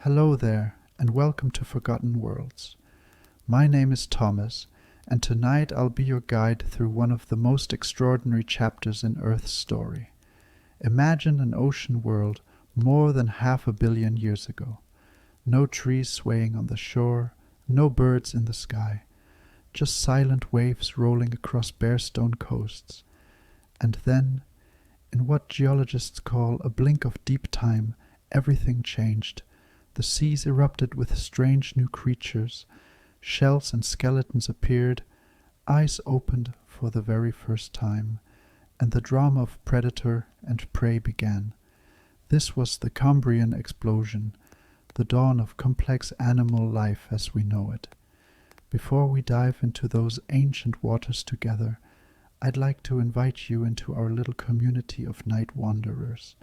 Hello there, and welcome to Forgotten Worlds. My name is Thomas, and tonight I'll be your guide through one of the most extraordinary chapters in Earth's story. Imagine an ocean world more than 500 million years ago. No trees swaying on the shore, no birds in the sky, just silent waves rolling across bare stone coasts. And then, in what geologists call a blink of deep time, everything changed. The seas erupted with strange new creatures, shells and skeletons appeared, eyes opened for the very first time, and the drama of predator and prey began. This was the Cambrian Explosion, the dawn of complex animal life as we know it. Before we dive into those ancient waters together, I'd like to invite you into our little community of night wanderers.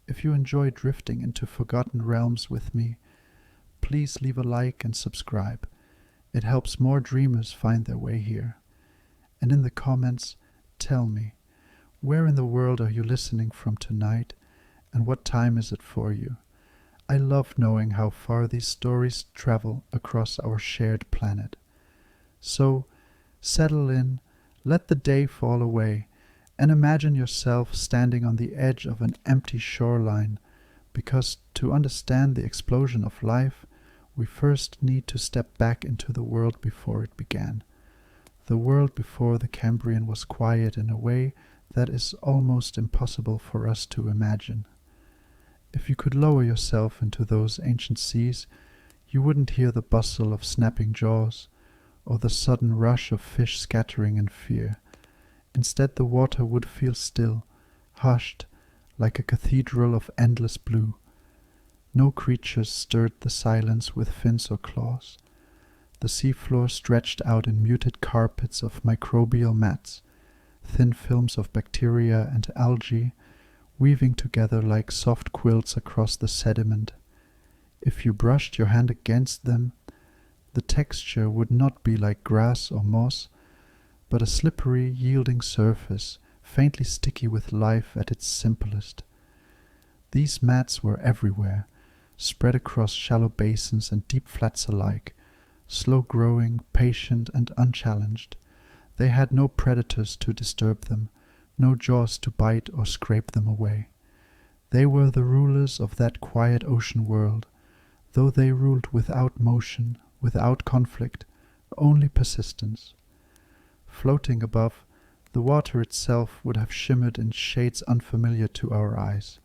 If you enjoy drifting into forgotten realms with me, please leave a like and subscribe. It helps more dreamers find their way here. And in the comments, tell me, where in the world are you listening from tonight, and what time is it for you? I love knowing how far these stories travel across our shared planet. So, settle in, let the day fall away, and imagine yourself standing on the edge of an empty shoreline, because to understand the explosion of life, we first need to step back into the world before it began. The world before the Cambrian was quiet in a way that is almost impossible for us to imagine. If you could lower yourself into those ancient seas, you wouldn't hear the bustle of snapping jaws, or the sudden rush of fish scattering in fear. Instead, the water would feel still, hushed, like a cathedral of endless blue. No creatures stirred the silence with fins or claws. The seafloor stretched out in muted carpets of microbial mats, thin films of bacteria and algae, weaving together like soft quilts across the sediment. If you brushed your hand against them, the texture would not be like grass or moss, but a slippery, yielding surface, faintly sticky with life at its simplest. These mats were everywhere, spread across shallow basins and deep flats alike, slow-growing, patient and unchallenged. They had no predators to disturb them, no jaws to bite or scrape them away. They were the rulers of that quiet ocean world, though they ruled without motion, without conflict, only persistence. Floating above, the water itself would have shimmered in shades unfamiliar to our eyes.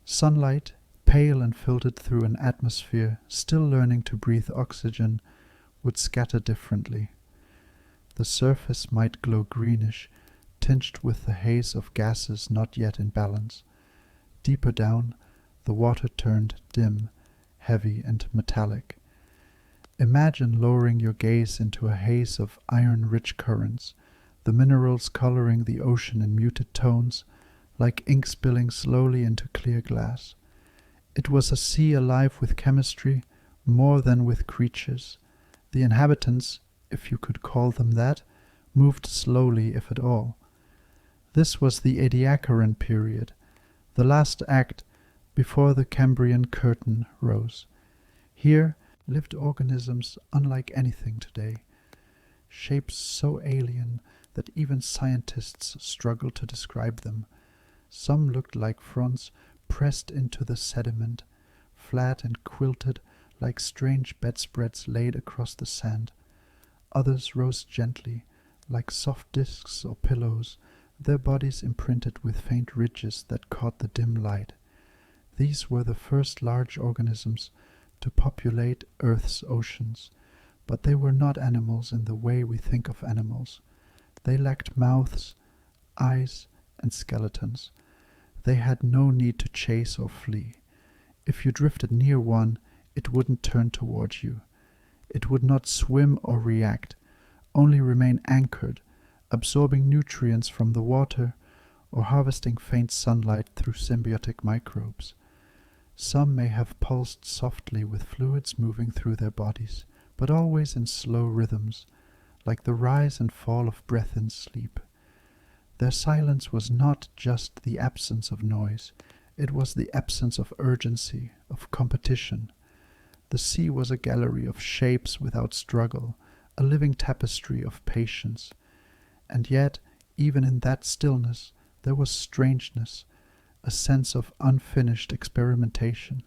Sunlight, pale and filtered through an atmosphere still learning to breathe oxygen, would scatter differently. The surface might glow greenish, tinged with the haze of gases not yet in balance. Deeper down, the water turned dim, heavy and metallic. Imagine lowering your gaze into a haze of iron-rich currents, the minerals coloring the ocean in muted tones, like ink spilling slowly into clear glass. It was a sea alive with chemistry, more than with creatures. The inhabitants, if you could call them that, moved slowly, if at all. This was the Ediacaran period, the last act before the Cambrian curtain rose. Here lived organisms unlike anything today, shapes so alien that even scientists struggle to describe them. Some looked like fronds pressed into the sediment, flat and quilted like strange bedspreads laid across the sand. Others rose gently, like soft discs or pillows, their bodies imprinted with faint ridges that caught the dim light. These were the first large organisms to populate Earth's oceans, but they were not animals in the way we think of animals. They lacked mouths, eyes, and skeletons. They had no need to chase or flee. If you drifted near one, it wouldn't turn towards you. It would not swim or react, only remain anchored, absorbing nutrients from the water or harvesting faint sunlight through symbiotic microbes. Some may have pulsed softly with fluids moving through their bodies, but always in slow rhythms, like the rise and fall of breath in sleep. Their silence was not just the absence of noise, it was the absence of urgency, of competition. The sea was a gallery of shapes without struggle, a living tapestry of patience. And yet, even in that stillness, there was strangeness, a sense of unfinished experimentation.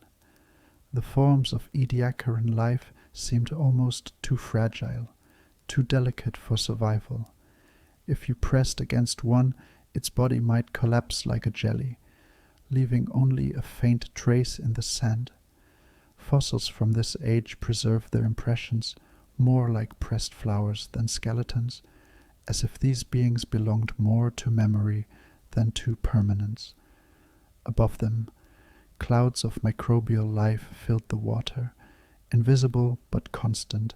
The forms of Ediacaran life seemed almost too fragile, too delicate for survival. If you pressed against one, its body might collapse like a jelly, leaving only a faint trace in the sand. Fossils from this age preserve their impressions more like pressed flowers than skeletons, as if these beings belonged more to memory than to permanence. Above them, clouds of microbial life filled the water, invisible but constant.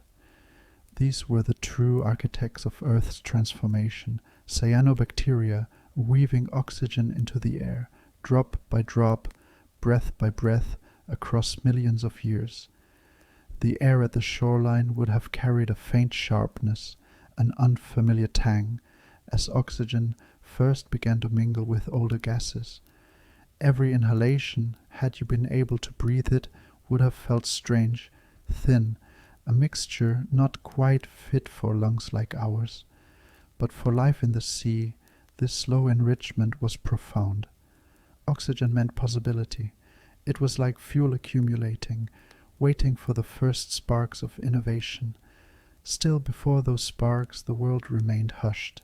These were the true architects of Earth's transformation, cyanobacteria weaving oxygen into the air, drop by drop, breath by breath, across millions of years. The air at the shoreline would have carried a faint sharpness, an unfamiliar tang, as oxygen first began to mingle with older gases. Every inhalation, had you been able to breathe it, would have felt strange, thin, a mixture not quite fit for lungs like ours. But for life in the sea, this slow enrichment was profound. Oxygen meant possibility. It was like fuel accumulating, waiting for the first sparks of innovation. Still, before those sparks, the world remained hushed.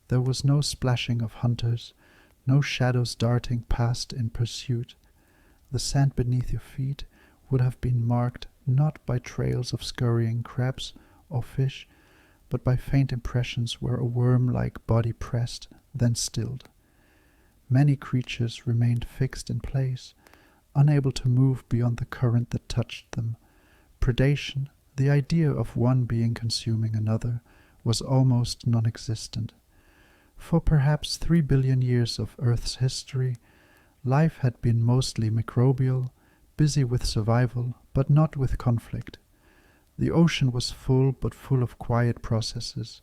There was no splashing of hunters, no shadows darting past in pursuit. The sand beneath your feet would have been marked not by trails of scurrying crabs or fish, but by faint impressions where a worm-like body pressed, then stilled. Many creatures remained fixed in place, unable to move beyond the current that touched them. Predation, the idea of one being consuming another, was almost non-existent. For perhaps 3 billion years of Earth's history, life had been mostly microbial, busy with survival, but not with conflict. The ocean was full, but full of quiet processes.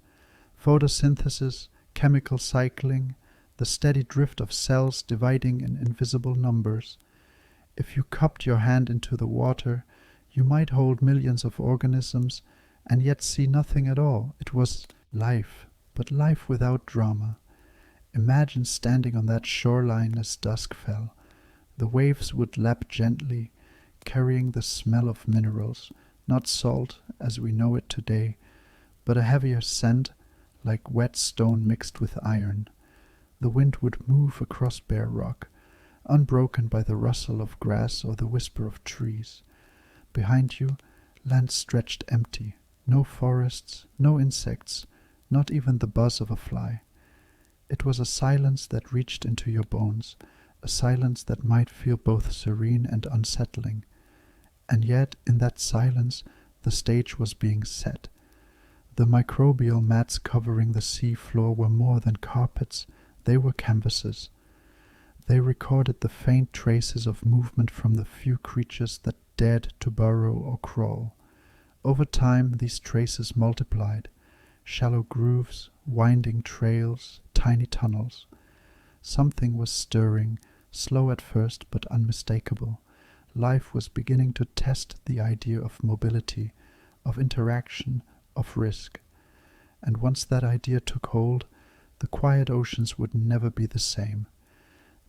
Photosynthesis, chemical cycling, the steady drift of cells dividing in invisible numbers. If you cupped your hand into the water, you might hold millions of organisms and yet see nothing at all. It was life, but life without drama. Imagine standing on that shoreline as dusk fell. The waves would lap gently, carrying the smell of minerals, not salt as we know it today, but a heavier scent like wet stone mixed with iron. The wind would move across bare rock, unbroken by the rustle of grass or the whisper of trees. Behind you, land stretched empty, no forests, no insects, not even the buzz of a fly. It was a silence that reached into your bones, a silence that might feel both serene and unsettling. And yet, in that silence, the stage was being set. The microbial mats covering the sea floor were more than carpets, they were canvases. They recorded the faint traces of movement from the few creatures that dared to burrow or crawl. Over time, these traces multiplied. Shallow grooves, winding trails, tiny tunnels. Something was stirring, slow at first but unmistakable. Life was beginning to test the idea of mobility, of interaction, of risk. And once that idea took hold, the quiet oceans would never be the same.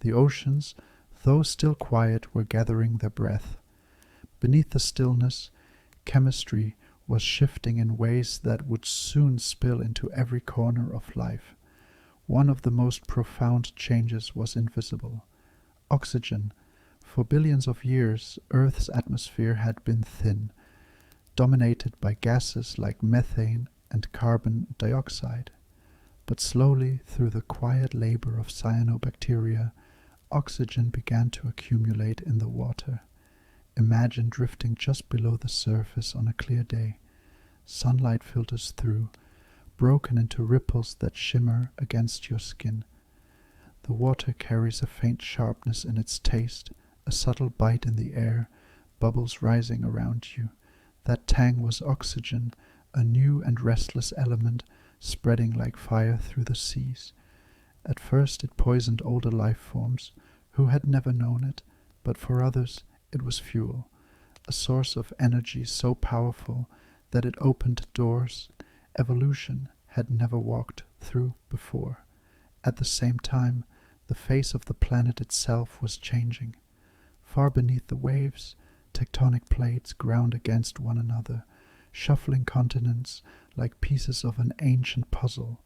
The oceans, though still quiet, were gathering their breath. Beneath the stillness, chemistry was shifting in ways that would soon spill into every corner of life. One of the most profound changes was invisible. Oxygen. For billions of years, Earth's atmosphere had been thin, dominated by gases like methane and carbon dioxide. But slowly, through the quiet labor of cyanobacteria, oxygen began to accumulate in the water. Imagine drifting just below the surface on a clear day. Sunlight filters through, broken into ripples that shimmer against your skin. The water carries a faint sharpness in its taste, a subtle bite in the air, bubbles rising around you. That tang was oxygen, a new and restless element spreading like fire through the seas. At first it poisoned older life forms who had never known it, but for others it was fuel, a source of energy so powerful that it opened doors evolution had never walked through before. At the same time, the face of the planet itself was changing. Far beneath the waves, tectonic plates ground against one another, shuffling continents like pieces of an ancient puzzle.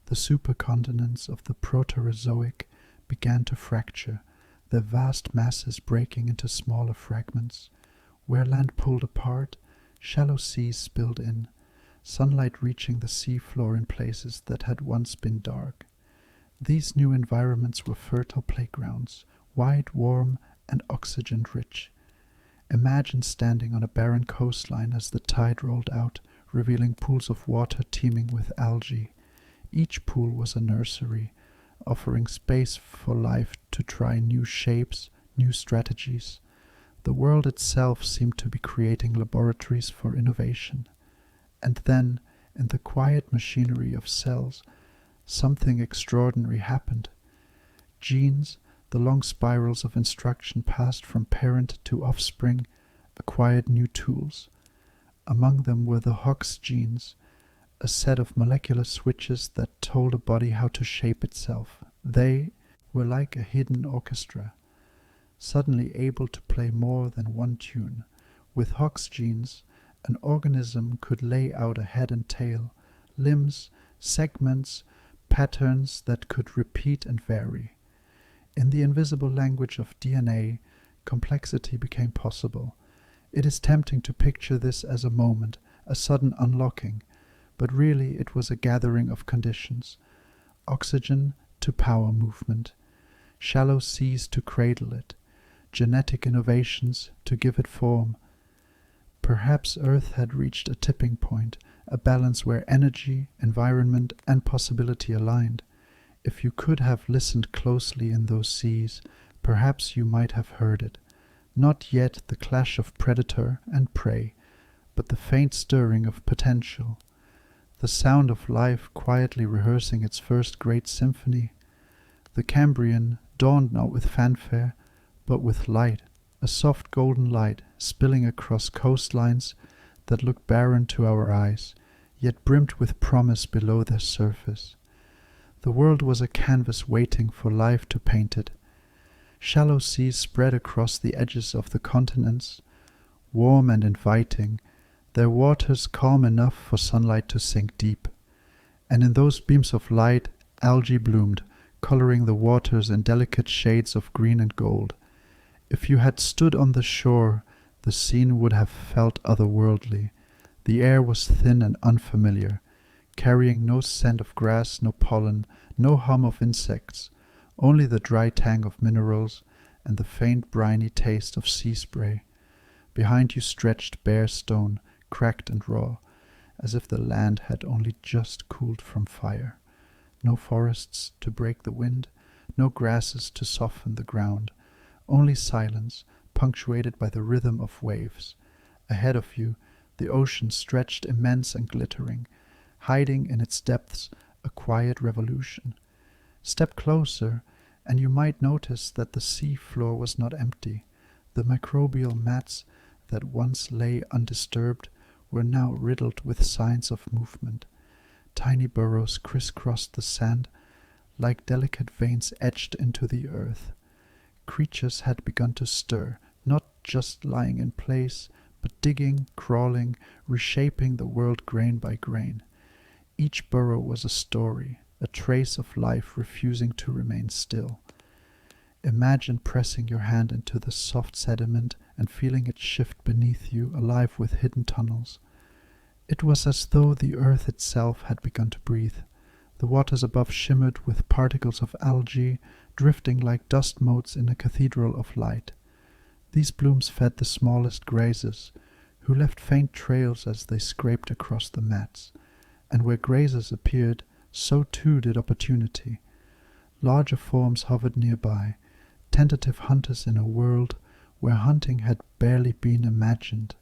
The supercontinents of the Proterozoic began to fracture, their vast masses breaking into smaller fragments. Where land pulled apart, shallow seas spilled in, sunlight reaching the sea floor in places that had once been dark. These new environments were fertile playgrounds, wide, warm, and oxygen-rich. Imagine standing on a barren coastline as the tide rolled out, revealing pools of water teeming with algae. Each pool was a nursery, offering space for life to try new shapes, new strategies. The world itself seemed to be creating laboratories for innovation. And then, in the quiet machinery of cells, something extraordinary happened. Genes, the long spirals of instruction passed from parent to offspring, acquired new tools. Among them were the Hox genes, a set of molecular switches that told a body how to shape itself. They were like a hidden orchestra, suddenly able to play more than one tune. With Hox genes, an organism could lay out a head and tail, limbs, segments, patterns that could repeat and vary. In the invisible language of DNA, complexity became possible. It is tempting to picture this as a moment, a sudden unlocking, but really it was a gathering of conditions. Oxygen to power movement, shallow seas to cradle it, genetic innovations to give it form. Perhaps Earth had reached a tipping point, a balance where energy, environment, and possibility aligned. If you could have listened closely in those seas, perhaps you might have heard it. Not yet the clash of predator and prey, but the faint stirring of potential. The sound of life quietly rehearsing its first great symphony. The Cambrian dawned not with fanfare, but with light, a soft golden light spilling across coastlines that looked barren to our eyes, yet brimmed with promise below their surface. The world was a canvas waiting for life to paint it. Shallow seas spread across the edges of the continents, warm and inviting, their waters calm enough for sunlight to sink deep. And in those beams of light, algae bloomed, coloring the waters in delicate shades of green and gold. If you had stood on the shore, the scene would have felt otherworldly. The air was thin and unfamiliar, carrying no scent of grass, no pollen, no hum of insects, only the dry tang of minerals and the faint briny taste of sea spray. Behind you stretched bare stone, cracked and raw, as if the land had only just cooled from fire. No forests to break the wind, no grasses to soften the ground, only silence, punctuated by the rhythm of waves. Ahead of you, the ocean stretched immense and glittering, hiding in its depths a quiet revolution. Step closer, and you might notice that the sea floor was not empty. The microbial mats that once lay undisturbed were now riddled with signs of movement. Tiny burrows crisscrossed the sand like delicate veins etched into the earth. Creatures had begun to stir, not just lying in place, but digging, crawling, reshaping the world grain by grain. Each burrow was a story, a trace of life refusing to remain still. Imagine pressing your hand into the soft sediment and feeling it shift beneath you, alive with hidden tunnels. It was as though the earth itself had begun to breathe. The waters above shimmered with particles of algae, drifting like dust motes in a cathedral of light. These blooms fed the smallest grazers, who left faint trails as they scraped across the mats. And where grazers appeared, so too did opportunity. Larger forms hovered nearby, tentative hunters in a world where hunting had barely been imagined.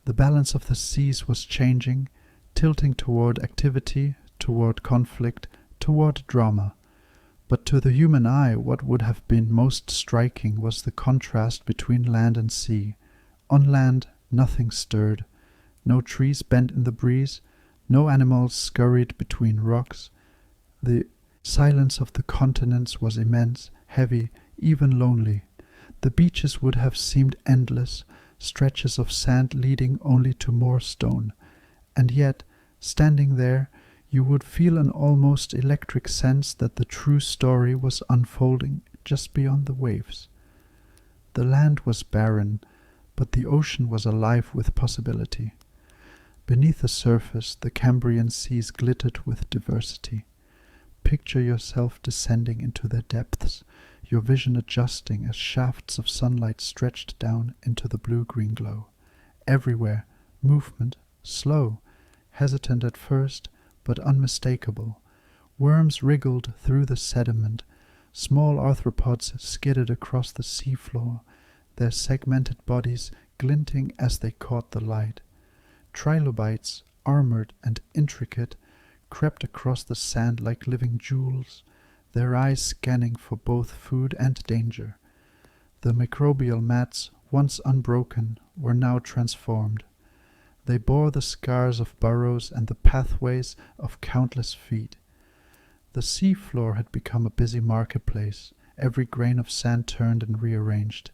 The balance of the seas was changing, tilting toward activity, toward conflict, toward drama. But to the human eye, what would have been most striking was the contrast between land and sea. On land, nothing stirred. No trees bent in the breeze, no animals scurried between rocks. The silence of the continents was immense, heavy, even lonely. The beaches would have seemed endless, stretches of sand leading only to more stone. And yet, standing there, you would feel an almost electric sense that the true story was unfolding just beyond the waves. The land was barren, but the ocean was alive with possibility. Beneath the surface, the Cambrian seas glittered with diversity. Picture yourself descending into their depths, your vision adjusting as shafts of sunlight stretched down into the blue-green glow. Everywhere, movement, slow, hesitant at first, but unmistakable. Worms wriggled through the sediment. Small arthropods skidded across the seafloor, their segmented bodies glinting as they caught the light. Trilobites, armored and intricate, crept across the sand like living jewels, their eyes scanning for both food and danger. The microbial mats, once unbroken, were now transformed. They bore the scars of burrows and the pathways of countless feet. The sea floor had become a busy marketplace, every grain of sand turned and rearranged.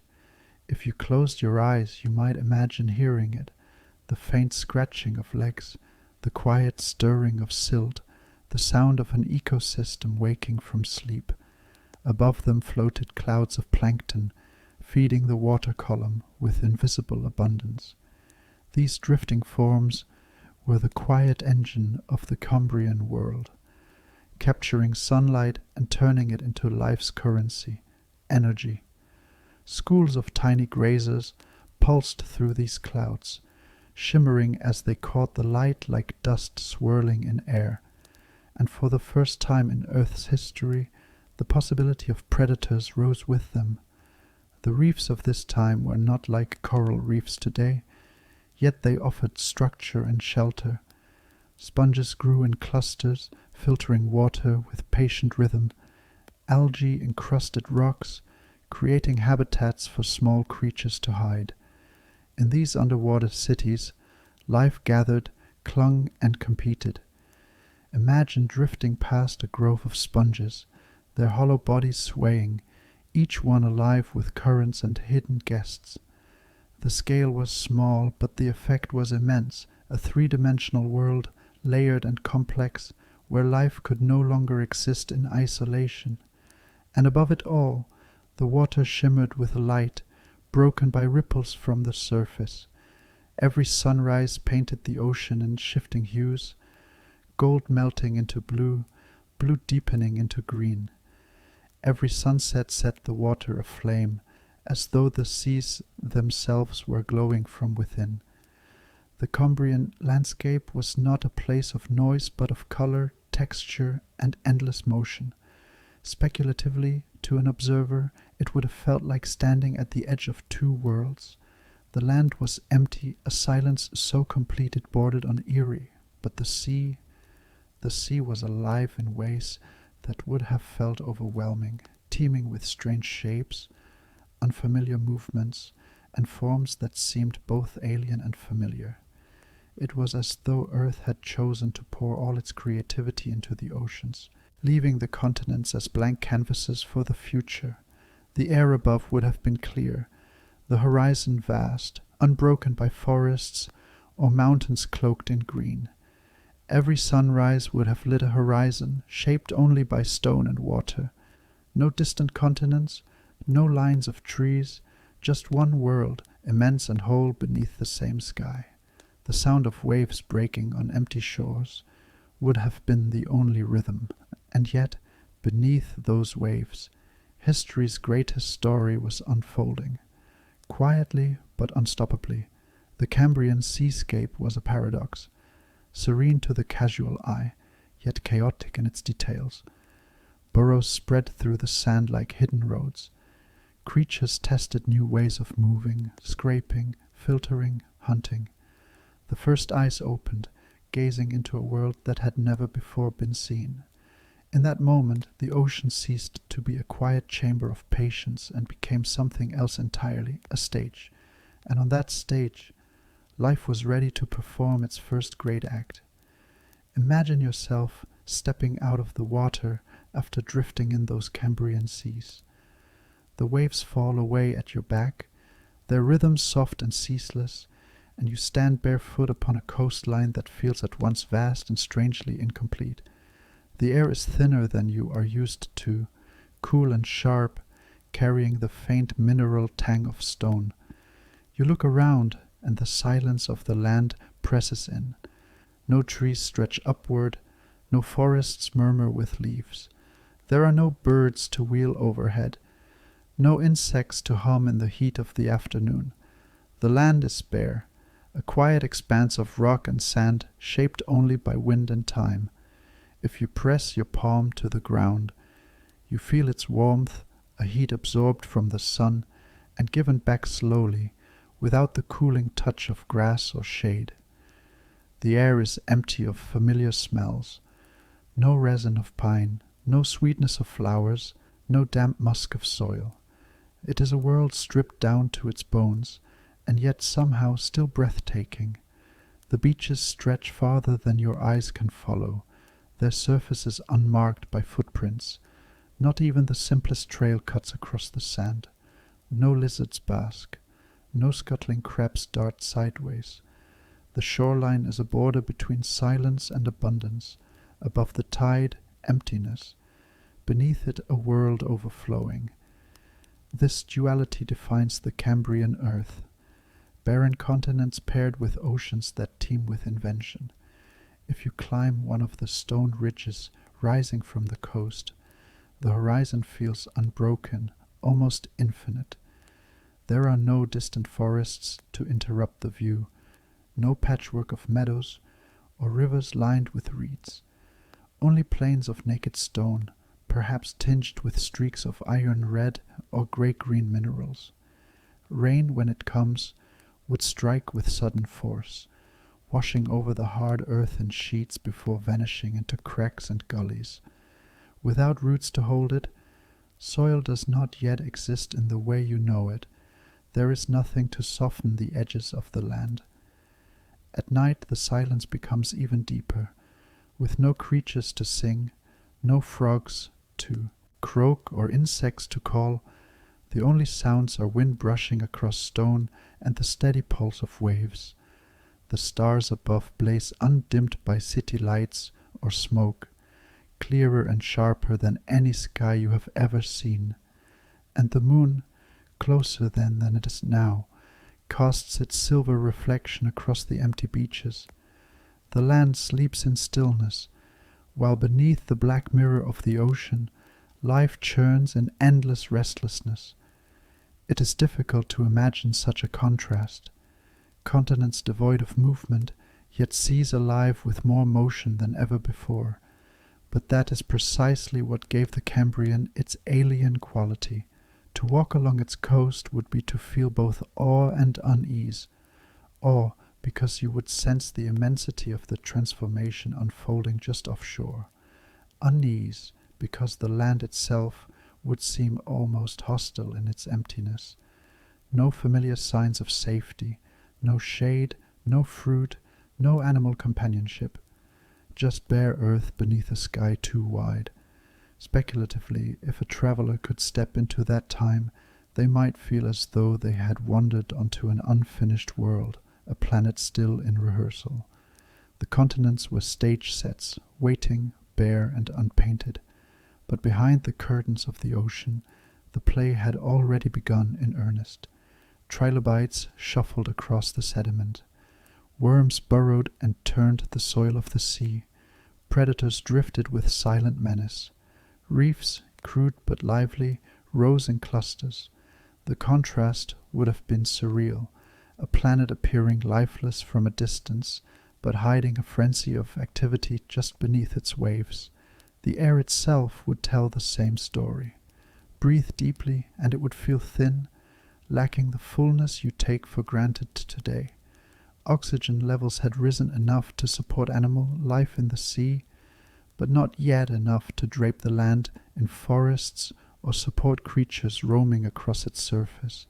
If you closed your eyes, you might imagine hearing it, the faint scratching of legs, the quiet stirring of silt, the sound of an ecosystem waking from sleep. Above them floated clouds of plankton, feeding the water column with invisible abundance. These drifting forms were the quiet engine of the Cambrian world, capturing sunlight and turning it into life's currency, energy. Schools of tiny grazers pulsed through these clouds, shimmering as they caught the light like dust swirling in air. And for the first time in Earth's history, the possibility of predators rose with them. The reefs of this time were not like coral reefs today, yet they offered structure and shelter. Sponges grew in clusters, filtering water with patient rhythm. Algae encrusted rocks, creating habitats for small creatures to hide. In these underwater cities, life gathered, clung, and competed. Imagine drifting past a grove of sponges, their hollow bodies swaying, each one alive with currents and hidden guests. The scale was small, but the effect was immense, a three-dimensional world, layered and complex, where life could no longer exist in isolation. And above it all, the water shimmered with light, broken by ripples from the surface. Every sunrise painted the ocean in shifting hues, gold melting into blue, blue deepening into green. Every sunset set the water aflame, as though the seas themselves were glowing from within. The Cambrian landscape was not a place of noise, but of color, texture, and endless motion. Speculatively, to an observer, it would have felt like standing at the edge of two worlds. The land was empty, a silence so complete it bordered on eerie, but the sea was alive in ways that would have felt overwhelming, teeming with strange shapes, unfamiliar movements, and forms that seemed both alien and familiar. It was as though Earth had chosen to pour all its creativity into the oceans, leaving the continents as blank canvases for the future. The air above would have been clear, the horizon vast, unbroken by forests or mountains cloaked in green. Every sunrise would have lit a horizon shaped only by stone and water. No distant continents, no lines of trees, just one world, immense and whole beneath the same sky. The sound of waves breaking on empty shores would have been the only rhythm, and yet, beneath those waves, history's greatest story was unfolding. Quietly but unstoppably, the Cambrian seascape was a paradox, serene to the casual eye, yet chaotic in its details. Burrows spread through the sand like hidden roads. Creatures tested new ways of moving, scraping, filtering, hunting. The first eyes opened, gazing into a world that had never before been seen. In that moment, the ocean ceased to be a quiet chamber of patience and became something else entirely, a stage, and on that stage, life was ready to perform its first great act. Imagine yourself stepping out of the water after drifting in those Cambrian seas. The waves fall away at your back, their rhythm soft and ceaseless, and you stand barefoot upon a coastline that feels at once vast and strangely incomplete. The air is thinner than you are used to, cool and sharp, carrying the faint mineral tang of stone. You look around, and the silence of the land presses in. No trees stretch upward, no forests murmur with leaves. There are no birds to wheel overhead, no insects to hum in the heat of the afternoon. The land is bare, a quiet expanse of rock and sand shaped only by wind and time. If you press your palm to the ground, you feel its warmth, a heat absorbed from the sun and given back slowly, without the cooling touch of grass or shade. The air is empty of familiar smells. No resin of pine, no sweetness of flowers, no damp musk of soil. It is a world stripped down to its bones, and yet somehow still breathtaking. The beaches stretch farther than your eyes can follow, their surfaces unmarked by footprints. Not even the simplest trail cuts across the sand. No lizards bask. No scuttling crabs dart sideways. The shoreline is a border between silence and abundance. Above the tide, emptiness. Beneath it, a world overflowing. This duality defines the Cambrian earth. Barren continents paired with oceans that teem with invention. If you climb one of the stone ridges rising from the coast, the horizon feels unbroken, almost infinite. There are no distant forests to interrupt the view, no patchwork of meadows or rivers lined with reeds. Only plains of naked stone, perhaps tinged with streaks of iron red or grey-green minerals. Rain, when it comes, would strike with sudden force, washing over the hard earth in sheets before vanishing into cracks and gullies. Without roots to hold it, soil does not yet exist in the way you know it. There is nothing to soften the edges of the land. At night the silence becomes even deeper, with no creatures to sing, no frogs to croak or insects to call. The only sounds are wind brushing across stone and the steady pulse of waves. The stars above blaze undimmed by city lights or smoke, clearer and sharper than any sky you have ever seen. And the moon, closer then than it is now, casts its silver reflection across the empty beaches. The land sleeps in stillness, while beneath the black mirror of the ocean, life churns in endless restlessness. It is difficult to imagine such a contrast. Continents devoid of movement, yet seas alive with more motion than ever before. But that is precisely what gave the Cambrian its alien quality. To walk along its coast would be to feel both awe and unease. Awe, because you would sense the immensity of the transformation unfolding just offshore. Unease, because the land itself would seem almost hostile in its emptiness. No familiar signs of safety, no shade, no fruit, no animal companionship. Just bare earth beneath a sky too wide. Speculatively, if a traveler could step into that time, they might feel as though they had wandered onto an unfinished world, a planet still in rehearsal. The continents were stage sets, waiting, bare and unpainted. But behind the curtains of the ocean, the play had already begun in earnest. Trilobites shuffled across the sediment. Worms burrowed and turned the soil of the sea. Predators drifted with silent menace. Reefs, crude but lively, rose in clusters. The contrast would have been surreal, a planet appearing lifeless from a distance, but hiding a frenzy of activity just beneath its waves. The air itself would tell the same story. Breathe deeply, and it would feel thin, lacking the fullness you take for granted today. Oxygen levels had risen enough to support animal life in the sea, but not yet enough to drape the land in forests or support creatures roaming across its surface.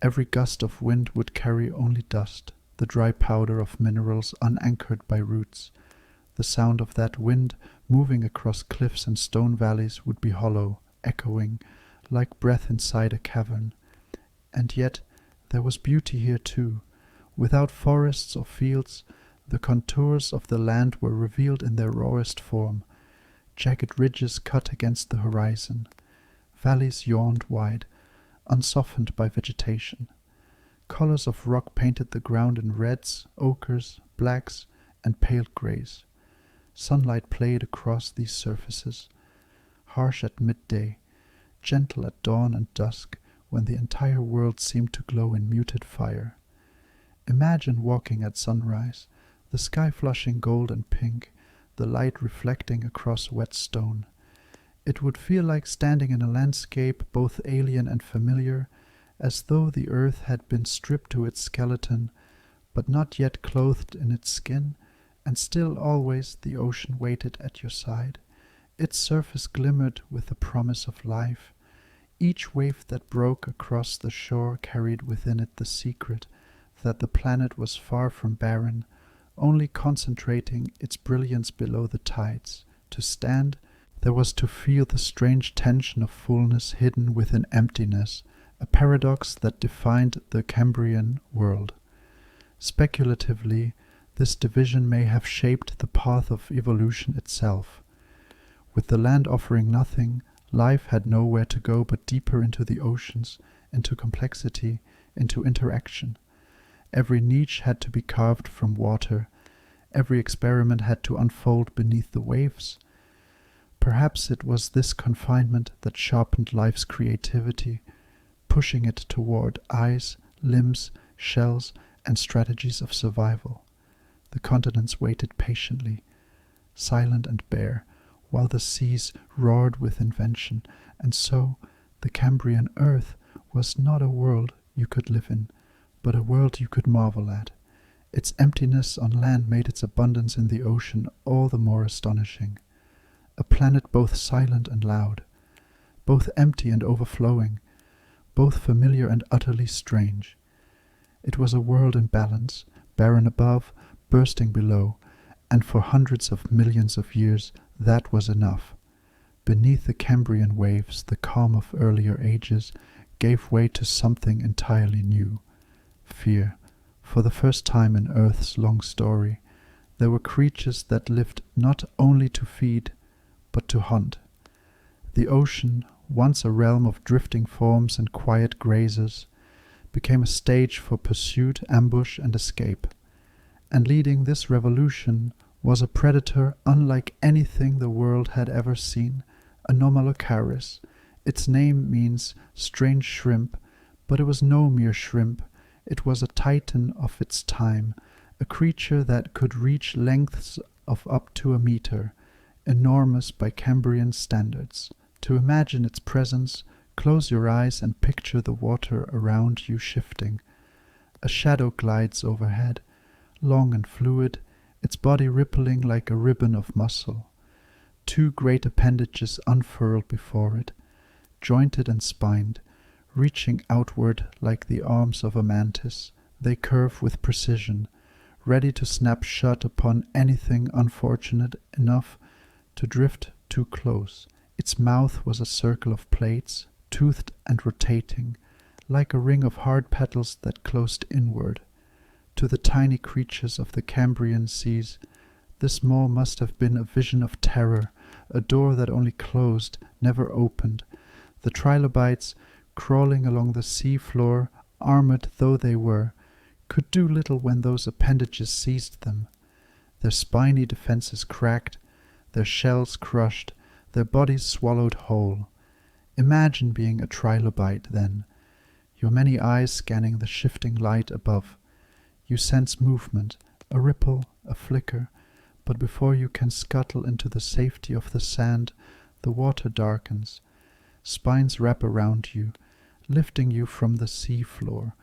Every gust of wind would carry only dust, the dry powder of minerals unanchored by roots. The sound of that wind moving across cliffs and stone valleys would be hollow, echoing, like breath inside a cavern. And yet there was beauty here too. Without forests or fields, the contours of the land were revealed in their rawest form. Jagged ridges cut against the horizon. Valleys yawned wide, unsoftened by vegetation. Colors of rock painted the ground in reds, ochres, blacks, and pale grays. Sunlight played across these surfaces, harsh at midday, gentle at dawn and dusk, when the entire world seemed to glow in muted fire. Imagine walking at sunrise, the sky flushing gold and pink, the light reflecting across wet stone. It would feel like standing in a landscape both alien and familiar, as though the earth had been stripped to its skeleton, but not yet clothed in its skin, and still always the ocean waited at your side. Its surface glimmered with the promise of life. Each wave that broke across the shore carried within it the secret that the planet was far from barren, only concentrating its brilliance below the tides. To stand, there was to feel the strange tension of fullness hidden within emptiness, a paradox that defined the Cambrian world. Speculatively, this division may have shaped the path of evolution itself. With the land offering nothing, life had nowhere to go but deeper into the oceans, into complexity, into interaction. Every niche had to be carved from water. Every experiment had to unfold beneath the waves. Perhaps it was this confinement that sharpened life's creativity, pushing it toward eyes, limbs, shells, and strategies of survival. The continents waited patiently, silent and bare, while the seas roared with invention, and so the Cambrian earth was not a world you could live in, but a world you could marvel at. Its emptiness on land made its abundance in the ocean all the more astonishing. A planet both silent and loud, both empty and overflowing, both familiar and utterly strange. It was a world in balance, barren above, bursting below, and for hundreds of millions of years that was enough. Beneath the Cambrian waves, the calm of earlier ages gave way to something entirely new. Fear. For the first time in Earth's long story, there were creatures that lived not only to feed, but to hunt. The ocean, once a realm of drifting forms and quiet grazers, became a stage for pursuit, ambush, and escape. And leading this revolution was a predator unlike anything the world had ever seen, a Nomalocaris. Its name means strange shrimp, but it was no mere shrimp. It was a titan of its time, a creature that could reach lengths of up to a meter, enormous by Cambrian standards. To imagine its presence, close your eyes and picture the water around you shifting. A shadow glides overhead, long and fluid, its body rippling like a ribbon of muscle. Two great appendages unfurled before it, jointed and spined, reaching outward like the arms of a mantis. They curve with precision, ready to snap shut upon anything unfortunate enough to drift too close. Its mouth was a circle of plates, toothed and rotating, like a ring of hard petals that closed inward. To the tiny creatures of the Cambrian seas, this maw must have been a vision of terror, a door that only closed, never opened. The trilobites, crawling along the sea floor, armored though they were, could do little when those appendages seized them. Their spiny defenses cracked, their shells crushed, their bodies swallowed whole. Imagine being a trilobite then, your many eyes scanning the shifting light above. You sense movement, a ripple, a flicker, but before you can scuttle into the safety of the sand, the water darkens. Spines wrap around you, lifting you from the sea floor,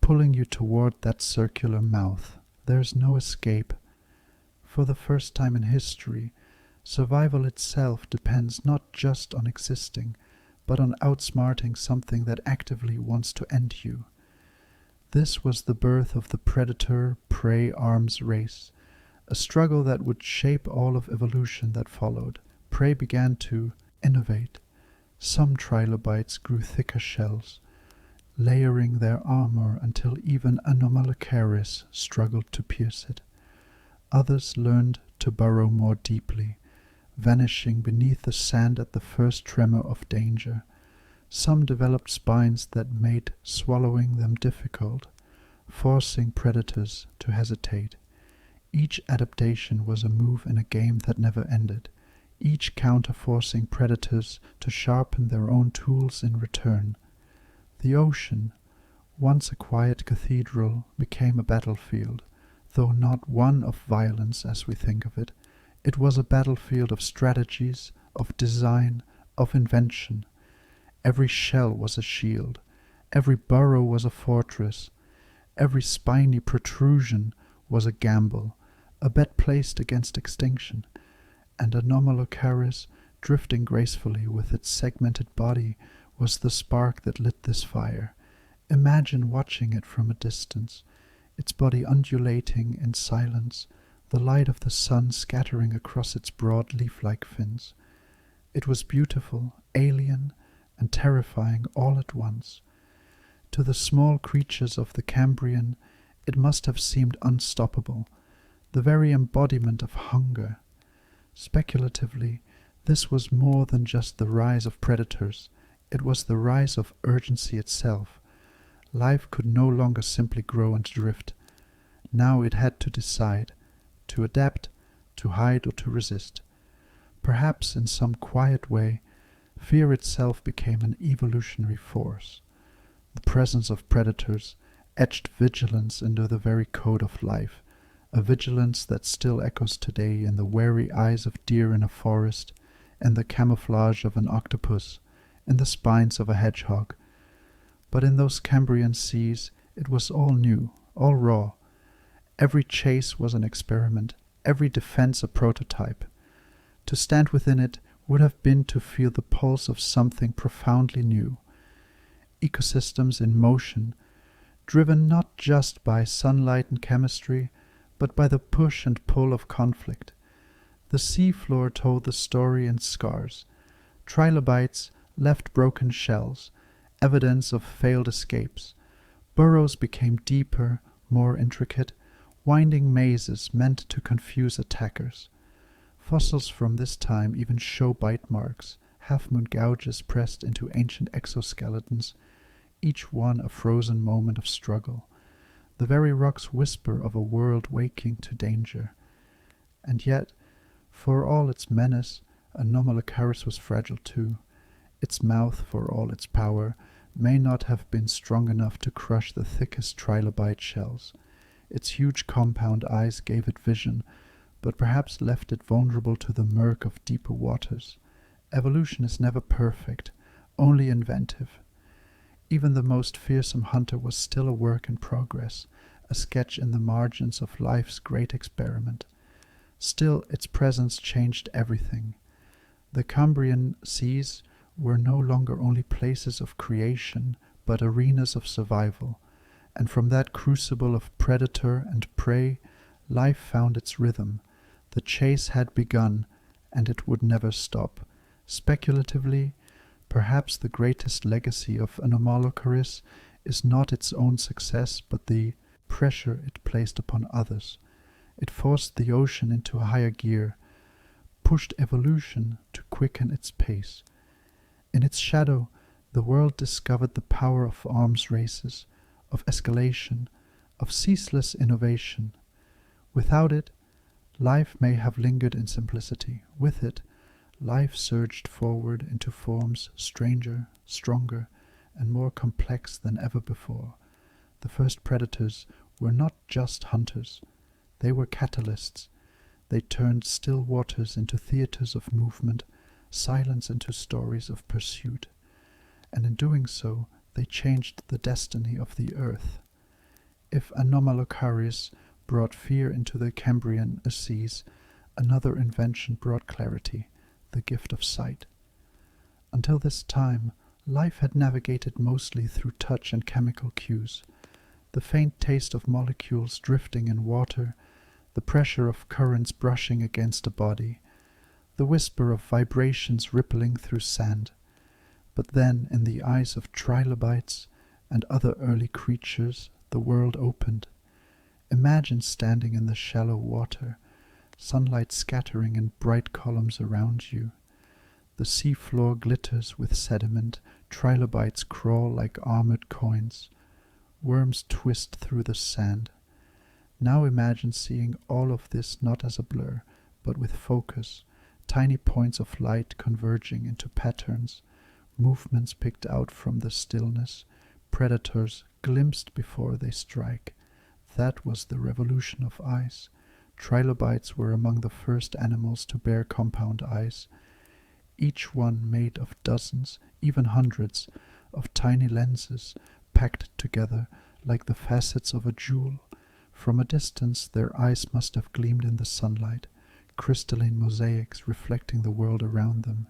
pulling you toward that circular mouth. There's no escape. For the first time in history, survival itself depends not just on existing, but on outsmarting something that actively wants to end you. This was the birth of the predator-prey arms race, a struggle that would shape all of evolution that followed. Prey began to innovate. Some trilobites grew thicker shells, layering their armor until even Anomalocaris struggled to pierce it. Others learned to burrow more deeply, vanishing beneath the sand at the first tremor of danger. Some developed spines that made swallowing them difficult, forcing predators to hesitate. Each adaptation was a move in a game that never ended, each counter-forcing predators to sharpen their own tools in return. The ocean, once a quiet cathedral, became a battlefield, though not one of violence as we think of it. It was a battlefield of strategies, of design, of invention. Every shell was a shield, every burrow was a fortress, every spiny protrusion was a gamble, a bet placed against extinction, and Anomalocaris, drifting gracefully with its segmented body, was the spark that lit this fire. Imagine watching it from a distance, its body undulating in silence, the light of the sun scattering across its broad leaf-like fins. It was beautiful, alien, and terrifying all at once. To the small creatures of the Cambrian, it must have seemed unstoppable, the very embodiment of hunger. Speculatively, this was more than just the rise of predators. It was the rise of urgency itself. Life could no longer simply grow and drift. Now it had to decide, to adapt, to hide, or to resist. Perhaps in some quiet way, fear itself became an evolutionary force. The presence of predators etched vigilance into the very code of life, a vigilance that still echoes today in the wary eyes of deer in a forest, in the camouflage of an octopus, in the spines of a hedgehog. But in those Cambrian seas it was all new, all raw. Every chase was an experiment, every defense a prototype. To stand within it would have been to feel the pulse of something profoundly new. Ecosystems in motion, driven not just by sunlight and chemistry, but by the push and pull of conflict. The seafloor told the story in scars. Trilobites left broken shells, evidence of failed escapes. Burrows became deeper, more intricate, winding mazes meant to confuse attackers. Fossils from this time even show bite marks, half-moon gouges pressed into ancient exoskeletons, each one a frozen moment of struggle. The very rocks whisper of a world waking to danger. And yet, for all its menace, Anomalocaris was fragile too. Its mouth, for all its power, may not have been strong enough to crush the thickest trilobite shells. Its huge compound eyes gave it vision, but perhaps left it vulnerable to the murk of deeper waters. Evolution is never perfect, only inventive. Even the most fearsome hunter was still a work in progress, a sketch in the margins of life's great experiment. Still, its presence changed everything. The Cambrian seas were no longer only places of creation, but arenas of survival, and from that crucible of predator and prey, life found its rhythm. The chase had begun, and it would never stop. Speculatively, perhaps the greatest legacy of Anomalocaris is not its own success, but the pressure it placed upon others. It forced the ocean into a higher gear, pushed evolution to quicken its pace. In its shadow, the world discovered the power of arms races, of escalation, of ceaseless innovation. Without it, life may have lingered in simplicity. With it, life surged forward into forms stranger, stronger, and more complex than ever before. The first predators were not just hunters. They were catalysts. They turned still waters into theaters of movement, silence into stories of pursuit. And in doing so, they changed the destiny of the earth. If Anomalocaris brought fear into the Cambrian seas, another invention brought clarity, the gift of sight. Until this time, life had navigated mostly through touch and chemical cues. the faint taste of molecules drifting in water, the pressure of currents brushing against a body, the whisper of vibrations rippling through sand. But then, in the eyes of trilobites and other early creatures, the world opened. Imagine standing in the shallow water, sunlight scattering in bright columns around you. The sea floor glitters with sediment, trilobites crawl like armored coins. Worms twist through the sand. Now imagine seeing all of this not as a blur, but with focus, tiny points of light converging into patterns, movements picked out from the stillness, predators glimpsed before they strike. That was the revolution of eyes. Trilobites were among the first animals to bear compound eyes, each one made of dozens, even hundreds, of tiny lenses packed together like the facets of a jewel. From a distance their eyes must have gleamed in the sunlight, crystalline mosaics reflecting the world around them.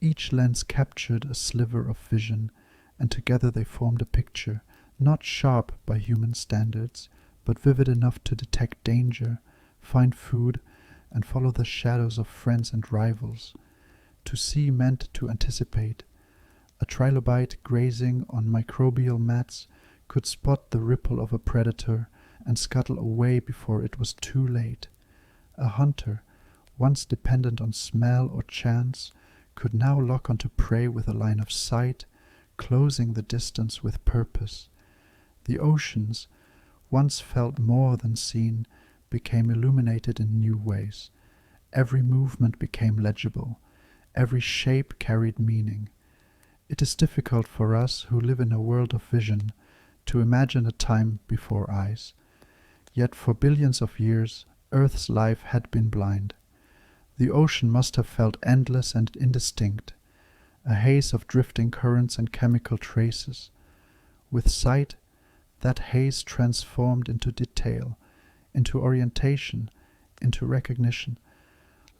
Each lens captured a sliver of vision, and together they formed a picture, not sharp by human standards, but vivid enough to detect danger, find food, and follow the shadows of friends and rivals. To see meant to anticipate. A trilobite grazing on microbial mats could spot the ripple of a predator and scuttle away before it was too late. A hunter, once dependent on smell or chance, could now lock onto prey with a line of sight, closing the distance with purpose. The oceans, once felt more than seen, became illuminated in new ways. Every movement became legible. Every shape carried meaning. It is difficult for us who live in a world of vision to imagine a time before eyes. Yet for billions of years, Earth's life had been blind. The ocean must have felt endless and indistinct, a haze of drifting currents and chemical traces. With sight, that haze transformed into detail, into orientation, into recognition.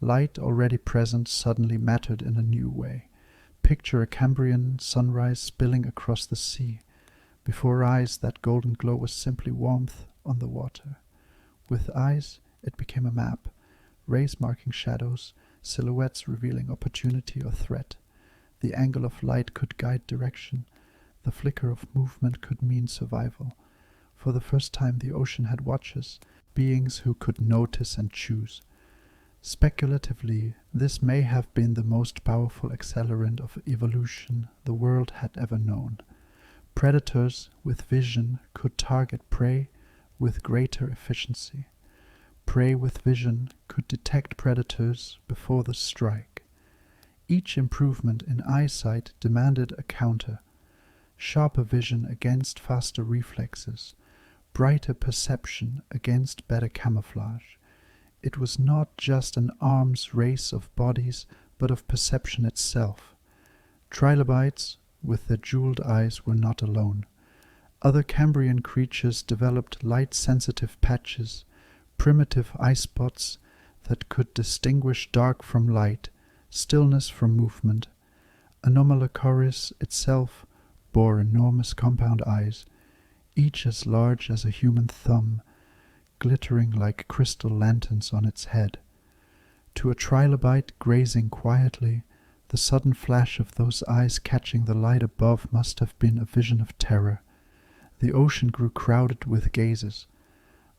Light already present suddenly mattered in a new way. Picture a Cambrian sunrise spilling across the sea. Before eyes, that golden glow was simply warmth on the water. With eyes, it became a map, rays marking shadows, silhouettes revealing opportunity or threat. The angle of light could guide direction. The flicker of movement could mean survival. For the first time, the ocean had watchers, beings who could notice and choose. Speculatively, this may have been the most powerful accelerant of evolution the world had ever known. Predators with vision could target prey with greater efficiency. Prey with vision could detect predators before the strike. Each improvement in eyesight demanded a counter. Sharper vision against faster reflexes, brighter perception against better camouflage. It was not just an arms race of bodies, but of perception itself. Trilobites, with their jeweled eyes, were not alone. Other Cambrian creatures developed light-sensitive patches, primitive eye spots that could distinguish dark from light, stillness from movement. Anomalocaris itself bore enormous compound eyes, each as large as a human thumb, glittering like crystal lanterns on its head. To a trilobite grazing quietly, the sudden flash of those eyes catching the light above must have been a vision of terror. The ocean grew crowded with gazes.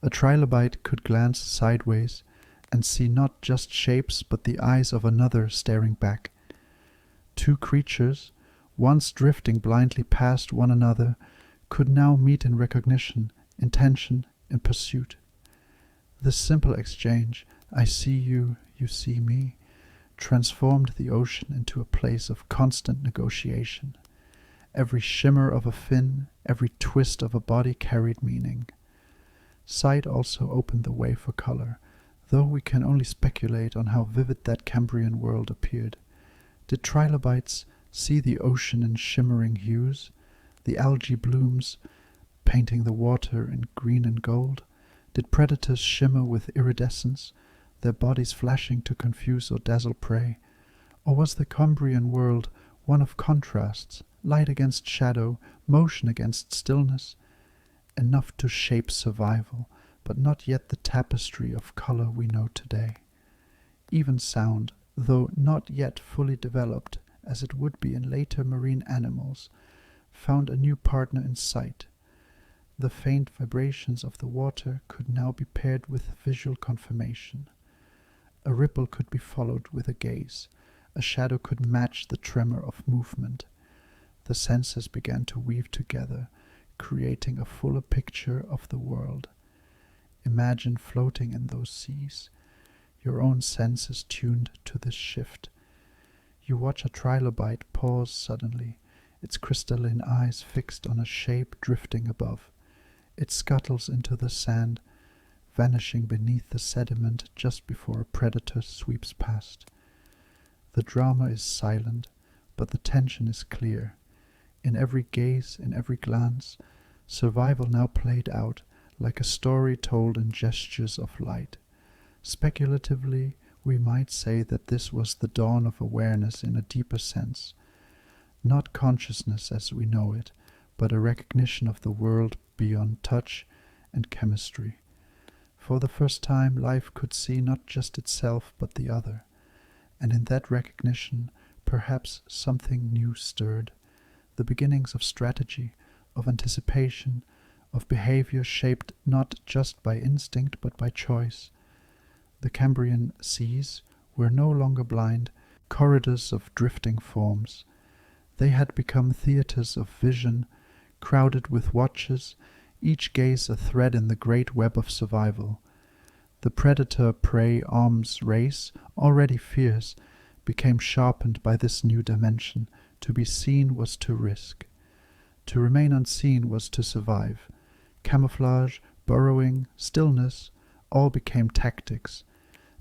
A trilobite could glance sideways and see not just shapes but the eyes of another staring back. Two creatures, once drifting blindly past one another, could now meet in recognition, intention, in pursuit. This simple exchange, I see you, you see me, transformed the ocean into a place of constant negotiation. Every shimmer of a fin, every twist of a body carried meaning. Sight also opened the way for color, though we can only speculate on how vivid that Cambrian world appeared. Did trilobites see the ocean in shimmering hues, the algae blooms painting the water in green and gold? Did predators shimmer with iridescence, their bodies flashing to confuse or dazzle prey? Or was the Cambrian world one of contrasts, light against shadow, motion against stillness? enough to shape survival, but not yet the tapestry of color we know today. Even sound, though not yet fully developed as it would be in later marine animals, found a new partner in sight. The faint vibrations of the water could now be paired with visual confirmation. A ripple could be followed with a gaze. A shadow could match the tremor of movement. The senses began to weave together, creating a fuller picture of the world. Imagine floating in those seas, your own senses tuned to this shift. You watch a trilobite pause suddenly, its crystalline eyes fixed on a shape drifting above. It scuttles into the sand, vanishing beneath the sediment just before a predator sweeps past. The drama is silent, but the tension is clear. In every gaze, in every glance, survival now played out like a story told in gestures of light. Speculatively, we might say that this was the dawn of awareness in a deeper sense. Not consciousness as we know it, but a recognition of the world beyond touch and chemistry. For the first time, life could see not just itself but the other, and in that recognition, perhaps something new stirred, the beginnings of strategy, of anticipation, of behavior shaped not just by instinct but by choice. The Cambrian seas were no longer blind corridors of drifting forms. They had become theaters of vision, crowded with watchers, each gaze a thread in the great web of survival. The predator-prey arms race, already fierce, became sharpened by this new dimension. To be seen was to risk. To remain unseen was to survive. Camouflage, burrowing, stillness, all became tactics.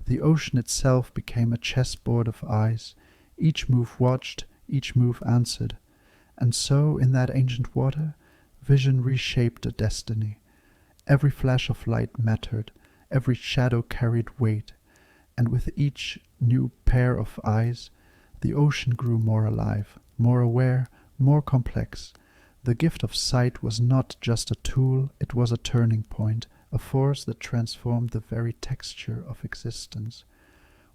The ocean itself became a chessboard of eyes. Each move watched, each move answered. And so, in that ancient water, vision reshaped a destiny. Every flash of light mattered, every shadow carried weight, and with each new pair of eyes, the ocean grew more alive, more aware, more complex. The gift of sight was not just a tool, it was a turning point, a force that transformed the very texture of existence.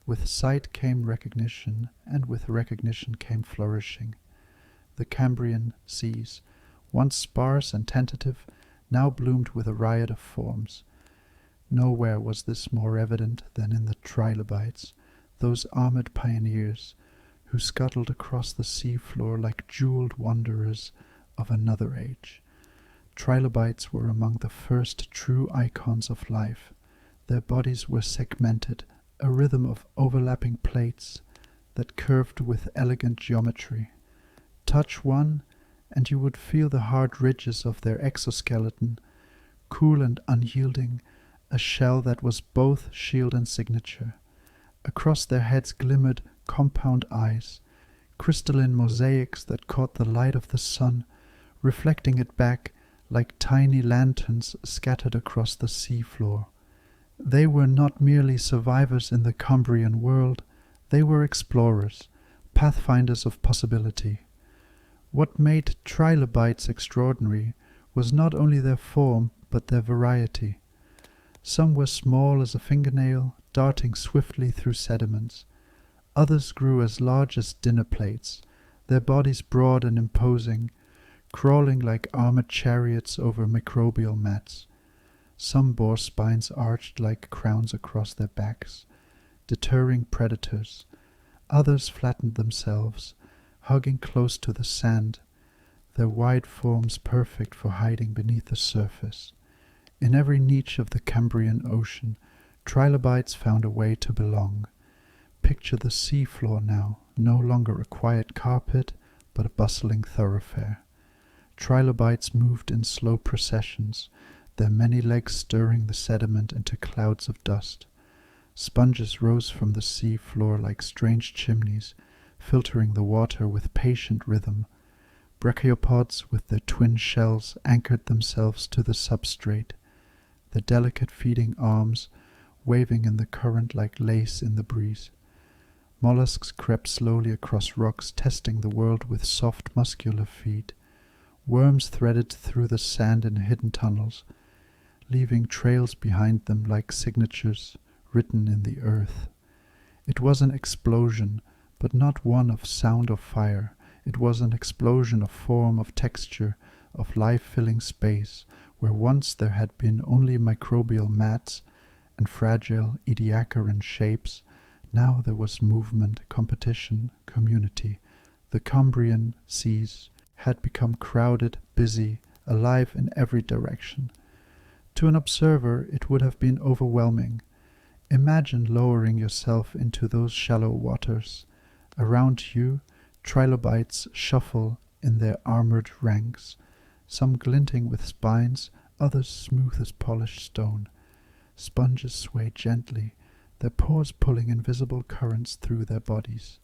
With sight came recognition, and with recognition came flourishing. The Cambrian seas, once sparse and tentative, now bloomed with a riot of forms. Nowhere was this more evident than in the trilobites, those armored pioneers who scuttled across the sea floor like jeweled wanderers of another age. Trilobites were among the first true icons of life. Their bodies were segmented, a rhythm of overlapping plates that curved with elegant geometry. Touch one, and you would feel the hard ridges of their exoskeleton, cool and unyielding, a shell that was both shield and signature. Across their heads glimmered compound eyes, crystalline mosaics that caught the light of the sun, reflecting it back like tiny lanterns scattered across the sea floor. They were not merely survivors in the Cambrian world, they were explorers, pathfinders of possibility. What made trilobites extraordinary was not only their form, but their variety. Some were small as a fingernail, darting swiftly through sediments. Others grew as large as dinner plates, their bodies broad and imposing, crawling like armored chariots over microbial mats. Some bore spines arched like crowns across their backs, deterring predators. Others flattened themselves, hugging close to the sand, their wide forms perfect for hiding beneath the surface. In every niche of the Cambrian Ocean, trilobites found a way to belong. Picture the sea floor now, no longer a quiet carpet, but a bustling thoroughfare. Trilobites moved in slow processions, their many legs stirring the sediment into clouds of dust. Sponges rose from the sea floor like strange chimneys, filtering the water with patient rhythm. Brachiopods with their twin shells anchored themselves to the substrate, their delicate feeding arms waving in the current like lace in the breeze. Mollusks crept slowly across rocks, testing the world with soft muscular feet. Worms threaded through the sand in hidden tunnels, leaving trails behind them like signatures written in the earth. It was an explosion, but not one of sound or fire. It was an explosion of form, of texture, of life-filling space, where once there had been only microbial mats and fragile ediacaran shapes. Now there was movement, competition, community. The Cambrian seas had become crowded, busy, alive in every direction. To an observer, it would have been overwhelming. Imagine lowering yourself into those shallow waters. Around you, trilobites shuffle in their armored ranks, some glinting with spines, others smooth as polished stone. Sponges sway gently, their pores pulling invisible currents through their bodies.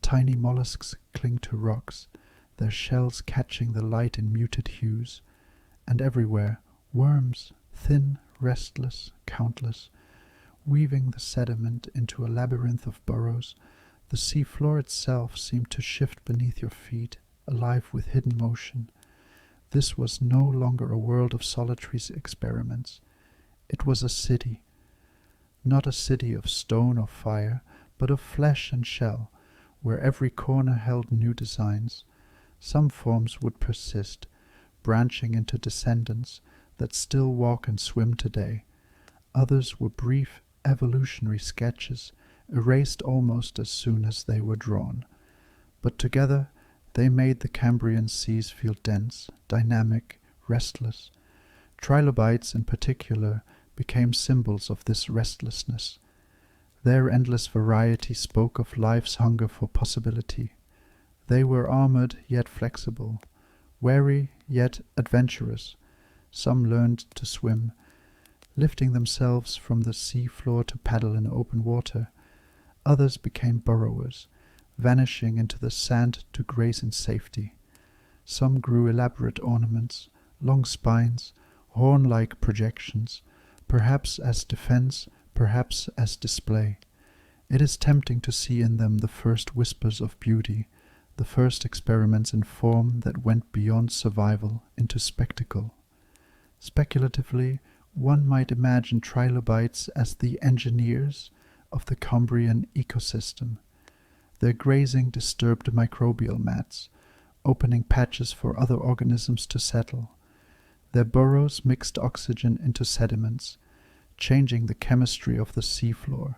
Tiny mollusks cling to rocks, their shells catching the light in muted hues. And everywhere, worms, thin, restless, countless, weaving the sediment into a labyrinth of burrows. The sea floor itself seemed to shift beneath your feet, alive with hidden motion. This was no longer a world of solitary experiments. It was a city. Not a city of stone or fire, but of flesh and shell, where every corner held new designs. Some forms would persist, branching into descendants that still walk and swim today. Others were brief evolutionary sketches, erased almost as soon as they were drawn. But together they made the Cambrian seas feel dense, dynamic, restless. Trilobites in particular became symbols of this restlessness. Their endless variety spoke of life's hunger for possibility. They were armored yet flexible, wary yet adventurous. Some learned to swim, lifting themselves from the sea floor to paddle in open water. Others became burrowers, vanishing into the sand to graze in safety. Some grew elaborate ornaments, long spines, horn-like projections, perhaps as defense, perhaps as display. It is tempting to see in them the first whispers of beauty, the first experiments in form that went beyond survival into spectacle. Speculatively, one might imagine trilobites as the engineers of the Cambrian ecosystem. Their grazing disturbed microbial mats, opening patches for other organisms to settle. Their burrows mixed oxygen into sediments, changing the chemistry of the seafloor.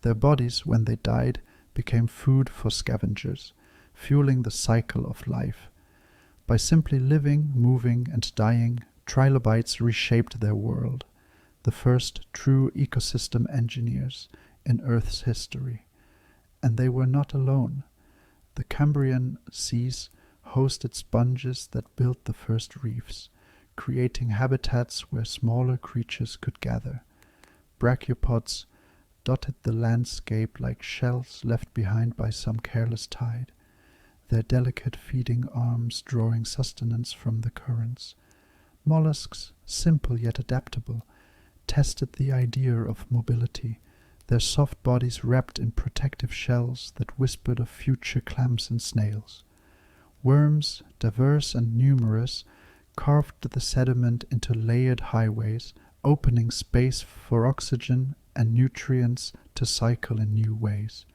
Their bodies, when they died, became food for scavengers, fueling the cycle of life. By simply living, moving, and dying, trilobites reshaped their world, the first true ecosystem engineers in Earth's history. And they were not alone. The Cambrian seas hosted sponges that built the first reefs, creating habitats where smaller creatures could gather. Brachiopods dotted the landscape like shells left behind by some careless tide, their delicate feeding arms drawing sustenance from the currents. Mollusks, simple yet adaptable, tested the idea of mobility, their soft bodies wrapped in protective shells that whispered of future clams and snails. Worms, diverse and numerous, carved the sediment into layered highways, opening space for oxygen and nutrients to cycle in new ways.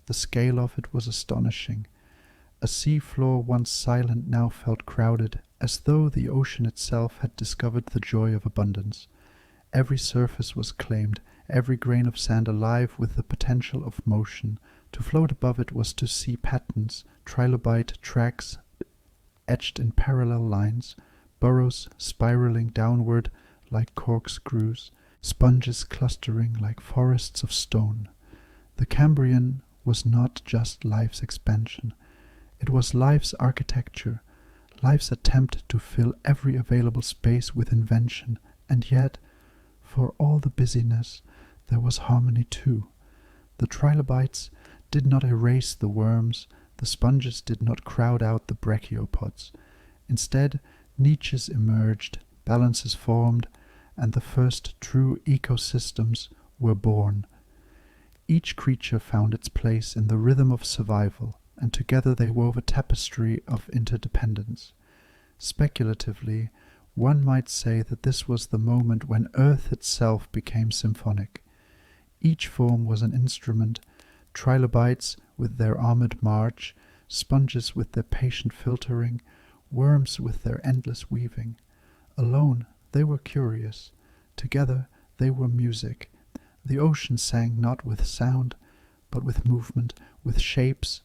The scale of it was astonishing. A sea floor once silent now felt crowded, as though the ocean itself had discovered the joy of abundance. Every surface was claimed, every grain of sand alive with the potential of motion. To float above it was to see patterns, trilobite tracks etched in parallel lines, burrows spiraling downward like corkscrews, sponges clustering like forests of stone. The Cambrian was not just life's expansion. It was life's architecture, life's attempt to fill every available space with invention, and yet, for all the busyness, there was harmony too. The trilobites did not erase the worms, the sponges did not crowd out the brachiopods. Instead, niches emerged, balances formed, and the first true ecosystems were born. Each creature found its place in the rhythm of survival, and together they wove a tapestry of interdependence. Speculatively, one might say that this was the moment when Earth itself became symphonic. Each form was an instrument, trilobites with their armored march, sponges with their patient filtering, worms with their endless weaving. Alone, they were curious. Together, they were music. The ocean sang not with sound, but with movement, with shapes,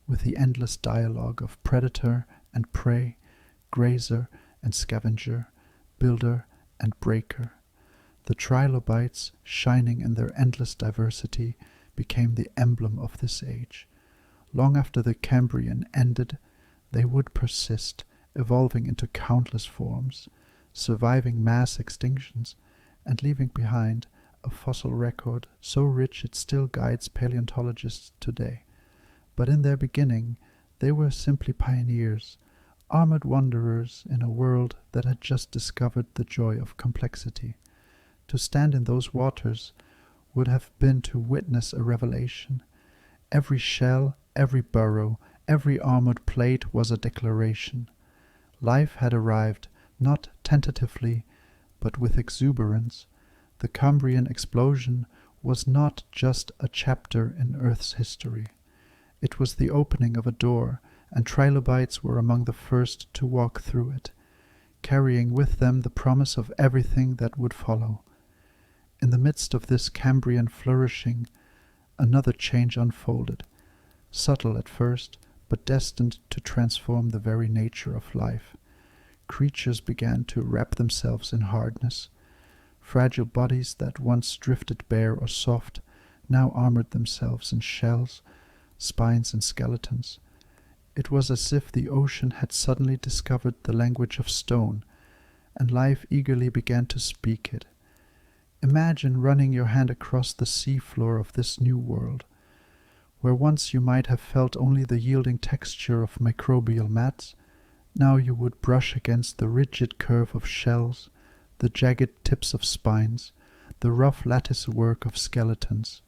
with the endless dialogue of predator and prey, grazer and scavenger, builder and breaker. The trilobites, shining in their endless diversity, became the emblem of this age. Long after the Cambrian ended, they would persist, evolving into countless forms, surviving mass extinctions, and leaving behind a fossil record so rich it still guides paleontologists today. But in their beginning, they were simply pioneers, armored wanderers in a world that had just discovered the joy of complexity. To stand in those waters would have been to witness a revelation. Every shell, every burrow, every armored plate was a declaration. Life had arrived, not tentatively, but with exuberance. The Cambrian Explosion was not just a chapter in Earth's history. It was the opening of a door, and trilobites were among the first to walk through it, carrying with them the promise of everything that would follow. In the midst of this Cambrian flourishing, another change unfolded, subtle at first, but destined to transform the very nature of life. Creatures began to wrap themselves in hardness. Fragile bodies that once drifted bare or soft now armored themselves in shells, spines, and skeletons. It was as if the ocean had suddenly discovered the language of stone, and life eagerly began to speak it. Imagine running your hand across the sea floor of this new world, where once you might have felt only the yielding texture of microbial mats. Now you would brush against the rigid curve of shells, the jagged tips of spines, the rough lattice work of skeletons.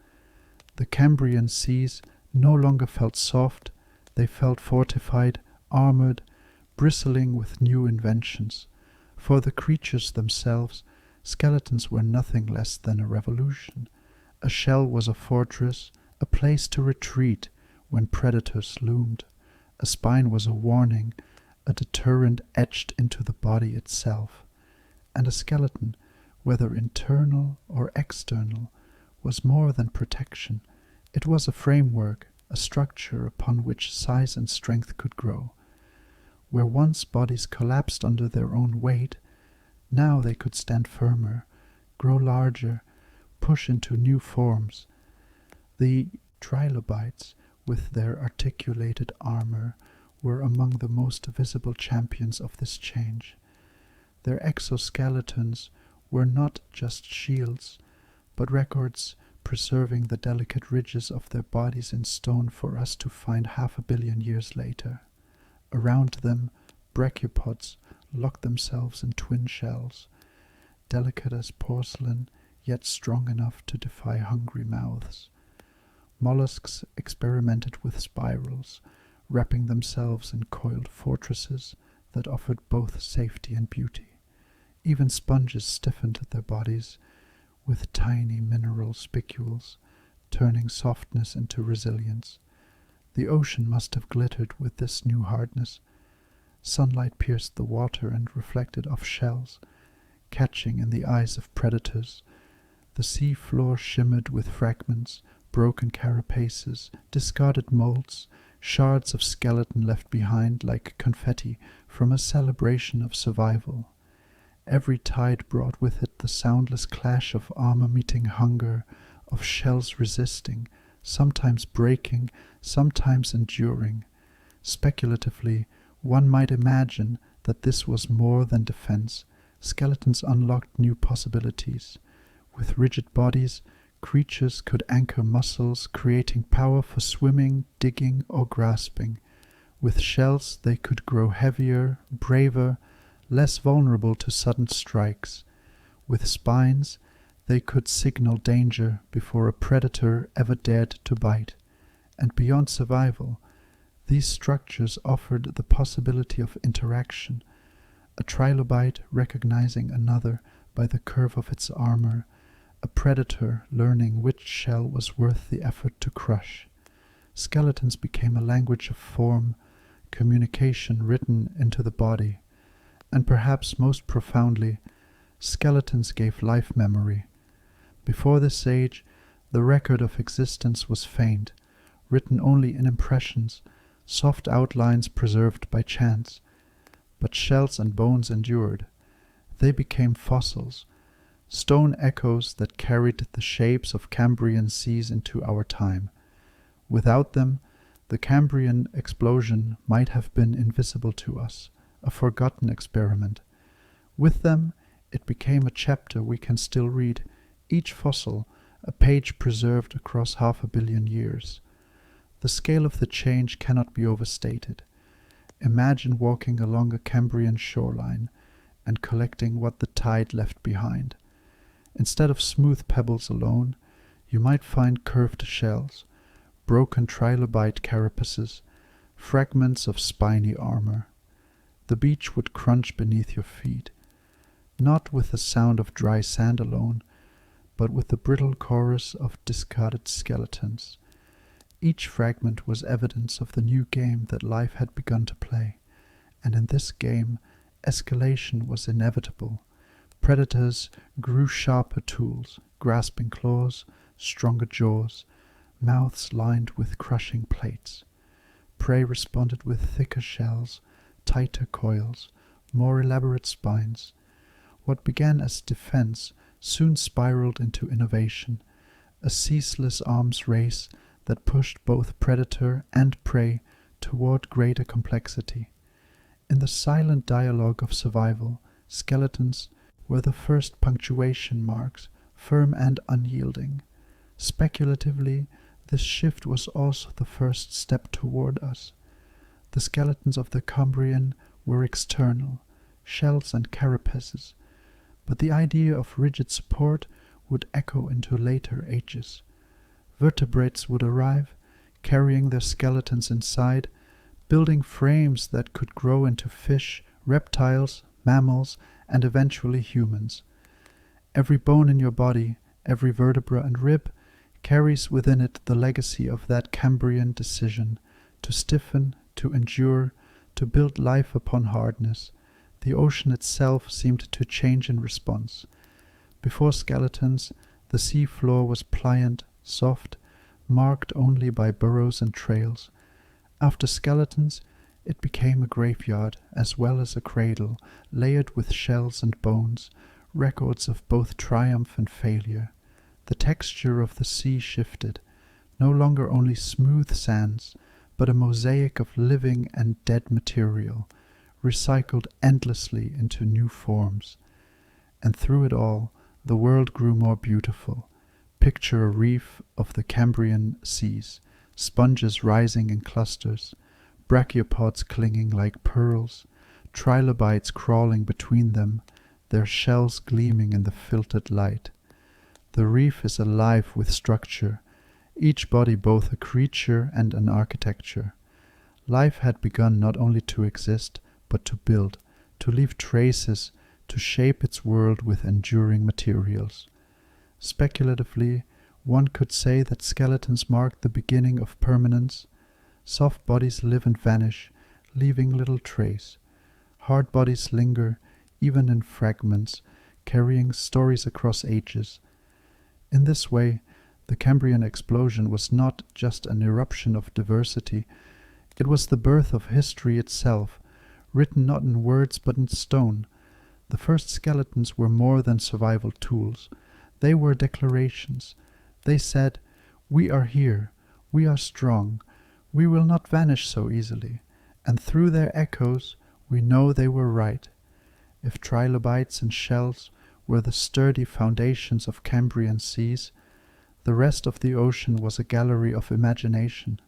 The Cambrian seas no longer felt soft, they felt fortified, armored, bristling with new inventions. For the creatures themselves, skeletons were nothing less than a revolution. A shell was a fortress, a place to retreat when predators loomed. A spine was a warning, a deterrent etched into the body itself. And a skeleton, whether internal or external, was more than protection. It was a framework, a structure upon which size and strength could grow. Where once bodies collapsed under their own weight, now they could stand firmer, grow larger, push into new forms. The trilobites, with their articulated armor, were among the most visible champions of this change. Their exoskeletons were not just shields, but records preserving the delicate ridges of their bodies in stone for us to find 500 million years later. Around them, brachiopods locked themselves in twin shells, delicate as porcelain, yet strong enough to defy hungry mouths. Mollusks experimented with spirals, wrapping themselves in coiled fortresses that offered both safety and beauty. Even sponges stiffened their bodies with tiny mineral spicules, turning softness into resilience. The ocean must have glittered with this new hardness. Sunlight pierced the water and reflected off shells, catching in the eyes of predators. The sea floor shimmered with fragments, broken carapaces, discarded molds, shards of skeleton left behind like confetti from a celebration of survival. Every tide brought with it the soundless clash of armor meeting hunger, of shells resisting, sometimes breaking, sometimes enduring. Speculatively, one might imagine that this was more than defense. Skeletons unlocked new possibilities. With rigid bodies, creatures could anchor muscles, creating power for swimming, digging, or grasping. With shells, they could grow heavier, braver, less vulnerable to sudden strikes. With spines, they could signal danger before a predator ever dared to bite. And beyond survival, these structures offered the possibility of interaction. a trilobite recognizing another by the curve of its armor, a predator learning which shell was worth the effort to crush. Skeletons became a language of form, communication written into the body, and perhaps most profoundly, skeletons gave life memory. Before this age, the record of existence was faint, written only in impressions, soft outlines preserved by chance. But shells and bones endured. They became fossils, stone echoes that carried the shapes of Cambrian seas into our time. Without them, the Cambrian explosion might have been invisible to us, a forgotten experiment. With them, it became a chapter we can still read, each fossil a page preserved across 500 million years. The scale of the change cannot be overstated. Imagine walking along a Cambrian shoreline and collecting what the tide left behind. Instead of smooth pebbles alone, you might find curved shells, broken trilobite carapaces, fragments of spiny armor. The beach would crunch beneath your feet, not with the sound of dry sand alone, but with the brittle chorus of discarded skeletons. Each fragment was evidence of the new game that life had begun to play, and in this game, escalation was inevitable. Predators grew sharper tools, grasping claws, stronger jaws, mouths lined with crushing plates. Prey responded with thicker shells, tighter coils, more elaborate spines. What began as defense soon spiraled into innovation, a ceaseless arms race that pushed both predator and prey toward greater complexity. In the silent dialogue of survival, skeletons were the first punctuation marks, firm and unyielding. Speculatively, this shift was also the first step toward us. The skeletons of the Cambrian were external, shells and carapaces, but the idea of rigid support would echo into later ages. Vertebrates would arrive, carrying their skeletons inside, building frames that could grow into fish, reptiles, mammals, and eventually humans. Every bone in your body, every vertebra and rib, carries within it the legacy of that Cambrian decision to stiffen, to endure, to build life upon hardness. The ocean itself seemed to change in response. Before skeletons, the sea floor was pliant, soft, marked only by burrows and trails. After skeletons, it became a graveyard as well as a cradle, layered with shells and bones, records of both triumph and failure. The texture of the sea shifted, no longer only smooth sands, but a mosaic of living and dead material, recycled endlessly into new forms. And through it all, the world grew more beautiful. Picture a reef of the Cambrian seas, sponges rising in clusters, brachiopods clinging like pearls, trilobites crawling between them, their shells gleaming in the filtered light. The reef is alive with structure, each body both a creature and an architecture. Life had begun not only to exist, but to build, to leave traces, to shape its world with enduring materials. Speculatively, one could say that skeletons mark the beginning of permanence. Soft bodies live and vanish, leaving little trace. Hard bodies linger, even in fragments, carrying stories across ages. In this way, the Cambrian explosion was not just an eruption of diversity, it was the birth of history itself, written not in words but in stone. The first skeletons were more than survival tools. They were declarations. They said, "We are here, we are strong, we will not vanish so easily," and through their echoes we know they were right. If trilobites and shells were the sturdy foundations of Cambrian seas, the rest of the ocean was a gallery of imagination.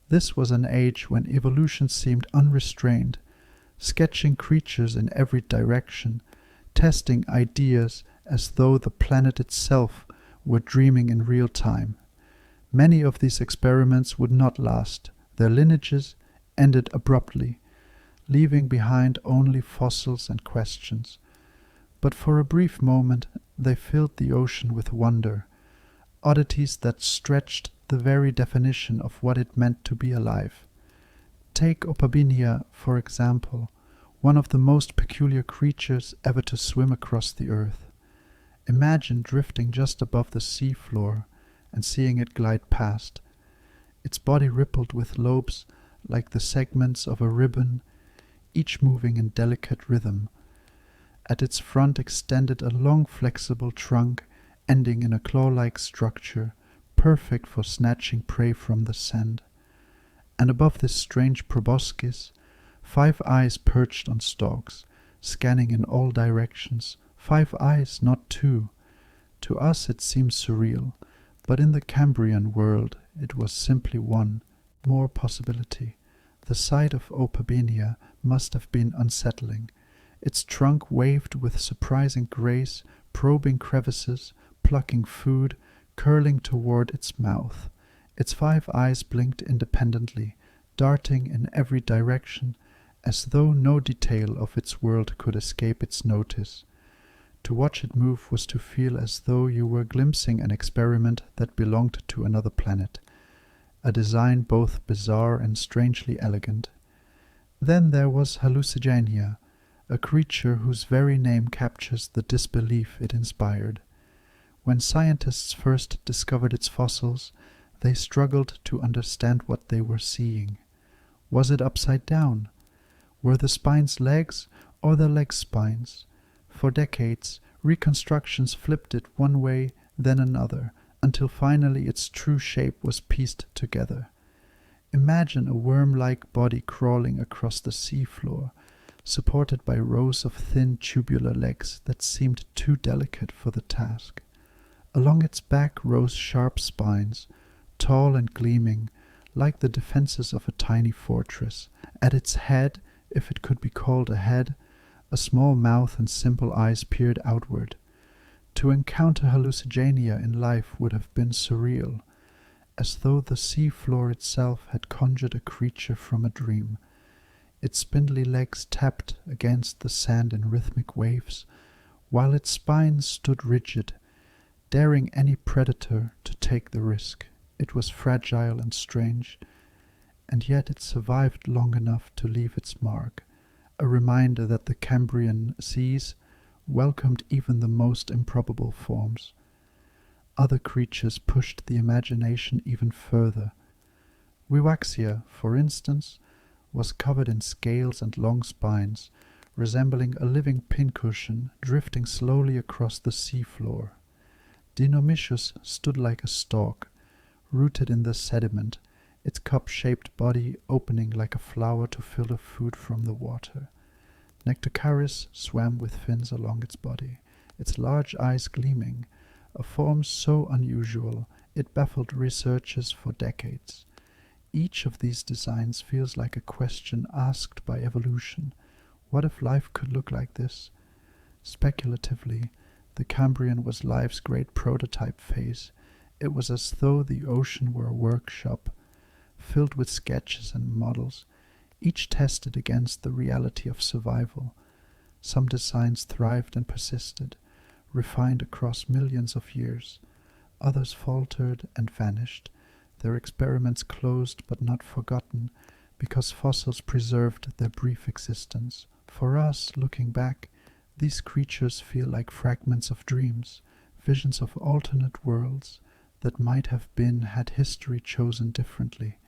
This was an age when evolution seemed unrestrained, sketching creatures in every direction, testing ideas as though the planet itself were dreaming in real time. Many of these experiments would not last. Their lineages ended abruptly. leaving behind only fossils and questions. But for a brief moment they filled the ocean with wonder, oddities that stretched the very definition of what it meant to be alive. Take Opabinia, for example, one of the most peculiar creatures ever to swim across the earth. Imagine drifting just above the sea floor and seeing it glide past. Its body rippled with lobes like the segments of a ribbon, each moving in delicate rhythm. At its front extended a long flexible trunk ending in a claw-like structure, perfect for snatching prey from the sand. And above this strange proboscis, 5 eyes perched on stalks, scanning in all directions. 5 eyes, not 2. To us it seems surreal, but in the Cambrian world it was simply one, more possibility. The sight of Opabinia must have been unsettling. Its trunk waved with surprising grace, probing crevices, plucking food, curling toward its mouth. Its 5 eyes blinked independently, darting in every direction, as though no detail of its world could escape its notice. To watch it move was to feel as though you were glimpsing an experiment that belonged to another planet, a design both bizarre and strangely elegant. Then there was Hallucigenia, a creature whose very name captures the disbelief it inspired. When scientists first discovered its fossils, they struggled to understand what they were seeing. Was it upside down? Were the spines legs or the legs spines? For decades, reconstructions flipped it one way, then another, until finally its true shape was pieced together. Imagine a worm-like body crawling across the seafloor, supported by rows of thin tubular legs that seemed too delicate for the task. Along its back rose sharp spines, tall and gleaming, like the defenses of a tiny fortress. At its head, if it could be called a head, a small mouth and simple eyes peered outward. To encounter Hallucigenia in life would have been surreal, as though the sea floor itself had conjured a creature from a dream. Its spindly legs tapped against the sand in rhythmic waves, while its spines stood rigid, daring any predator to take the risk. It was fragile and strange, and yet it survived long enough to leave its mark, a reminder that the Cambrian seas welcomed even the most improbable forms. Other creatures pushed the imagination even further. Wiwaxia, for instance, was covered in scales and long spines, resembling a living pincushion drifting slowly across the seafloor. Dinomitius stood like a stalk, rooted in the sediment, its cup-shaped body opening like a flower to filter food from the water. Nectocaris swam with fins along its body, its large eyes gleaming, a form so unusual it baffled researchers for decades. Each of these designs feels like a question asked by evolution. What if life could look like this? Speculatively, the Cambrian was life's great prototype phase. It was as though the ocean were a workshop, filled with sketches and models, each tested against the reality of survival. Some designs thrived and persisted, refined across millions of years. Others faltered and vanished, their experiments closed but not forgotten, because fossils preserved their brief existence. For us, looking back, these creatures feel like fragments of dreams, visions of alternate worlds that might have been had history chosen differently.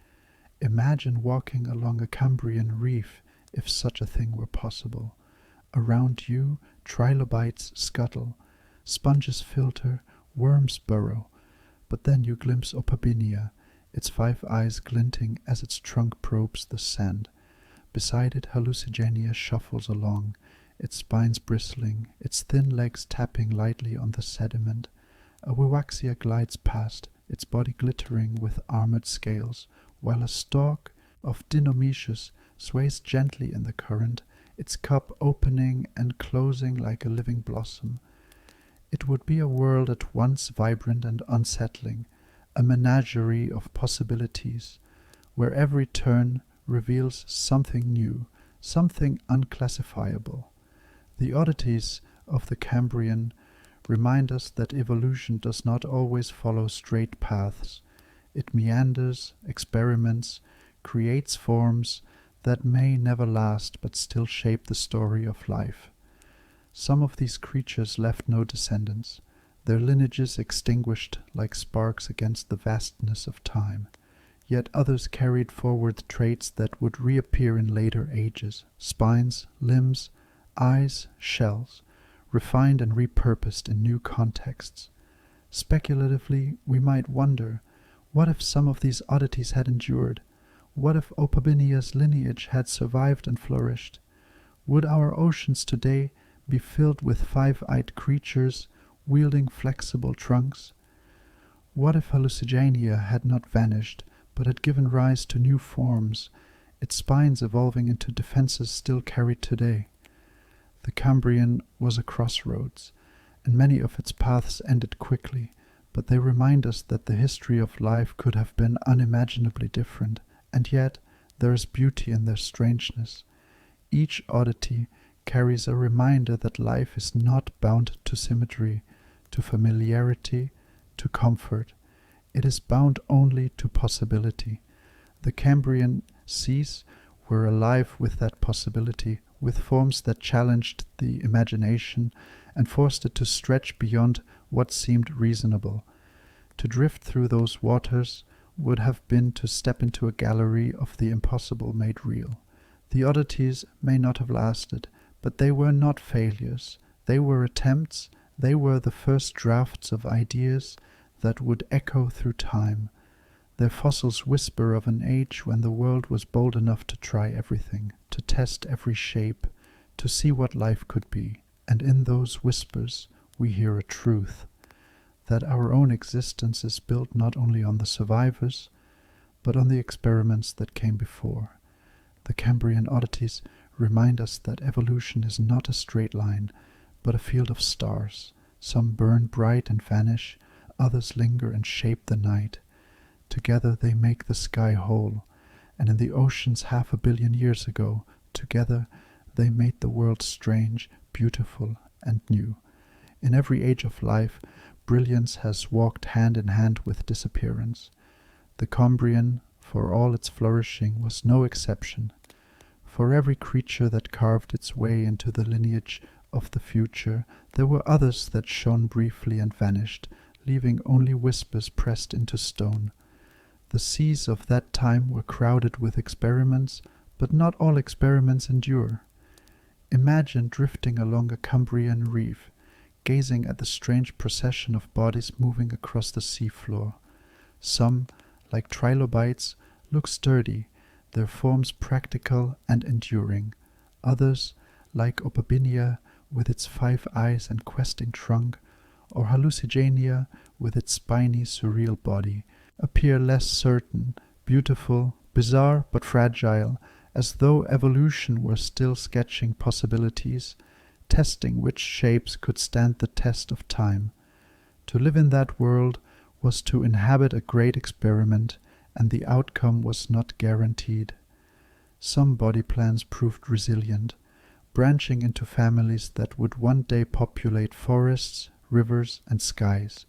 Imagine walking along a Cambrian reef, if such a thing were possible. Around you, trilobites scuttle, sponges filter, worms burrow, but then you glimpse Opabinia, its 5 eyes glinting as its trunk probes the sand. Beside it, Hallucigenia shuffles along, its spines bristling, its thin legs tapping lightly on the sediment. A Wiwaxia glides past, its body glittering with armored scales, while a stalk of Dinomitius sways gently in the current, its cup opening and closing like a living blossom. It would be a world at once vibrant and unsettling, a menagerie of possibilities, where every turn reveals something new, something unclassifiable. The oddities of the Cambrian remind us that evolution does not always follow straight paths. It meanders, experiments, creates forms that may never last but still shape the story of life. Some of these creatures left no descendants, their lineages extinguished like sparks against the vastness of time. Yet others carried forward traits that would reappear in later ages: spines, limbs, eyes, shells, refined and repurposed in new contexts. Speculatively, we might wonder, what if some of these oddities had endured? What if Opabinia's lineage had survived and flourished? Would our oceans today be filled with five-eyed creatures wielding flexible trunks? What if Hallucigenia had not vanished, but had given rise to new forms, its spines evolving into defenses still carried today? The Cambrian was a crossroads, and many of its paths ended quickly, but they remind us that the history of life could have been unimaginably different, and yet there is beauty in their strangeness. Each oddity carries a reminder that life is not bound to symmetry, to familiarity, to comfort. It is bound only to possibility. The Cambrian seas were alive with that possibility, with forms that challenged the imagination and forced it to stretch beyond what seemed reasonable. To drift through those waters would have been to step into a gallery of the impossible made real. The oddities may not have lasted, but they were not failures. They were attempts. They were the first drafts of ideas that would echo through time. Their fossils whisper of an age when the world was bold enough to try everything, to test every shape, to see what life could be. And in those whispers we hear a truth, that our own existence is built not only on the survivors, but on the experiments that came before. The Cambrian oddities remind us that evolution is not a straight line, but a field of stars. Some burn bright and vanish, others linger and shape the night. Together they make the sky whole, and in the oceans 500 million years ago, together they made the world strange, beautiful, and new. In every age of life, brilliance has walked hand in hand with disappearance. The Cambrian, for all its flourishing, was no exception. For every creature that carved its way into the lineage of the future, there were others that shone briefly and vanished, leaving only whispers pressed into stone. The seas of that time were crowded with experiments, but not all experiments endure. Imagine drifting along a Cambrian reef, gazing at the strange procession of bodies moving across the seafloor. Some, like trilobites, look sturdy, their forms practical and enduring. Others, like Opabinia, with its 5 eyes and questing trunk, or Hallucigenia, with its spiny, surreal body, appear less certain, beautiful, bizarre but fragile, as though evolution were still sketching possibilities, testing which shapes could stand the test of time. To live in that world was to inhabit a great experiment, and the outcome was not guaranteed. Some body plans proved resilient, branching into families that would one day populate forests, rivers, and skies.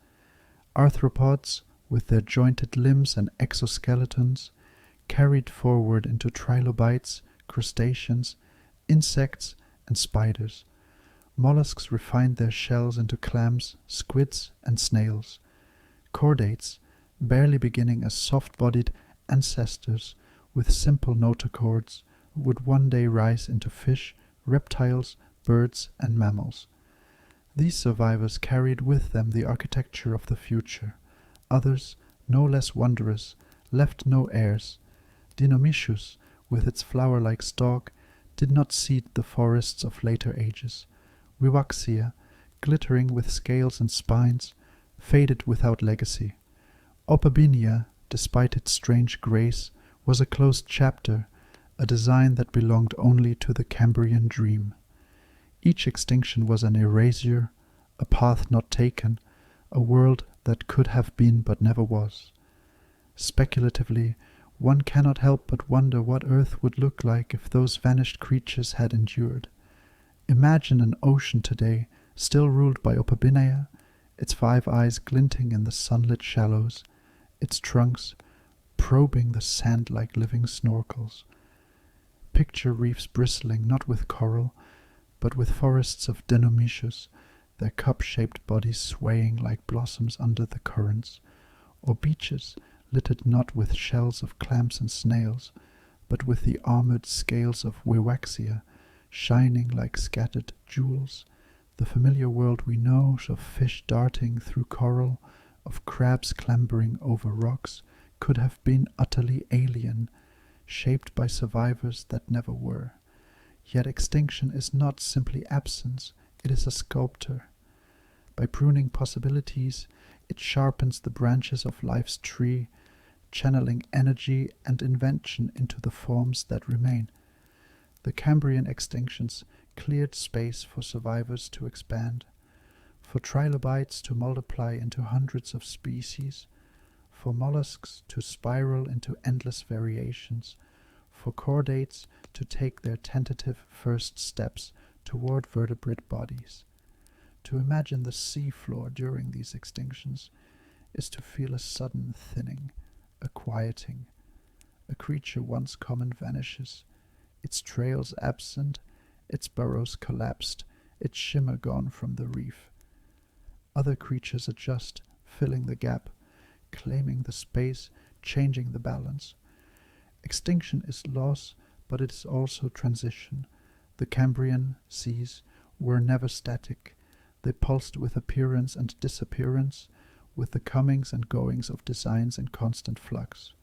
Arthropods, with their jointed limbs and exoskeletons, carried forward into trilobites, crustaceans, insects, and spiders. Mollusks refined their shells into clams, squids, and snails. Chordates, barely beginning as soft-bodied ancestors with simple notochords, would one day rise into fish, reptiles, birds, and mammals. These survivors carried with them the architecture of the future. Others, no less wondrous, left no heirs. Dinomischus, with its flower-like stalk, did not seed the forests of later ages. Vivaxia, glittering with scales and spines, faded without legacy. Opabinia, despite its strange grace, was a closed chapter, a design that belonged only to the Cambrian dream. Each extinction was an erasure, a path not taken, a world that could have been but never was. Speculatively, One cannot help but wonder what Earth would look like if those vanished creatures had endured. Imagine an ocean today, still ruled by Opabinia, its 5 eyes glinting in the sunlit shallows, its trunks probing the sand like living snorkels. Picture reefs bristling not with coral, but with forests of Denomycius, their cup-shaped bodies swaying like blossoms under the currents, or beaches littered not with shells of clams and snails, but with the armored scales of Wiwaxia, shining like scattered jewels, the familiar world we know of fish darting through coral, of crabs clambering over rocks, could have been utterly alien, shaped by survivors that never were. Yet extinction is not simply absence, it is a sculptor. By pruning possibilities, it sharpens the branches of life's tree, channeling energy and invention into the forms that remain. The Cambrian extinctions cleared space for survivors to expand, for trilobites to multiply into hundreds of species, for mollusks to spiral into endless variations, for chordates to take their tentative first steps toward vertebrate bodies. To imagine the sea floor during these extinctions is to feel a sudden thinning, a quieting. A creature once common vanishes, its trails absent, its burrows collapsed, its shimmer gone from the reef. Other creatures adjust, filling the gap, claiming the space, changing the balance. Extinction is loss, but it is also transition. The Cambrian seas were never static. They pulsed with appearance and disappearance, with the comings and goings of designs in constant flux.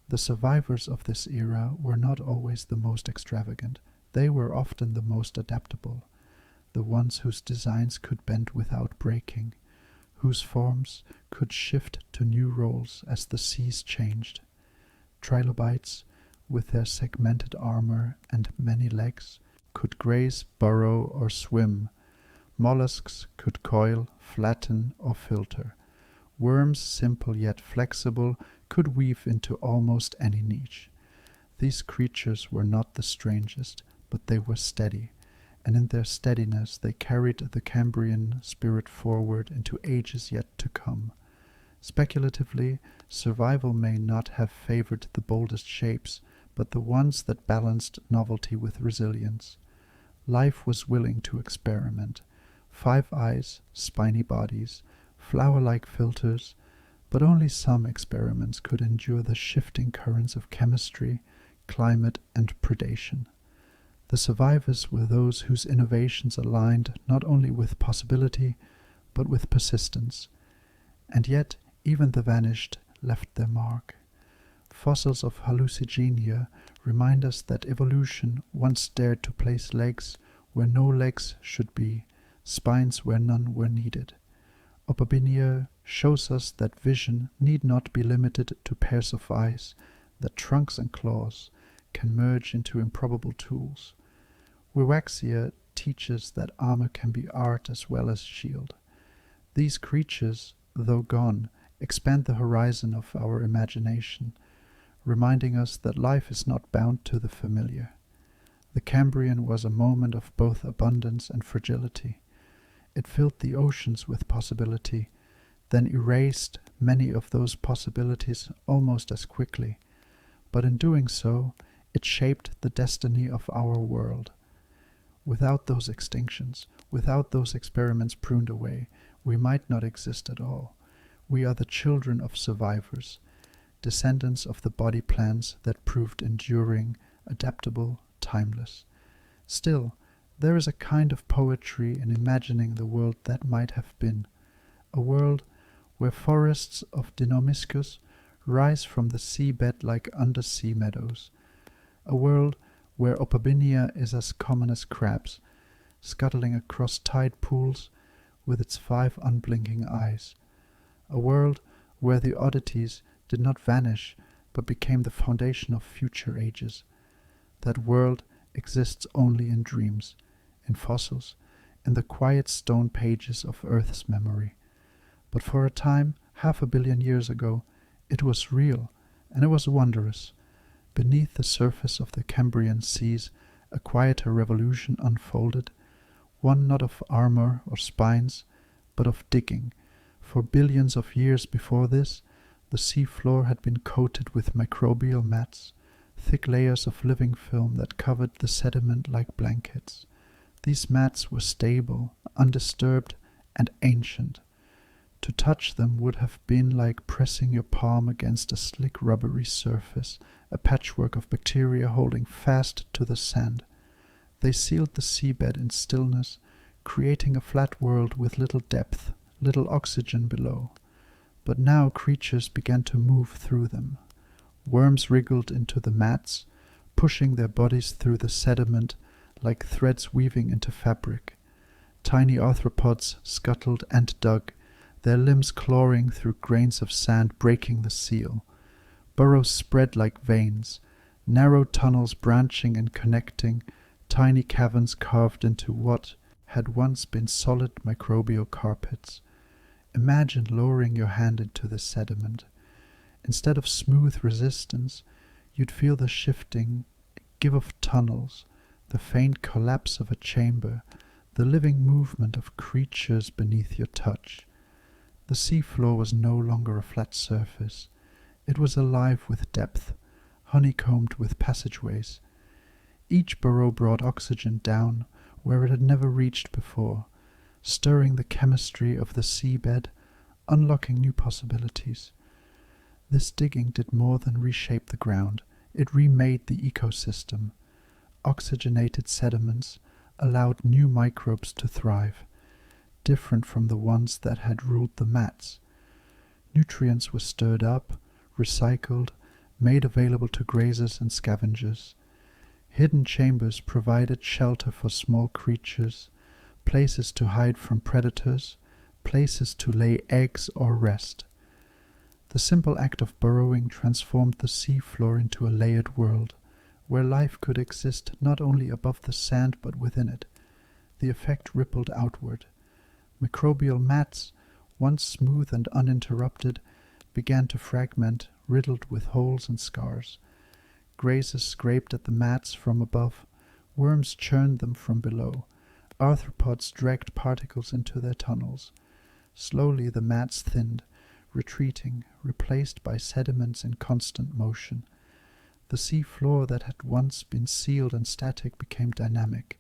The survivors of this era were not always the most extravagant. They were often the most adaptable, the ones whose designs could bend without breaking, whose forms could shift to new roles as the seas changed. Trilobites, with their segmented armor and many legs, could graze, burrow, or swim. Mollusks could coil, flatten, or filter. Worms, simple yet flexible, could weave into almost any niche. These creatures were not the strangest, but they were steady, and in their steadiness they carried the Cambrian spirit forward into ages yet to come. Speculatively, survival may not have favored the boldest shapes, but the ones that balanced novelty with resilience. Life was willing to experiment. 5 eyes, spiny bodies, flower-like filters, but only some experiments could endure the shifting currents of chemistry, climate, and predation. The survivors were those whose innovations aligned not only with possibility, but with persistence. And yet, even the vanished left their mark. Fossils of hallucigenia remind us that evolution once dared to place legs where no legs should be, spines where none were needed. Opabinia shows us that vision need not be limited to pairs of eyes, that trunks and claws can merge into improbable tools. Wiwaxia teaches that armor can be art as well as shield. These creatures, though gone, expand the horizon of our imagination, reminding us that life is not bound to the familiar. The Cambrian was a moment of both abundance and fragility. It filled the oceans with possibility, then erased many of those possibilities almost as quickly. But in doing so, it shaped the destiny of our world. Without those extinctions, without those experiments pruned away, we might not exist at all. We are the children of survivors, descendants of the body plans that proved enduring, adaptable, timeless. Still, there is a kind of poetry in imagining the world that might have been, a world where forests of Denomycius rise from the seabed like undersea meadows, a world where Opabinia is as common as crabs, scuttling across tide pools with its 5 unblinking eyes, a world where the oddities did not vanish but became the foundation of future ages. That world exists only in dreams, in fossils, in the quiet stone pages of Earth's memory. But for a time, 500 million years ago, it was real, and it was wondrous. Beneath the surface of the Cambrian seas, a quieter revolution unfolded, one not of armor or spines, but of digging. For billions of years before this, the sea floor had been coated with microbial mats, thick layers of living film that covered the sediment like blankets. These mats were stable, undisturbed, and ancient. To touch them would have been like pressing your palm against a slick rubbery surface, a patchwork of bacteria holding fast to the sand. They sealed the seabed in stillness, creating a flat world with little depth, little oxygen below. But now creatures began to move through them. Worms wriggled into the mats, pushing their bodies through the sediment like threads weaving into fabric. Tiny arthropods scuttled and dug, their limbs clawing through grains of sand, breaking the seal. Burrows spread like veins, narrow tunnels branching and connecting, tiny caverns carved into what had once been solid microbial carpets. Imagine lowering your hand into the sediment. Instead of smooth resistance, you'd feel the shifting give of tunnels, the faint collapse of a chamber, the living movement of creatures beneath your touch. The seafloor was no longer a flat surface. It was alive with depth, honeycombed with passageways. Each burrow brought oxygen down where it had never reached before, stirring the chemistry of the seabed, unlocking new possibilities. This digging did more than reshape the ground. It remade the ecosystem. Oxygenated sediments allowed new microbes to thrive, different from the ones that had ruled the mats. Nutrients were stirred up, recycled, made available to grazers and scavengers. Hidden chambers provided shelter for small creatures, places to hide from predators, places to lay eggs or rest. The simple act of burrowing transformed the sea floor into a layered world, where life could exist not only above the sand but within it. The effect rippled outward. Microbial mats, once smooth and uninterrupted, began to fragment, riddled with holes and scars. Grazers scraped at the mats from above, worms churned them from below, arthropods dragged particles into their tunnels. Slowly the mats thinned, retreating, replaced by sediments in constant motion. The sea floor that had once been sealed and static became dynamic,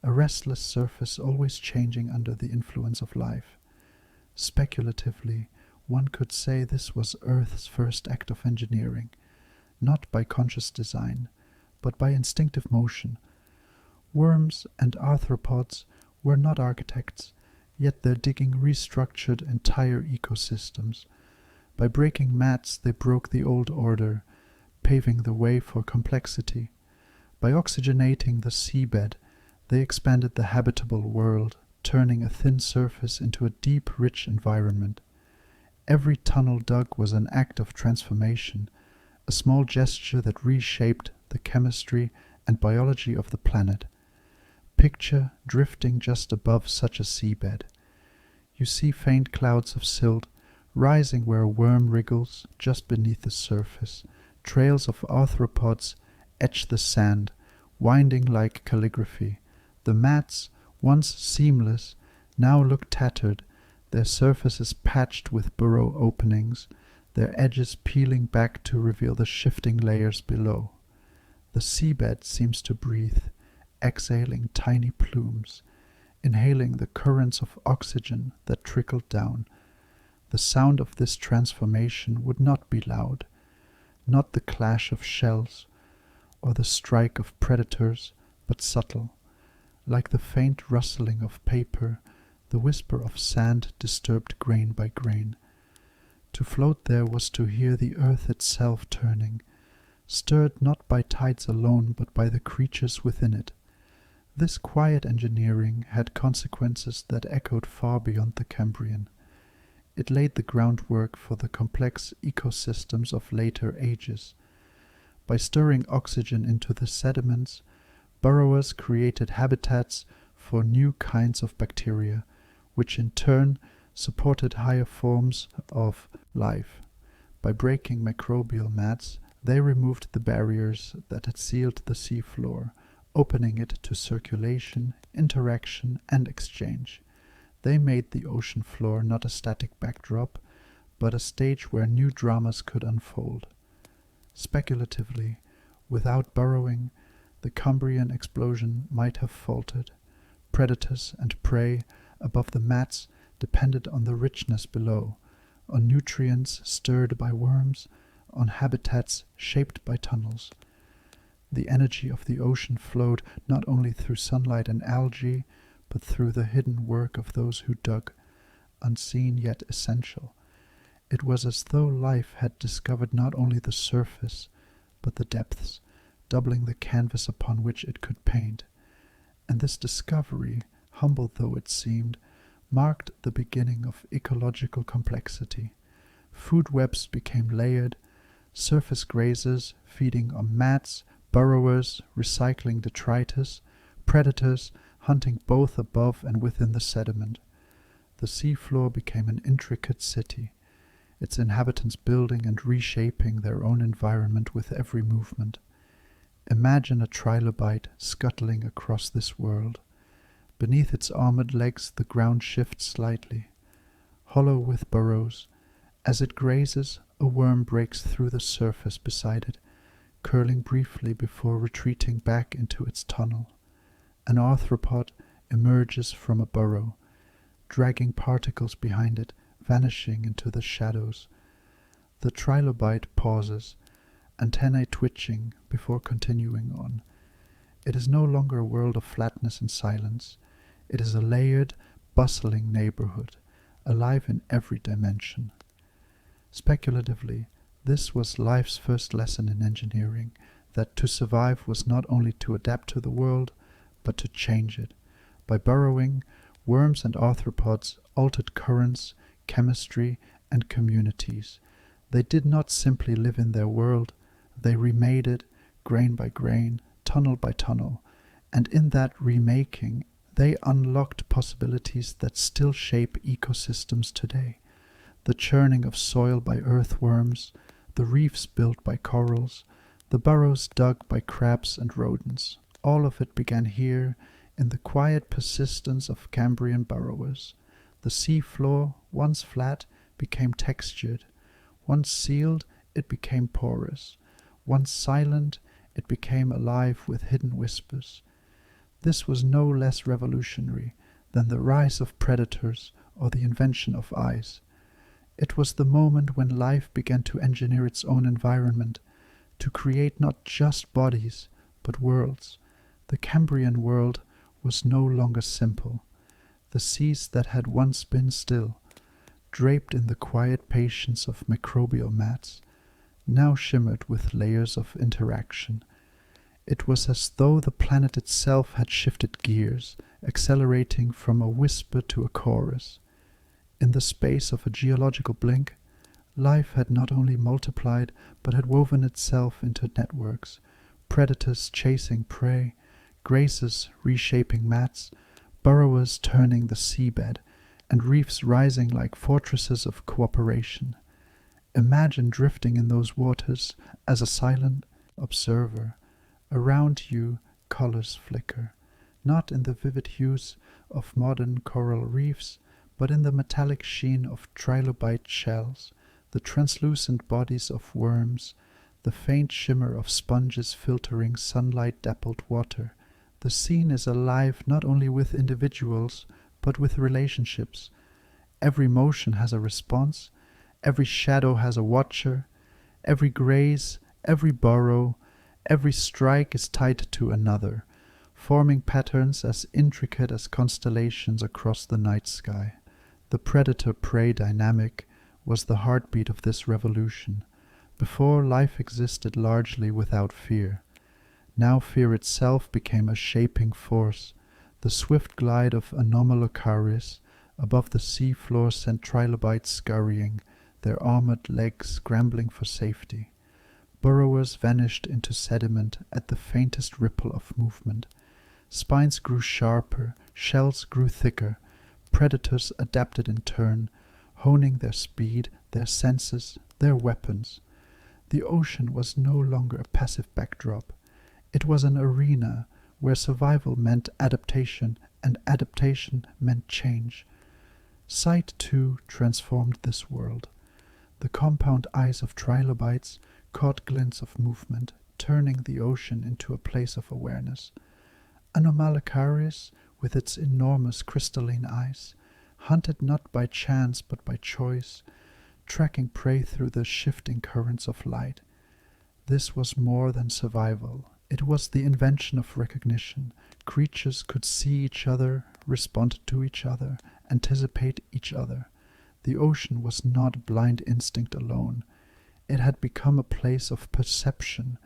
a restless surface always changing under the influence of life. Speculatively, one could say this was Earth's first act of engineering, not by conscious design, but by instinctive motion. Worms and arthropods were not architects, yet their digging restructured entire ecosystems. By breaking mats, they broke the old order, paving the way for complexity. By oxygenating the seabed, they expanded the habitable world, turning a thin surface into a deep, rich environment. Every tunnel dug was an act of transformation, a small gesture that reshaped the chemistry and biology of the planet. Picture drifting just above such a seabed. You see faint clouds of silt rising where a worm wriggles just beneath the surface. Trails of arthropods etch the sand, winding like calligraphy. The mats, once seamless, now look tattered, their surfaces patched with burrow openings, their edges peeling back to reveal the shifting layers below. The seabed seems to breathe, exhaling tiny plumes, inhaling the currents of oxygen that trickled down. The sound of this transformation would not be loud, not the clash of shells or the strike of predators, but subtle, like the faint rustling of paper, the whisper of sand disturbed grain by grain. To float there was to hear the earth itself turning, stirred not by tides alone, but by the creatures within it. This quiet engineering had consequences that echoed far beyond the Cambrian. It laid the groundwork for the complex ecosystems of later ages. By stirring oxygen into the sediments, burrowers created habitats for new kinds of bacteria, which in turn supported higher forms of life. By breaking microbial mats, they removed the barriers that had sealed the sea floor, opening it to circulation, interaction, and exchange. They made the ocean floor not a static backdrop, but a stage where new dramas could unfold. Speculatively, without burrowing, the Cambrian explosion might have faltered. Predators and prey above the mats depended on the richness below, on nutrients stirred by worms, on habitats shaped by tunnels. The energy of the ocean flowed not only through sunlight and algae, but through the hidden work of those who dug, unseen yet essential. It was as though life had discovered not only the surface, but the depths, doubling the canvas upon which it could paint. And this discovery, humble though it seemed, marked the beginning of ecological complexity. Food webs became layered, surface grazers feeding on mats, burrowers recycling detritus, predators hunting both above and within the sediment. The seafloor became an intricate city, its inhabitants building and reshaping their own environment with every movement. Imagine a trilobite scuttling across this world. Beneath its armored legs the ground shifts slightly, hollow with burrows. As it grazes, a worm breaks through the surface beside it, curling briefly before retreating back into its tunnel. An arthropod emerges from a burrow, dragging particles behind it, vanishing into the shadows. The trilobite pauses, antennae twitching before continuing on. It is no longer a world of flatness and silence. It is a layered, bustling neighborhood, alive in every dimension. Speculatively, this was life's first lesson in engineering, that to survive was not only to adapt to the world, but to change it. By burrowing, worms and arthropods altered currents, chemistry, and communities. They did not simply live in their world, they remade it, grain by grain, tunnel by tunnel, and in that remaking, they unlocked possibilities that still shape ecosystems today. The churning of soil by earthworms, the reefs built by corals, the burrows dug by crabs and rodents. All of it began here, in the quiet persistence of Cambrian burrowers. The sea floor, once flat, became textured. Once sealed, it became porous. Once silent, it became alive with hidden whispers. This was no less revolutionary than the rise of predators or the invention of ice. It was the moment when life began to engineer its own environment, to create not just bodies, but worlds. The Cambrian world was no longer simple. The seas that had once been still, draped in the quiet patience of microbial mats, now shimmered with layers of interaction. It was as though the planet itself had shifted gears, accelerating from a whisper to a chorus. In the space of a geological blink, life had not only multiplied, but had woven itself into networks, predators chasing prey, grazers reshaping mats, burrowers turning the seabed, and reefs rising like fortresses of cooperation. Imagine drifting in those waters as a silent observer. Around you, colors flicker, not in the vivid hues of modern coral reefs, but in the metallic sheen of trilobite shells, the translucent bodies of worms, the faint shimmer of sponges filtering sunlight-dappled water. The scene is alive not only with individuals, but with relationships. Every motion has a response, every shadow has a watcher, every graze, every burrow, every strike is tied to another, forming patterns as intricate as constellations across the night sky. The predator-prey dynamic was the heartbeat of this revolution. Before, life existed largely without fear. Now fear itself became a shaping force. The swift glide of Anomalocaris above the sea floor sent trilobites scurrying, their armored legs scrambling for safety. Burrowers vanished into sediment at the faintest ripple of movement. Spines grew sharper, shells grew thicker. Predators adapted in turn, honing their speed, their senses, their weapons. The ocean was no longer a passive backdrop. It was an arena where survival meant adaptation, and adaptation meant change. Sight, too, transformed this world. The compound eyes of trilobites caught glints of movement, turning the ocean into a place of awareness. Anomalocaris, with its enormous crystalline eyes, hunted not by chance but by choice, tracking prey through the shifting currents of light. This was more than survival. It was the invention of recognition. Creatures could see each other, respond to each other, anticipate each other. The ocean was not blind instinct alone. It had become a place of perception,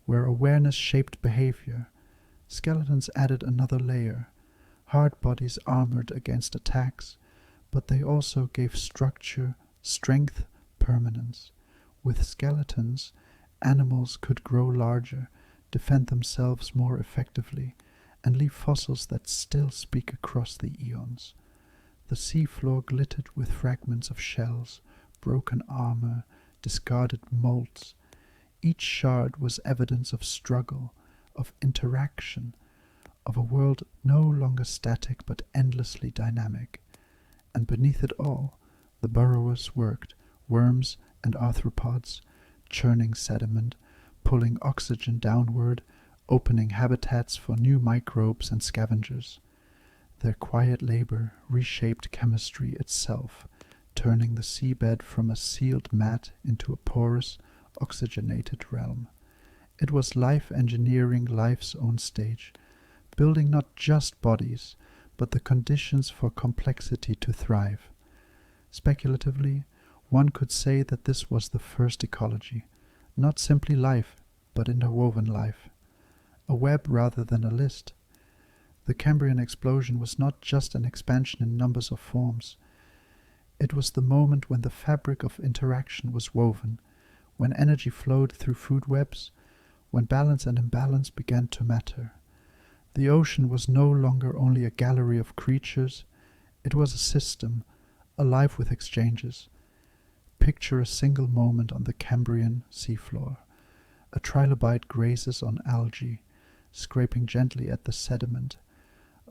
where awareness shaped behavior. Skeletons added another layer. Hard bodies armored against attacks, but they also gave structure, strength, permanence. With skeletons, animals could grow larger, defend themselves more effectively, and leave fossils that still speak across the eons. The seafloor glittered with fragments of shells, broken armor, discarded molds. Each shard was evidence of struggle, of interaction, of a world no longer static but endlessly dynamic. And beneath it all, the burrowers worked, worms and arthropods, churning sediment, pulling oxygen downward, opening habitats for new microbes and scavengers. Their quiet labor reshaped chemistry itself, turning the seabed from a sealed mat into a porous, oxygenated realm. It was life engineering life's own stage, building not just bodies, but the conditions for complexity to thrive. Speculatively, one could say that this was the first ecology, not simply life, but interwoven life. A web rather than a list. The Cambrian Explosion was not just an expansion in numbers of forms. It was the moment when the fabric of interaction was woven, when energy flowed through food webs, when balance and imbalance began to matter. The ocean was no longer only a gallery of creatures, it was a system, alive with exchanges. Picture a single moment on the Cambrian seafloor. A trilobite grazes on algae, scraping gently at the sediment.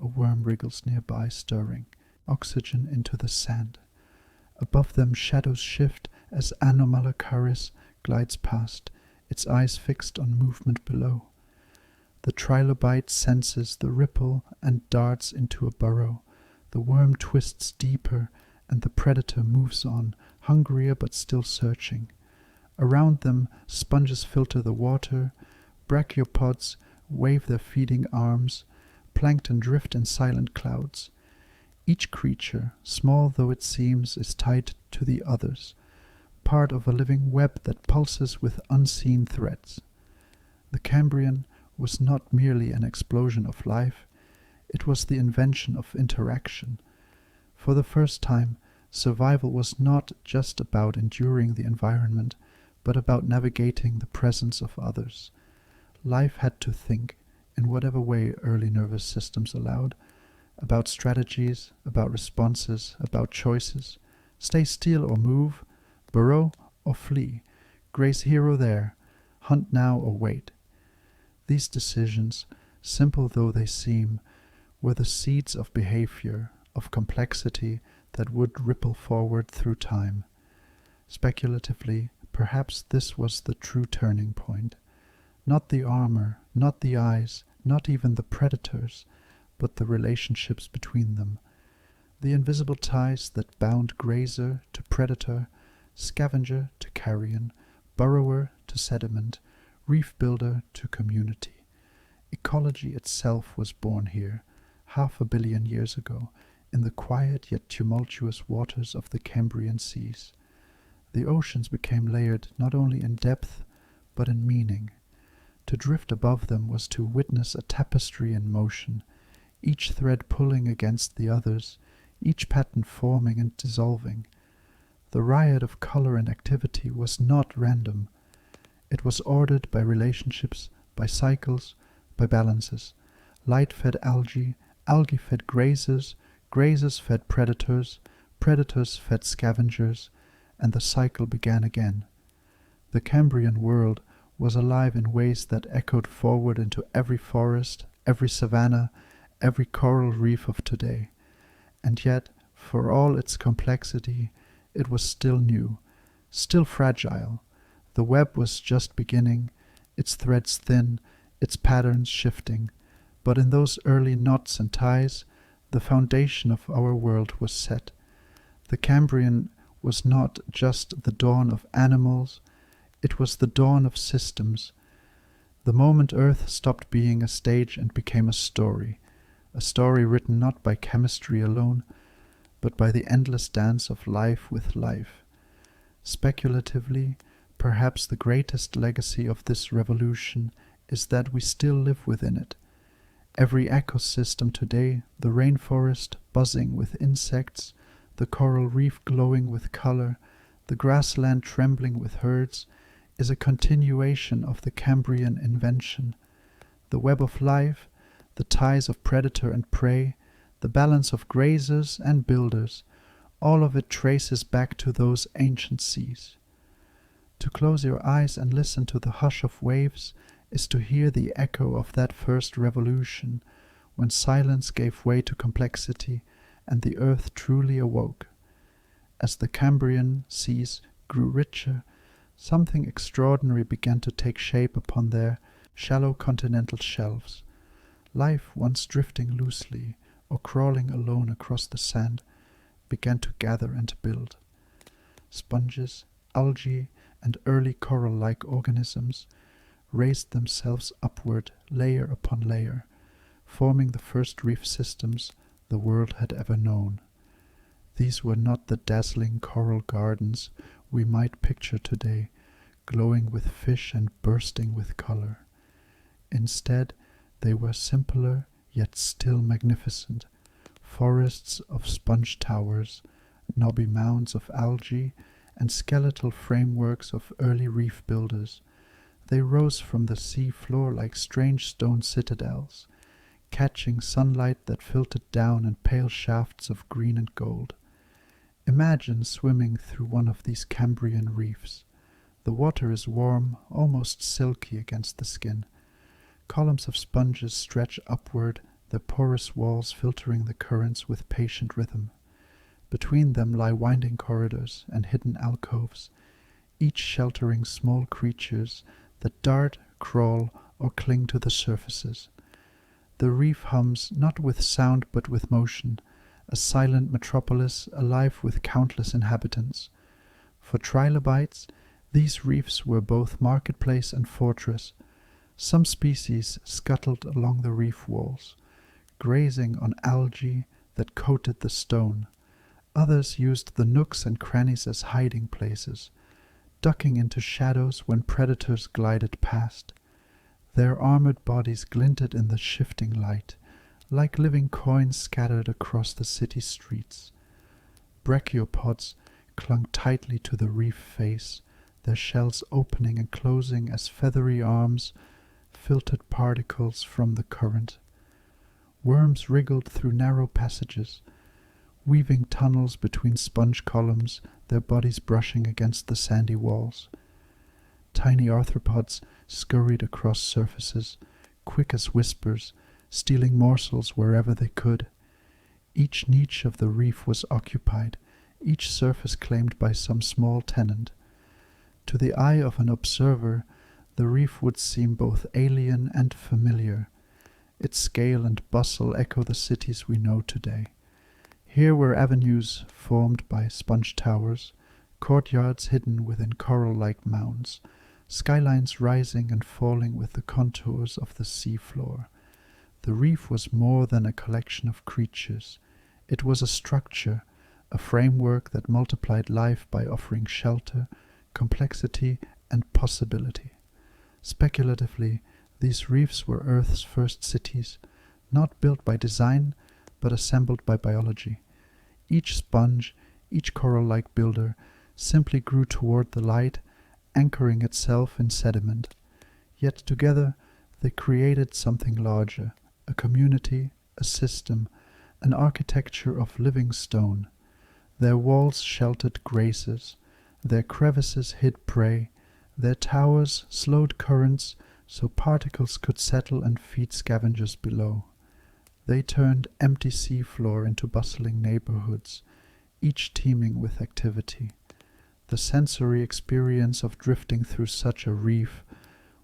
A worm wriggles nearby, stirring oxygen into the sand. Above them shadows shift as Anomalocaris glides past, its eyes fixed on movement below. The trilobite senses the ripple and darts into a burrow. The worm twists deeper, and the predator moves on, hungrier but still searching. Around them, sponges filter the water, brachiopods wave their feeding arms, plankton drift in silent clouds. Each creature, small though it seems, is tied to the others, part of a living web that pulses with unseen threads. The Cambrian was not merely an explosion of life, it was the invention of interaction. For the first time, survival was not just about enduring the environment, but about navigating the presence of others. Life had to think, in whatever way early nervous systems allowed, about strategies, about responses, about choices. Stay still or move, burrow or flee, graze here or there, hunt now or wait. These decisions, simple though they seem, were the seeds of behavior, of complexity that would ripple forward through time. Speculatively, perhaps this was the true turning point. Not the armor, not the eyes, not even the predators, but the relationships between them. The invisible ties that bound grazer to predator, scavenger to carrion, burrower to sediment, reef builder to community. Ecology itself was born here, 500 million years ago, in the quiet yet tumultuous waters of the Cambrian seas. The oceans became layered not only in depth, but in meaning. To drift above them was to witness a tapestry in motion, each thread pulling against the others, each pattern forming and dissolving. The riot of color and activity was not random. It was ordered by relationships, by cycles, by balances. Light fed algae, algae fed grazers, grazers fed predators, predators fed scavengers, and the cycle began again. The Cambrian world was alive in ways that echoed forward into every forest, every savanna, every coral reef of today. And yet, for all its complexity, it was still new, still fragile. The web was just beginning, its threads thin, its patterns shifting. But in those early knots and ties, the foundation of our world was set. The Cambrian was not just the dawn of animals, it was the dawn of systems. The moment Earth stopped being a stage and became a story written not by chemistry alone, but by the endless dance of life with life. Speculatively, perhaps the greatest legacy of this revolution is that we still live within it. Every ecosystem today, the rainforest buzzing with insects, the coral reef glowing with color, the grassland trembling with herds, is a continuation of the Cambrian invention. The web of life, the ties of predator and prey, the balance of grazers and builders, all of it traces back to those ancient seas. To close your eyes and listen to the hush of waves is to hear the echo of that first revolution, when silence gave way to complexity and the earth truly awoke. As the Cambrian seas grew richer, something extraordinary began to take shape upon their shallow continental shelves. Life, once drifting loosely or crawling alone across the sand, began to gather and build. Sponges, algae, and early coral-like organisms raised themselves upward layer upon layer, forming the first reef systems the world had ever known. These were not the dazzling coral gardens we might picture today, glowing with fish and bursting with color. Instead, they were simpler yet still magnificent, forests of sponge towers, knobby mounds of algae, and skeletal frameworks of early reef builders. They rose from the sea floor like strange stone citadels, catching sunlight that filtered down in pale shafts of green and gold. Imagine swimming through one of these Cambrian reefs. The water is warm, almost silky against the skin. Columns of sponges stretch upward, their porous walls filtering the currents with patient rhythm. Between them lie winding corridors and hidden alcoves, each sheltering small creatures that dart, crawl, or cling to the surfaces. The reef hums not with sound but with motion, a silent metropolis alive with countless inhabitants. For trilobites, these reefs were both marketplace and fortress. Some species scuttled along the reef walls, grazing on algae that coated the stone. Others used the nooks and crannies as hiding places, ducking into shadows when predators glided past. Their armored bodies glinted in the shifting light, like living coins scattered across the city streets. Brachiopods clung tightly to the reef face, their shells opening and closing as feathery arms filtered particles from the current. Worms wriggled through narrow passages, weaving tunnels between sponge columns, their bodies brushing against the sandy walls. Tiny arthropods scurried across surfaces, quick as whispers, stealing morsels wherever they could. Each niche of the reef was occupied, each surface claimed by some small tenant. To the eye of an observer, the reef would seem both alien and familiar. Its scale and bustle echo the cities we know today. Here were avenues formed by sponge towers, courtyards hidden within coral-like mounds, skylines rising and falling with the contours of the sea floor. The reef was more than a collection of creatures. It was a structure, a framework that multiplied life by offering shelter, complexity, and possibility. Speculatively, these reefs were Earth's first cities, not built by design, but assembled by biology. Each sponge, each coral-like builder, simply grew toward the light, anchoring itself in sediment. Yet together they created something larger, a community, a system, an architecture of living stone. Their walls sheltered grazers, Their crevices hid prey, their towers slowed currents so particles could settle and feed scavengers below. They turned empty seafloor into bustling neighborhoods, each teeming with activity. The sensory experience of drifting through such a reef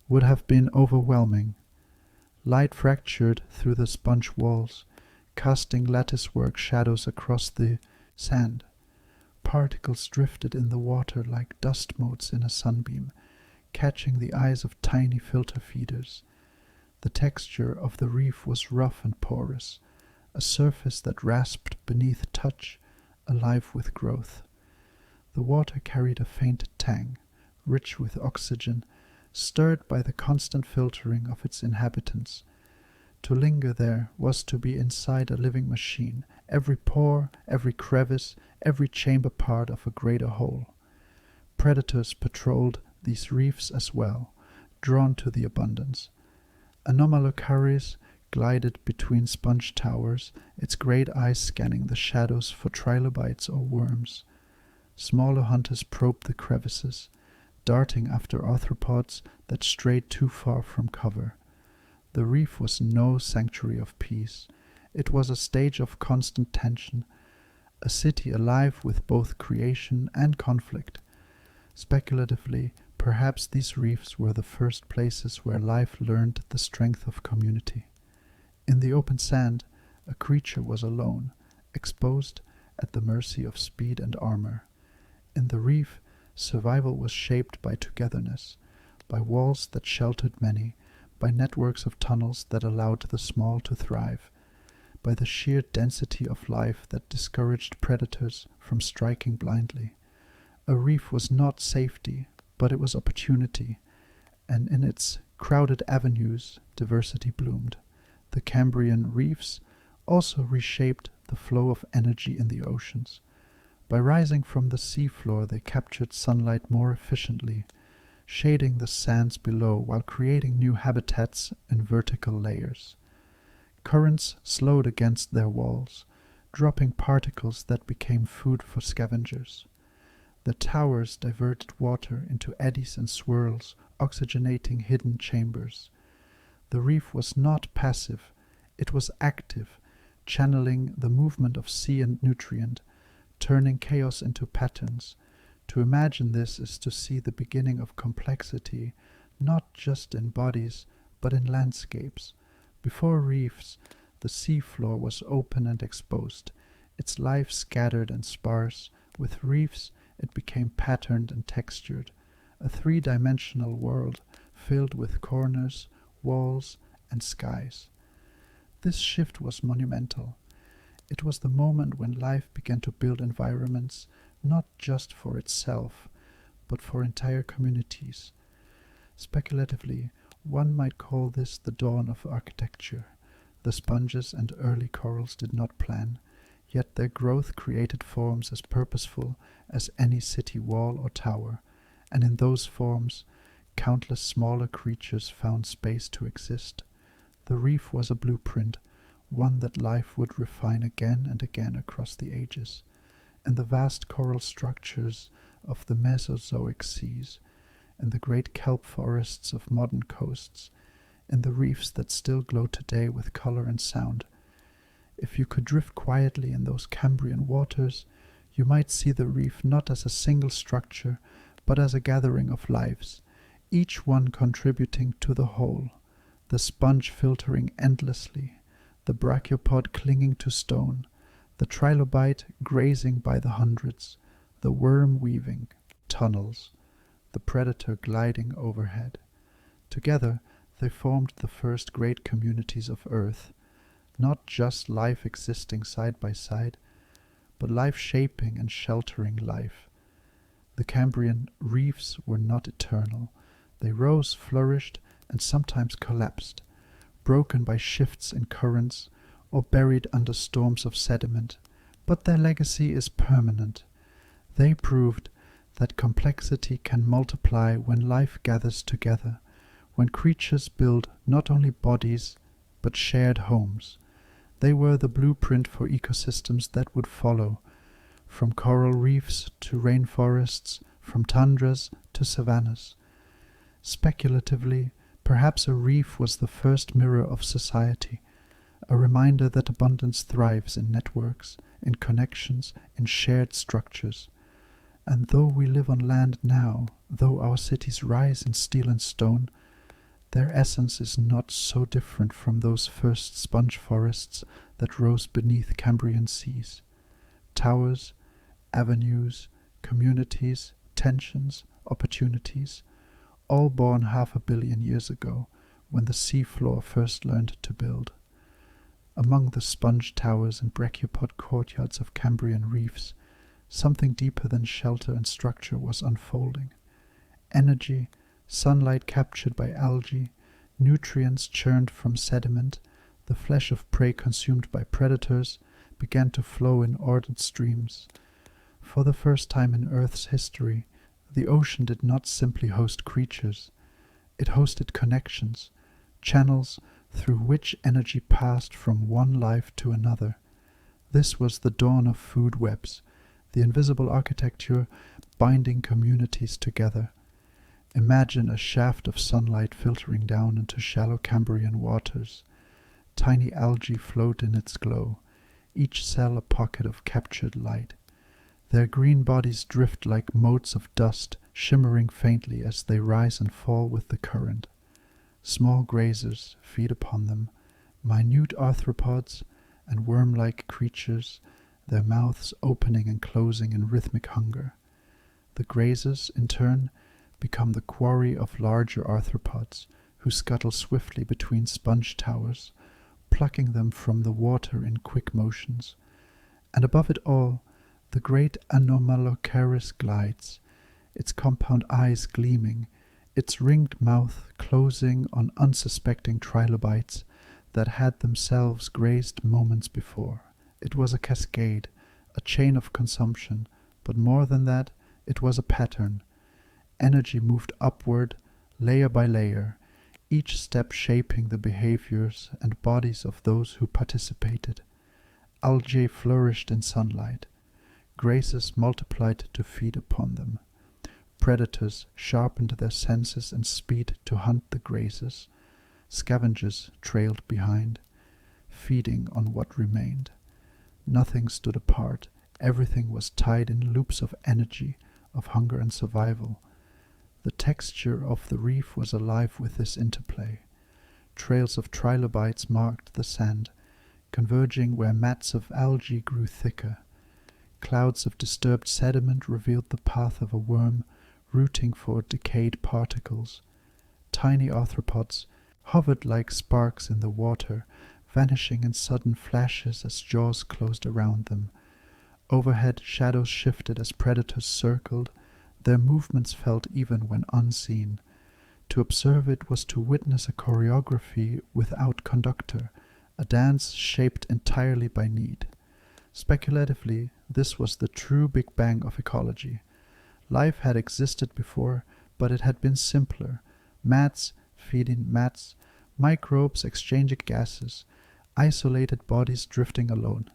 would have been overwhelming. Light fractured through the sponge walls, casting latticework shadows across the sand. Particles drifted in the water like dust motes in a sunbeam, catching the eyes of tiny filter feeders. The texture of the reef was rough and porous, a surface that rasped beneath touch, alive with growth. The water carried a faint tang, rich with oxygen, stirred by the constant filtering of its inhabitants. To linger there was to be inside a living machine, every pore, every crevice, every chamber part of a greater whole. Predators patrolled these reefs as well, drawn to the abundance. Anomalocaris glided between sponge towers, its great eyes scanning the shadows for trilobites or worms. Smaller hunters probed the crevices, darting after arthropods that strayed too far from cover. The reef was no sanctuary of peace. It was a stage of constant tension, a city alive with both creation and conflict. Speculatively, perhaps these reefs were the first places where life learned the strength of community. In the open sand, a creature was alone, exposed at the mercy of speed and armor. In the reef, survival was shaped by togetherness, by walls that sheltered many, by networks of tunnels that allowed the small to thrive, by the sheer density of life that discouraged predators from striking blindly. A reef was not safety, but it was opportunity, and in its crowded avenues diversity bloomed. The Cambrian reefs also reshaped the flow of energy in the oceans. By rising from the seafloor, they captured sunlight more efficiently, shading the sands below while creating new habitats in vertical layers. Currents slowed against their walls, dropping particles that became food for scavengers. The towers diverted water into eddies and swirls, oxygenating hidden chambers. The reef was not passive, it was active, channeling the movement of sea and nutrient, turning chaos into patterns. To imagine this is to see the beginning of complexity, not just in bodies, but in landscapes. Before reefs, the seafloor was open and exposed, its life scattered and sparse. With reefs, it became patterned and textured, a three-dimensional world filled with corners, walls, and skies. This shift was monumental. It was the moment when life began to build environments not just for itself, but for entire communities. Speculatively, one might call this the dawn of architecture. The sponges and early corals did not plan, yet their growth created forms as purposeful as any city wall or tower, and in those forms, countless smaller creatures found space to exist. The reef was a blueprint, one that life would refine again and again across the ages. In the vast coral structures of the Mesozoic seas, in the great kelp forests of modern coasts, in the reefs that still glow today with color and sound. If you could drift quietly in those Cambrian waters, you might see the reef not as a single structure, but as a gathering of lives, each one contributing to the whole, the sponge filtering endlessly, the brachiopod clinging to stone, the trilobite grazing by the hundreds, the worm weaving tunnels, the predator gliding overhead. Together, they formed the first great communities of Earth, not just life existing side by side, but life shaping and sheltering life. The Cambrian reefs were not eternal. They rose, flourished, and sometimes collapsed, broken by shifts in currents or buried under storms of sediment, but their legacy is permanent. They proved that complexity can multiply when life gathers together, when creatures build not only bodies, but shared homes. They were the blueprint for ecosystems that would follow, from coral reefs to rainforests, from tundras to savannas. Speculatively, perhaps a reef was the first mirror of society, a reminder that abundance thrives in networks, in connections, in shared structures. And though we live on land now, though our cities rise in steel and stone, their essence is not so different from those first sponge forests that rose beneath Cambrian seas. Towers, avenues, communities, tensions, opportunities, all born 500 million years ago, when the seafloor first learned to build. Among the sponge towers and brachiopod courtyards of Cambrian reefs, something deeper than shelter and structure was unfolding. Energy, sunlight captured by algae, nutrients churned from sediment, the flesh of prey consumed by predators, began to flow in ordered streams. For the first time in Earth's history, the ocean did not simply host creatures. It hosted connections, channels through which energy passed from one life to another. This was the dawn of food webs, the invisible architecture binding communities together. Imagine a shaft of sunlight filtering down into shallow Cambrian waters. Tiny algae float in its glow, each cell a pocket of captured light. Their green bodies drift like motes of dust, shimmering faintly as they rise and fall with the current. Small grazers feed upon them, minute arthropods and worm-like creatures, their mouths opening and closing in rhythmic hunger. The grazers, in turn, become the quarry of larger arthropods, who scuttle swiftly between sponge towers, plucking them from the water in quick motions. And above it all, the great Anomalocaris glides, its compound eyes gleaming, its ringed mouth closing on unsuspecting trilobites that had themselves grazed moments before. It was a cascade, a chain of consumption, but more than that, it was a pattern. Energy moved upward, layer by layer, each step shaping the behaviors and bodies of those who participated. Algae flourished in sunlight. Grazers multiplied to feed upon them. Predators sharpened their senses and speed to hunt the grazers. Scavengers trailed behind, feeding on what remained. Nothing stood apart. Everything was tied in loops of energy, of hunger and survival. The texture of the reef was alive with this interplay. Trails of trilobites marked the sand, converging where mats of algae grew thicker. Clouds of disturbed sediment revealed the path of a worm rooting for decayed particles. Tiny arthropods hovered like sparks in the water, vanishing in sudden flashes as jaws closed around them. Overhead, shadows shifted as predators circled. Their movements felt even when unseen. To observe it was to witness a choreography without conductor, a dance shaped entirely by need. Speculatively, this was the true Big Bang of ecology. Life had existed before, but it had been simpler. Mats feeding mats, microbes exchanging gases, isolated bodies drifting alone.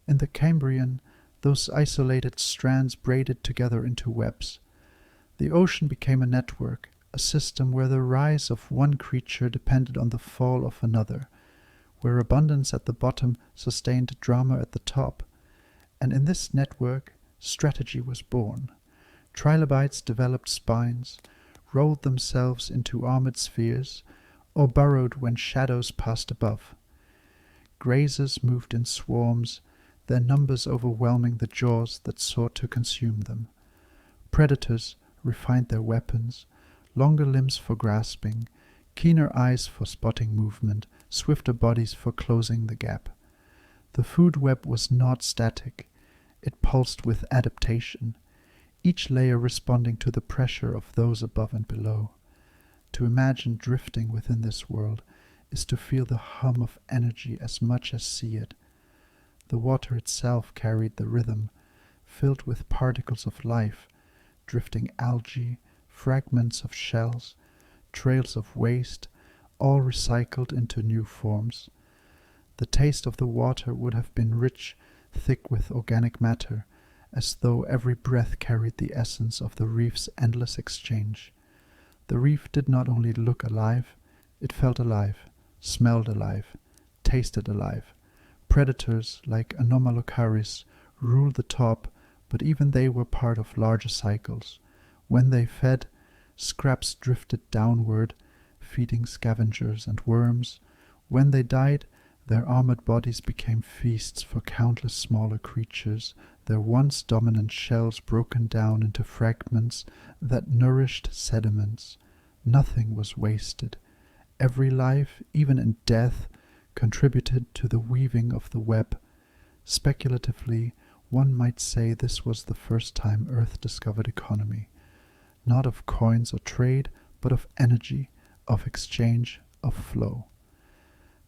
In the Cambrian, those isolated strands braided together into webs. The ocean became a network, a system where the rise of one creature depended on the fall of another, where abundance at the bottom sustained drama at the top. And in this network, strategy was born. Trilobites developed spines, rolled themselves into armored spheres, or burrowed when shadows passed above. Grazers moved in swarms, their numbers overwhelming the jaws that sought to consume them. Predators refined their weapons, longer limbs for grasping, keener eyes for spotting movement, swifter bodies for closing the gap. The food web was not static. It pulsed with adaptation, each layer responding to the pressure of those above and below. To imagine drifting within this world is to feel the hum of energy as much as see it. The water itself carried the rhythm, filled with particles of life, drifting algae, fragments of shells, trails of waste, all recycled into new forms. The taste of the water would have been rich, thick with organic matter, as though every breath carried the essence of the reef's endless exchange. The reef did not only look alive, it felt alive, smelled alive, tasted alive. Predators like Anomalocaris ruled the top, but even they were part of larger cycles. When they fed, scraps drifted downward, feeding scavengers and worms. When they died, their armored bodies became feasts for countless smaller creatures, their once dominant shells broken down into fragments that nourished sediments. Nothing was wasted. Every life, even in death, contributed to the weaving of the web. Speculatively, one might say this was the first time Earth discovered economy, not of coins or trade, but of energy, of exchange, of flow.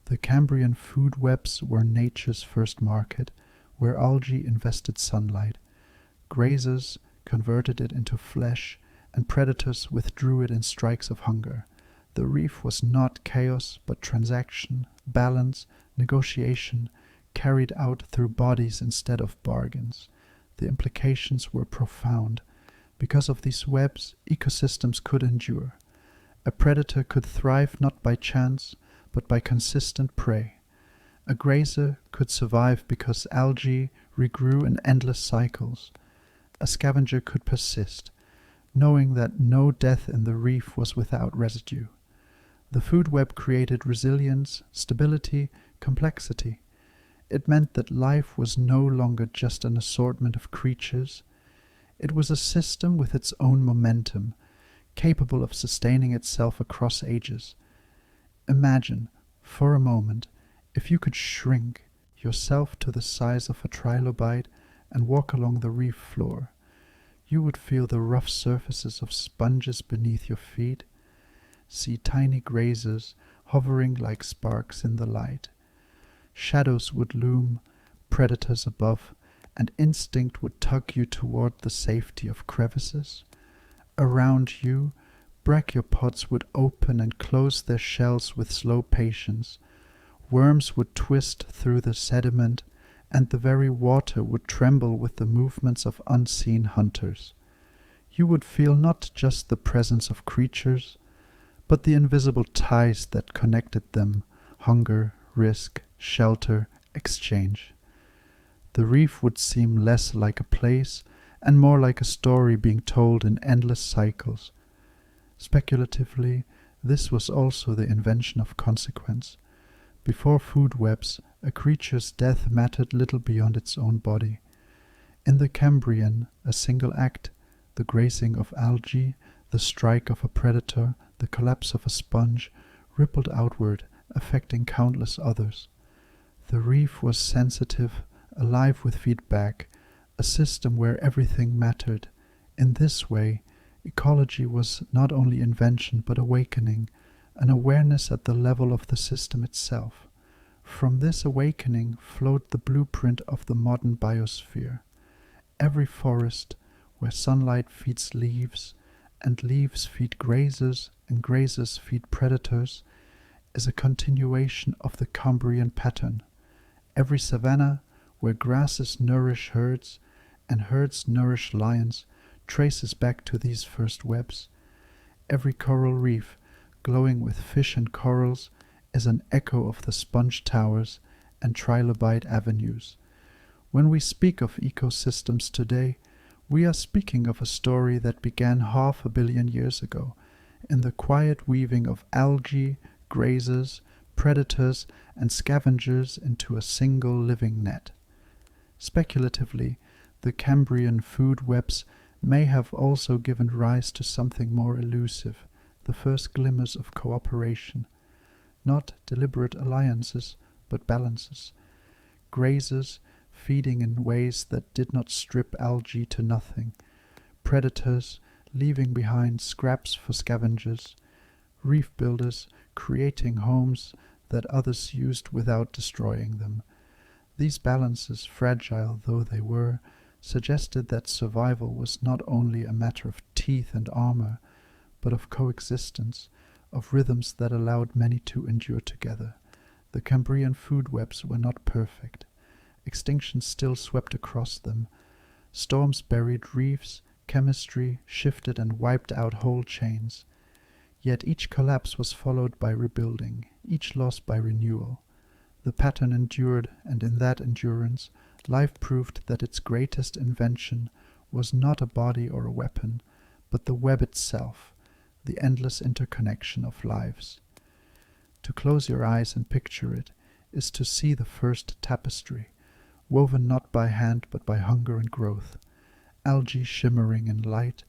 The Cambrian food webs were nature's first market, where algae invested sunlight. Grazers converted it into flesh, and predators withdrew it in strikes of hunger. The reef was not chaos, but transaction, balance, negotiation, carried out through bodies instead of bargains. The implications were profound. Because of these webs, ecosystems could endure. A predator could thrive not by chance, but by consistent prey. A grazer could survive because algae regrew in endless cycles. A scavenger could persist, knowing that no death in the reef was without residue. The food web created resilience, stability, complexity. It meant that life was no longer just an assortment of creatures. It was a system with its own momentum, capable of sustaining itself across ages. Imagine, for a moment, if you could shrink yourself to the size of a trilobite and walk along the reef floor. You would feel the rough surfaces of sponges beneath your feet, see tiny grazers hovering like sparks in the light. Shadows would loom, predators above, and instinct would tug you toward the safety of crevices. Around you, brachiopods would open and close their shells with slow patience. Worms would twist through the sediment, and the very water would tremble with the movements of unseen hunters. You would feel not just the presence of creatures, but the invisible ties that connected them: hunger, risk, shelter, exchange. The reef would seem less like a place and more like a story being told in endless cycles. Speculatively, this was also the invention of consequence. Before food webs, a creature's death mattered little beyond its own body. In the Cambrian, a single act, the grazing of algae, the strike of a predator, the collapse of a sponge, rippled outward, affecting countless others. The reef was sensitive, alive with feedback, a system where everything mattered. In this way, ecology was not only invention but awakening, an awareness at the level of the system itself. From this awakening flowed the blueprint of the modern biosphere. Every forest, where sunlight feeds leaves, and leaves feed grazers, and grazers feed predators, is a continuation of the Cambrian pattern. Every savanna, where grasses nourish herds, and herds nourish lions, traces back to these first webs. Every coral reef, glowing with fish and corals, is an echo of the sponge towers and trilobite avenues. When we speak of ecosystems today, we are speaking of a story that began 500 million years ago, in the quiet weaving of algae, grazers, predators, and scavengers into a single living net. Speculatively, the Cambrian food webs may have also given rise to something more elusive, the first glimmers of cooperation. Not deliberate alliances, but balances. Grazers feeding in ways that did not strip algae to nothing. Predators leaving behind scraps for scavengers. Reef builders creating homes that others used without destroying them. These balances, fragile though they were, suggested that survival was not only a matter of teeth and armor, but of coexistence, of rhythms that allowed many to endure together. The Cambrian food webs were not perfect. Extinction still swept across them. Storms buried reefs, chemistry shifted and wiped out whole chains. Yet each collapse was followed by rebuilding, each loss by renewal. The pattern endured, and in that endurance, life proved that its greatest invention was not a body or a weapon, but the web itself, the endless interconnection of lives. To close your eyes and picture it is to see the first tapestry, woven not by hand but by hunger and growth, algae shimmering in light,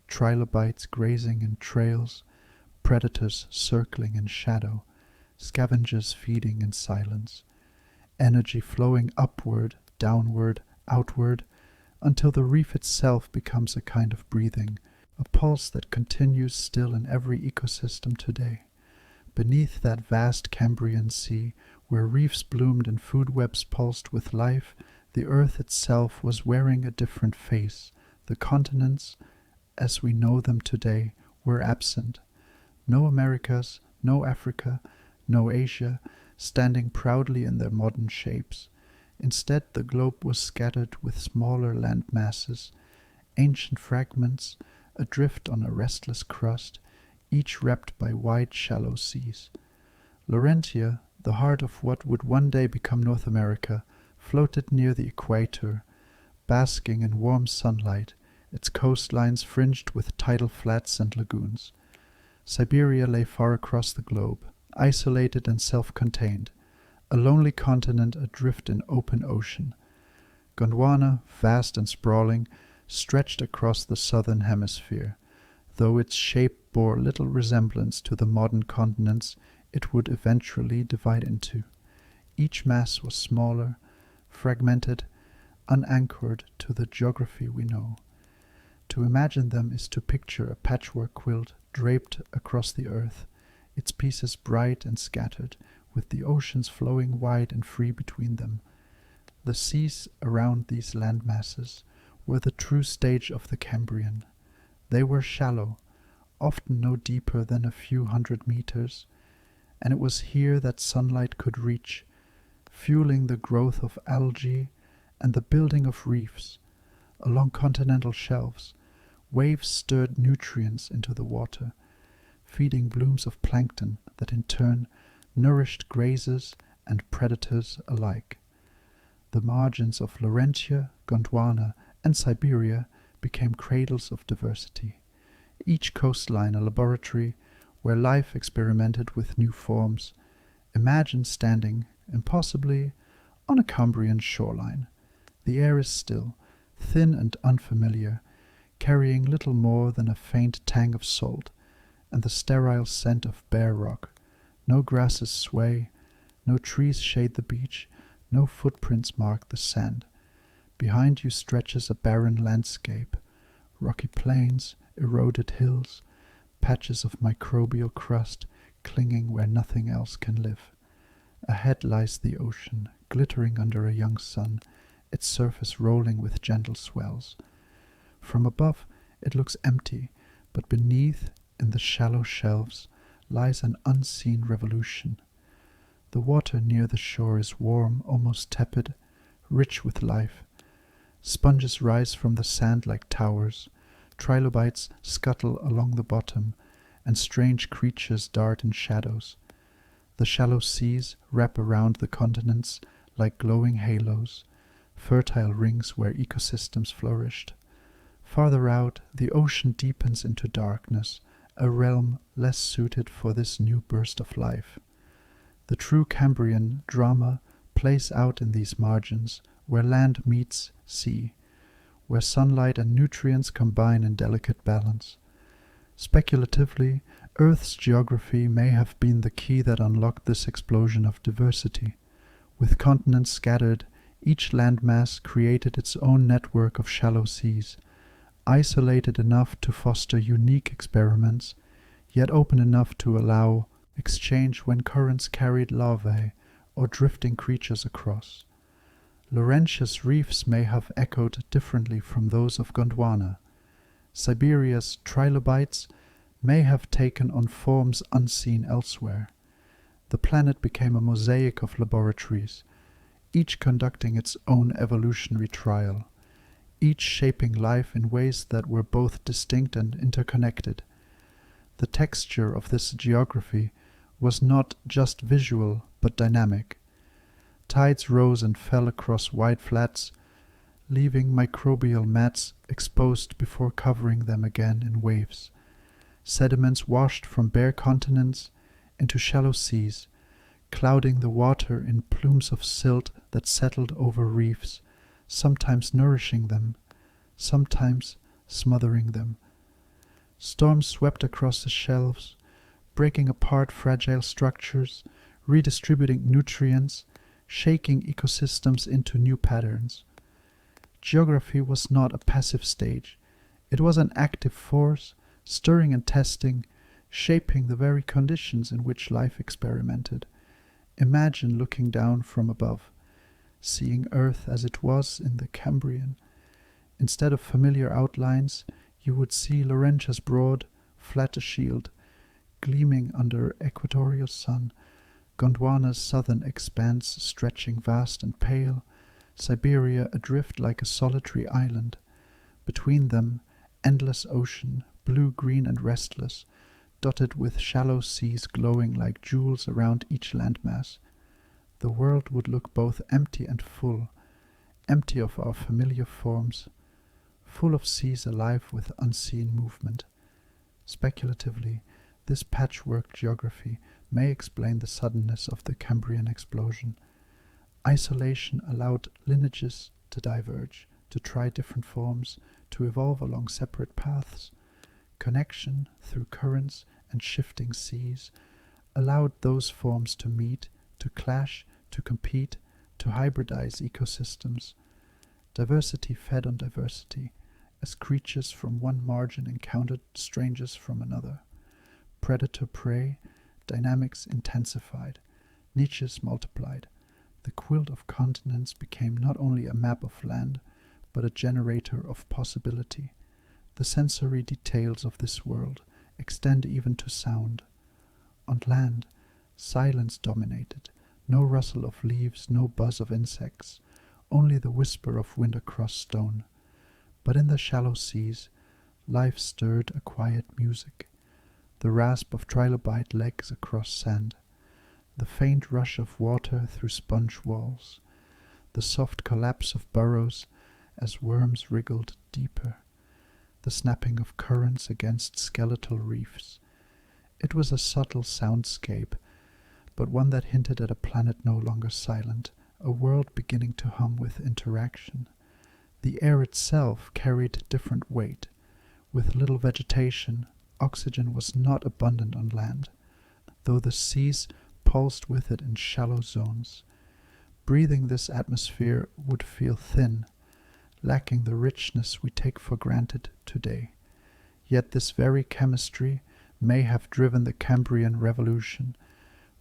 trilobites grazing in trails, predators circling in shadow, scavengers feeding in silence, energy flowing upward, downward, outward, until the reef itself becomes a kind of breathing, a pulse that continues still in every ecosystem today. Beneath that vast Cambrian sea, where reefs bloomed and food webs pulsed with life, the earth itself was wearing a different face. The continents, as we know them today, were absent. No Americas, no Africa, no Asia, standing proudly in their modern shapes. Instead, the globe was scattered with smaller land masses, ancient fragments, adrift on a restless crust, each wrapped by wide, shallow seas. Laurentia, the heart of what would one day become North America, floated near the equator, basking in warm sunlight, its coastlines fringed with tidal flats and lagoons. Siberia lay far across the globe, isolated and self-contained, a lonely continent adrift in open ocean. Gondwana, vast and sprawling, stretched across the southern hemisphere. Though its shape bore little resemblance to the modern continents it would eventually divide into. Each mass was smaller, fragmented, unanchored to the geography we know. To imagine them is to picture a patchwork quilt draped across the earth, its pieces bright and scattered, with the oceans flowing wide and free between them. The seas around these land masses were the true stage of the Cambrian. They were shallow, often no deeper than a few 100 meters, and it was here that sunlight could reach, fueling the growth of algae and the building of reefs. Along continental shelves, waves stirred nutrients into the water, feeding blooms of plankton that in turn nourished grazers and predators alike. The margins of Laurentia, Gondwana, and Siberia became cradles of diversity, each coastline a laboratory where life experimented with new forms. Imagine standing, impossibly, on a Cambrian shoreline. The air is still, thin and unfamiliar, carrying little more than a faint tang of salt, and the sterile scent of bare rock. No grasses sway, no trees shade the beach, no footprints mark the sand. Behind you stretches a barren landscape, rocky plains, eroded hills, patches of microbial crust clinging where nothing else can live. Ahead lies the ocean, glittering under a young sun, its surface rolling with gentle swells. From above it looks empty, but beneath, in the shallow shelves, lies an unseen revolution. The water near the shore is warm, almost tepid, rich with life. Sponges rise from the sand like towers, trilobites scuttle along the bottom, and strange creatures dart in shadows. The shallow seas wrap around the continents like glowing halos, fertile rings where ecosystems flourished. Farther out, the ocean deepens into darkness, a realm less suited for this new burst of life. The true Cambrian drama plays out in these margins, where land meets sea, where sunlight and nutrients combine in delicate balance. Speculatively, Earth's geography may have been the key that unlocked this explosion of diversity. With continents scattered, each landmass created its own network of shallow seas, isolated enough to foster unique experiments, yet open enough to allow exchange when currents carried larvae or drifting creatures across. Laurentia's reefs may have echoed differently from those of Gondwana. Siberia's trilobites may have taken on forms unseen elsewhere. The planet became a mosaic of laboratories, each conducting its own evolutionary trial. each shaping life in ways that were both distinct and interconnected. The texture of this geography was not just visual, but dynamic. Tides rose and fell across wide flats, leaving microbial mats exposed before covering them again in waves. Sediments washed from bare continents into shallow seas, clouding the water in plumes of silt that settled over reefs, sometimes nourishing them, sometimes smothering them. Storms swept across the shelves, breaking apart fragile structures, redistributing nutrients, shaking ecosystems into new patterns. Geography was not a passive stage. It was an active force, stirring and testing, shaping the very conditions in which life experimented. Imagine looking down from above, seeing Earth as it was in the Cambrian. Instead of familiar outlines, you would see Laurentia's broad, flat shield, gleaming under equatorial sun, Gondwana's southern expanse stretching vast and pale, Siberia adrift like a solitary island. Between them, endless ocean, blue, green, and restless, dotted with shallow seas glowing like jewels around each landmass. The world would look both empty and full, empty of our familiar forms, full of seas alive with unseen movement. Speculatively, this patchwork geography may explain the suddenness of the Cambrian explosion. Isolation allowed lineages to diverge, to try different forms, to evolve along separate paths. Connection through currents and shifting seas allowed those forms to meet, to clash, to compete, to hybridize ecosystems. Diversity fed on diversity, as creatures from one margin encountered strangers from another. Predator-prey, dynamics intensified, niches multiplied. The quilt of continents became not only a map of land, but a generator of possibility. The sensory details of this world extend even to sound. On land, silence dominated, no rustle of leaves, no buzz of insects, only the whisper of wind across stone. But in the shallow seas, life stirred a quiet music, the rasp of trilobite legs across sand, the faint rush of water through sponge walls, the soft collapse of burrows as worms wriggled deeper, the snapping of currents against skeletal reefs. It was a subtle soundscape, but one that hinted at a planet no longer silent, a world beginning to hum with interaction. The air itself carried different weight. With little vegetation, oxygen was not abundant on land, though the seas pulsed with it in shallow zones. Breathing this atmosphere would feel thin, lacking the richness we take for granted today. Yet this very chemistry may have driven the Cambrian Revolution,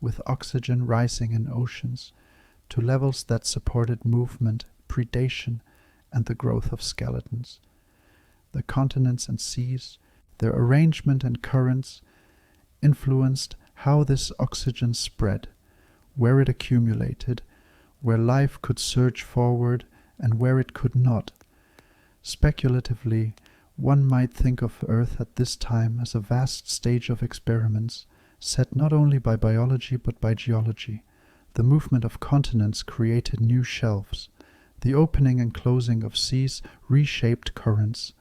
with oxygen rising in oceans to levels that supported movement, predation, and the growth of skeletons. The continents and seas, their arrangement and currents, influenced how this oxygen spread, where it accumulated, where life could surge forward and where it could not. Speculatively, one might think of Earth at this time as a vast stage of experiments, set not only by biology but by geology. The movement of continents created new shelves. The opening and closing of seas reshaped currents.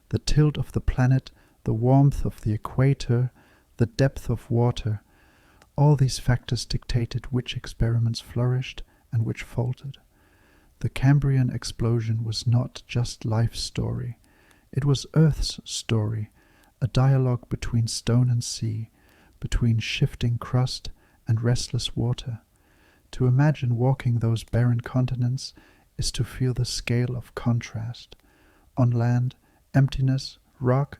The tilt of the planet, the warmth of the equator, the depth of water, all these factors dictated which experiments flourished and which faltered. The Cambrian explosion was not just life's story. It was Earth's story, a dialogue between stone and sea, between shifting crust and restless water. To imagine walking those barren continents is to feel the scale of contrast. On land, emptiness, rock,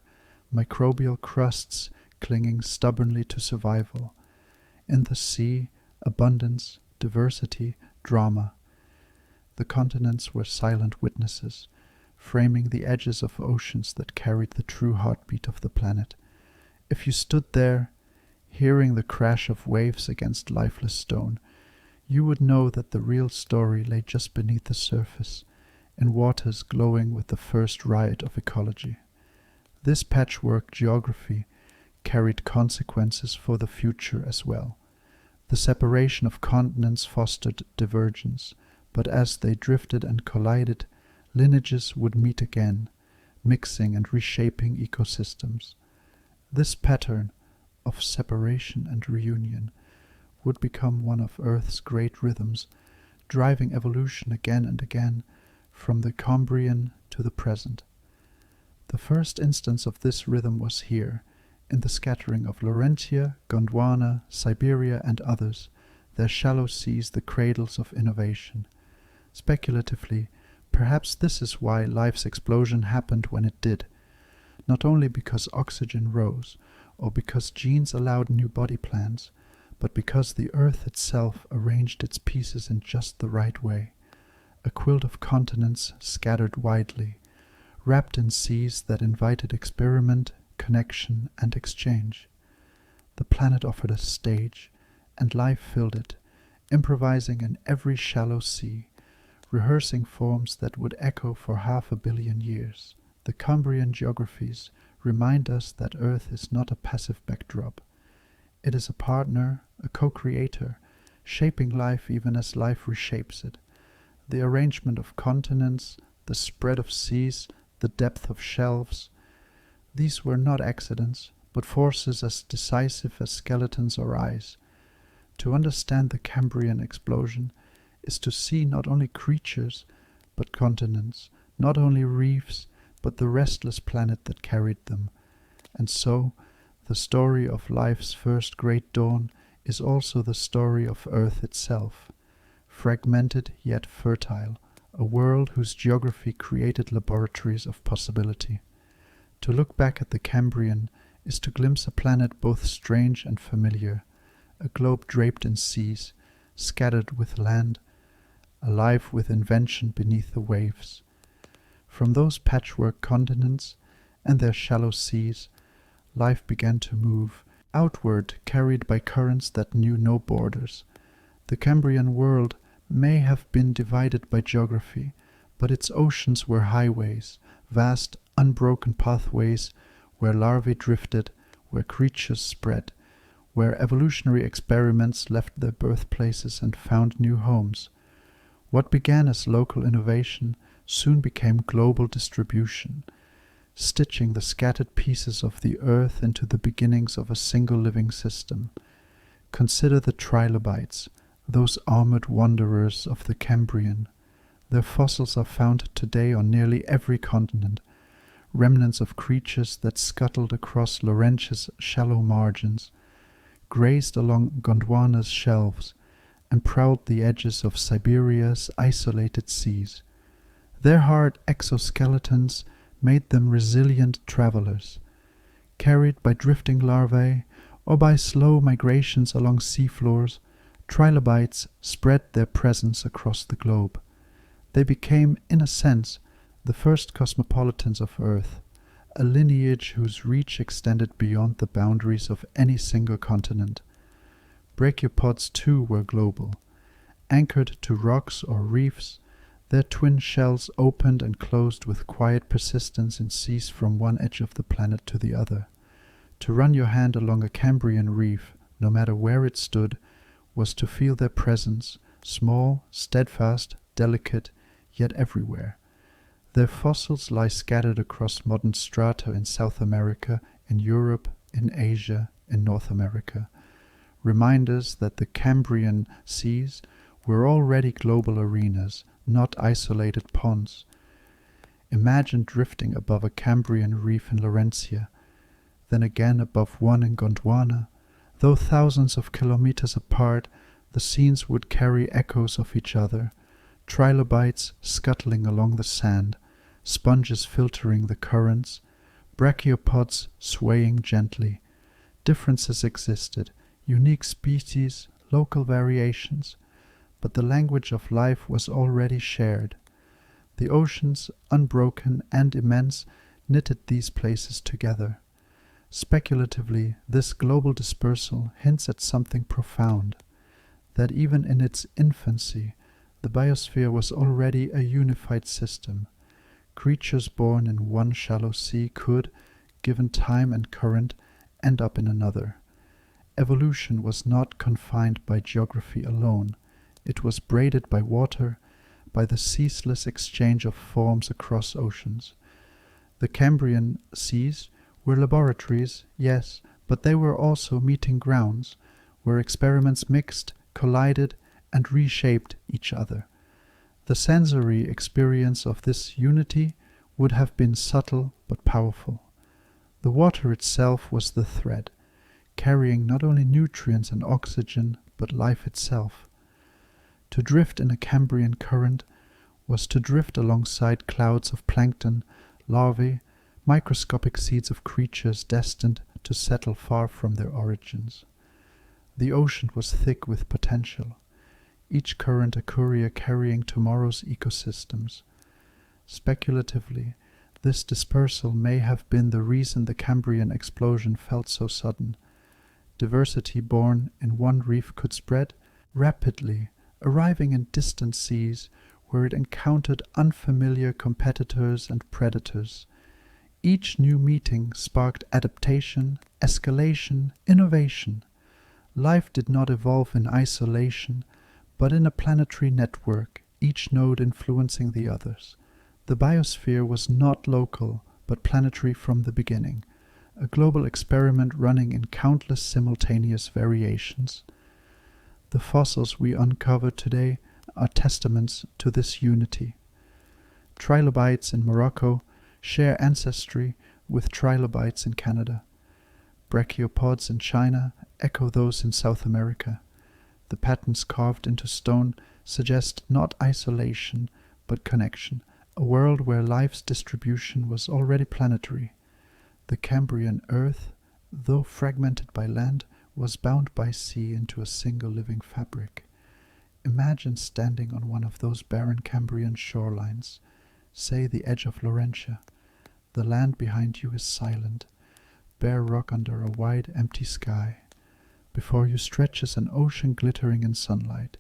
microbial crusts clinging stubbornly to survival. In the sea, abundance, diversity, drama. The continents were silent witnesses, framing the edges of oceans that carried the true heartbeat of the planet. If you stood there, hearing the crash of waves against lifeless stone, you would know that the real story lay just beneath the surface, in waters glowing with the first riot of ecology. This patchwork geography carried consequences for the future as well. The separation of continents fostered divergence, but as they drifted and collided, lineages would meet again, mixing and reshaping ecosystems. This pattern of separation and reunion would become one of Earth's great rhythms, driving evolution again and again from the Cambrian to the present. The first instance of this rhythm was here, in the scattering of Laurentia, Gondwana, Siberia, and others, their shallow seas the cradles of innovation. Speculatively, perhaps this is why life's explosion happened when it did, not only because oxygen rose, or because genes allowed new body plans, but because the Earth itself arranged its pieces in just the right way, a quilt of continents scattered widely, wrapped in seas that invited experiment, connection, and exchange. The planet offered a stage, and life filled it, improvising in every shallow sea, rehearsing forms that would echo for 500 million years. The Cambrian geographies remind us that Earth is not a passive backdrop. It is a partner, a co-creator, shaping life even as life reshapes it. The arrangement of continents, the spread of seas, the depth of shelves, these were not accidents, but forces as decisive as skeletons or eyes. To understand the Cambrian explosion is to see not only creatures, but continents, not only reefs, but the restless planet that carried them. And so, the story of life's first great dawn is also the story of Earth itself, fragmented yet fertile, a world whose geography created laboratories of possibility. To look back at the Cambrian is to glimpse a planet both strange and familiar, a globe draped in seas, scattered with land, alive with invention beneath the waves. From those patchwork continents and their shallow seas, life began to move, outward carried by currents that knew no borders. The Cambrian world may have been divided by geography, but its oceans were highways, vast unbroken pathways where larvae drifted, where creatures spread, where evolutionary experiments left their birthplaces and found new homes. What began as local innovation soon became global distribution, stitching the scattered pieces of the Earth into the beginnings of a single living system. Consider the trilobites, those armored wanderers of the Cambrian. Their fossils are found today on nearly every continent, remnants of creatures that scuttled across Laurentia's shallow margins, grazed along Gondwana's shelves, and prowled the edges of Siberia's isolated seas. Their hard exoskeletons made them resilient travelers. Carried by drifting larvae or by slow migrations along seafloors, trilobites spread their presence across the globe. They became, in a sense, the first cosmopolitans of Earth, a lineage whose reach extended beyond the boundaries of any single continent. Brachiopods too were global. Anchored to rocks or reefs, their twin shells opened and closed with quiet persistence in seas from one edge of the planet to the other. To run your hand along a Cambrian reef, no matter where it stood, was to feel their presence, small, steadfast, delicate, yet everywhere. Their fossils lie scattered across modern strata in South America, in Europe, in Asia, in North America. Reminders that the Cambrian seas were already global arenas, not isolated ponds. Imagine drifting above a Cambrian reef in Laurentia, then again above one in Gondwana. Though thousands of kilometers apart, the scenes would carry echoes of each other, trilobites scuttling along the sand, sponges filtering the currents, brachiopods swaying gently. Differences existed, unique species, local variations, but the language of life was already shared. The oceans, unbroken and immense, knitted these places together. Speculatively, this global dispersal hints at something profound, that even in its infancy, The biosphere was already a unified system. Creatures born in one shallow sea could, given time and current, end up in another. Evolution was not confined by geography alone. It was braided by water, by the ceaseless exchange of forms across oceans. The Cambrian seas were laboratories, yes, but they were also meeting grounds, where experiments mixed, collided, and reshaped each other. The sensory experience of this unity would have been subtle but powerful. The water itself was the thread, carrying not only nutrients and oxygen, but life itself. To drift in a Cambrian current was to drift alongside clouds of plankton, larvae, microscopic seeds of creatures destined to settle far from their origins. The ocean was thick with potential, each current a courier carrying tomorrow's ecosystems. Speculatively, this dispersal may have been the reason the Cambrian explosion felt so sudden. Diversity born in one reef could spread rapidly, arriving in distant seas where it encountered unfamiliar competitors and predators. Each new meeting sparked adaptation, escalation, innovation. Life did not evolve in isolation, but in a planetary network, each node influencing the others. The biosphere was not local, but planetary from the beginning, a global experiment running in countless simultaneous variations. The fossils we uncovered today are testaments to this unity. Trilobites in Morocco share ancestry with trilobites in Canada. Brachiopods in China echo those in South America. The patterns carved into stone suggest not isolation, but connection, a world where life's distribution was already planetary. The Cambrian earth, though fragmented by land, was bound by sea into a single living fabric. Imagine standing on one of those barren Cambrian shorelines, say the edge of Laurentia. The land behind you is silent, bare rock under a wide, empty sky. Before you stretches an ocean glittering in sunlight,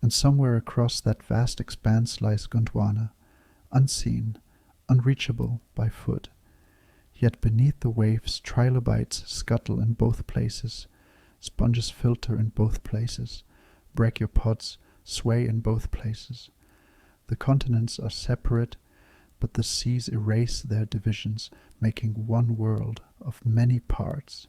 and somewhere across that vast expanse lies Gondwana, unseen, unreachable by foot. Yet beneath the waves trilobites scuttle in both places, sponges filter in both places, brachiopods sway in both places. The continents are separate, but the seas erase their divisions, making one world of many parts.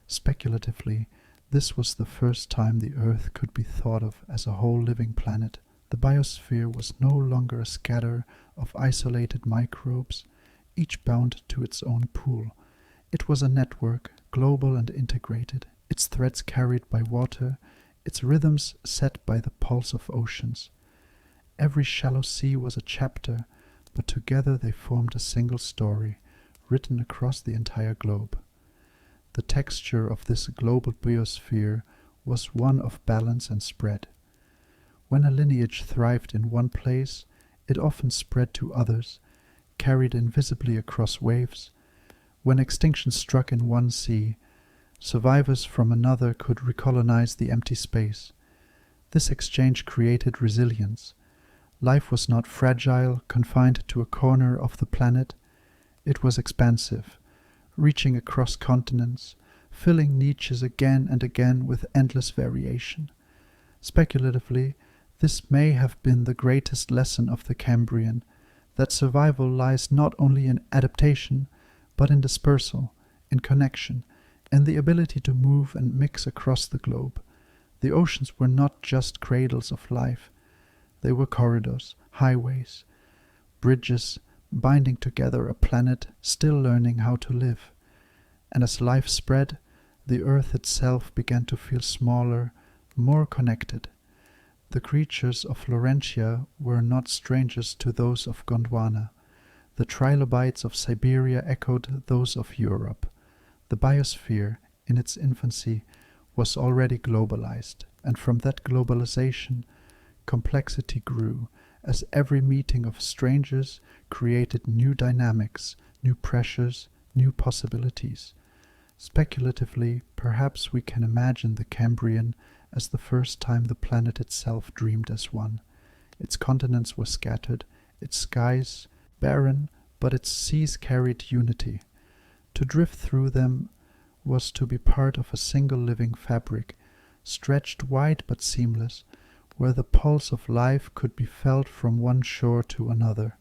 Speculatively, this was the first time the Earth could be thought of as a whole living planet. The biosphere was no longer a scatter of isolated microbes, each bound to its own pool. It was a network, global and integrated, its threads carried by water, its rhythms set by the pulse of oceans. Every shallow sea was a chapter, but together they formed a single story, written across the entire globe. The texture of this global biosphere was one of balance and spread. When a lineage thrived in one place, it often spread to others, carried invisibly across waves. When extinction struck in one sea, survivors from another could recolonize the empty space. This exchange created resilience. Life was not fragile, confined to a corner of the planet. It was expansive, reaching across continents, filling niches again and again with endless variation. Speculatively, this may have been the greatest lesson of the Cambrian, that survival lies not only in adaptation, but in dispersal, in connection, and the ability to move and mix across the globe. The oceans were not just cradles of life. They were corridors, highways, bridges, binding together a planet still learning how to live. And as life spread, the earth itself began to feel smaller, more connected. The creatures of Laurentia were not strangers to those of Gondwana. The trilobites of Siberia echoed those of Europe. The biosphere, in its infancy, was already globalized, and from that globalization, complexity grew, as every meeting of strangers created new dynamics, new pressures, new possibilities. Speculatively, perhaps we can imagine the Cambrian as the first time the planet itself dreamed as one. Its continents were scattered, its skies barren, but its seas carried unity. To drift through them was to be part of a single living fabric, stretched wide but seamless, where the pulse of life could be felt from one shore to another.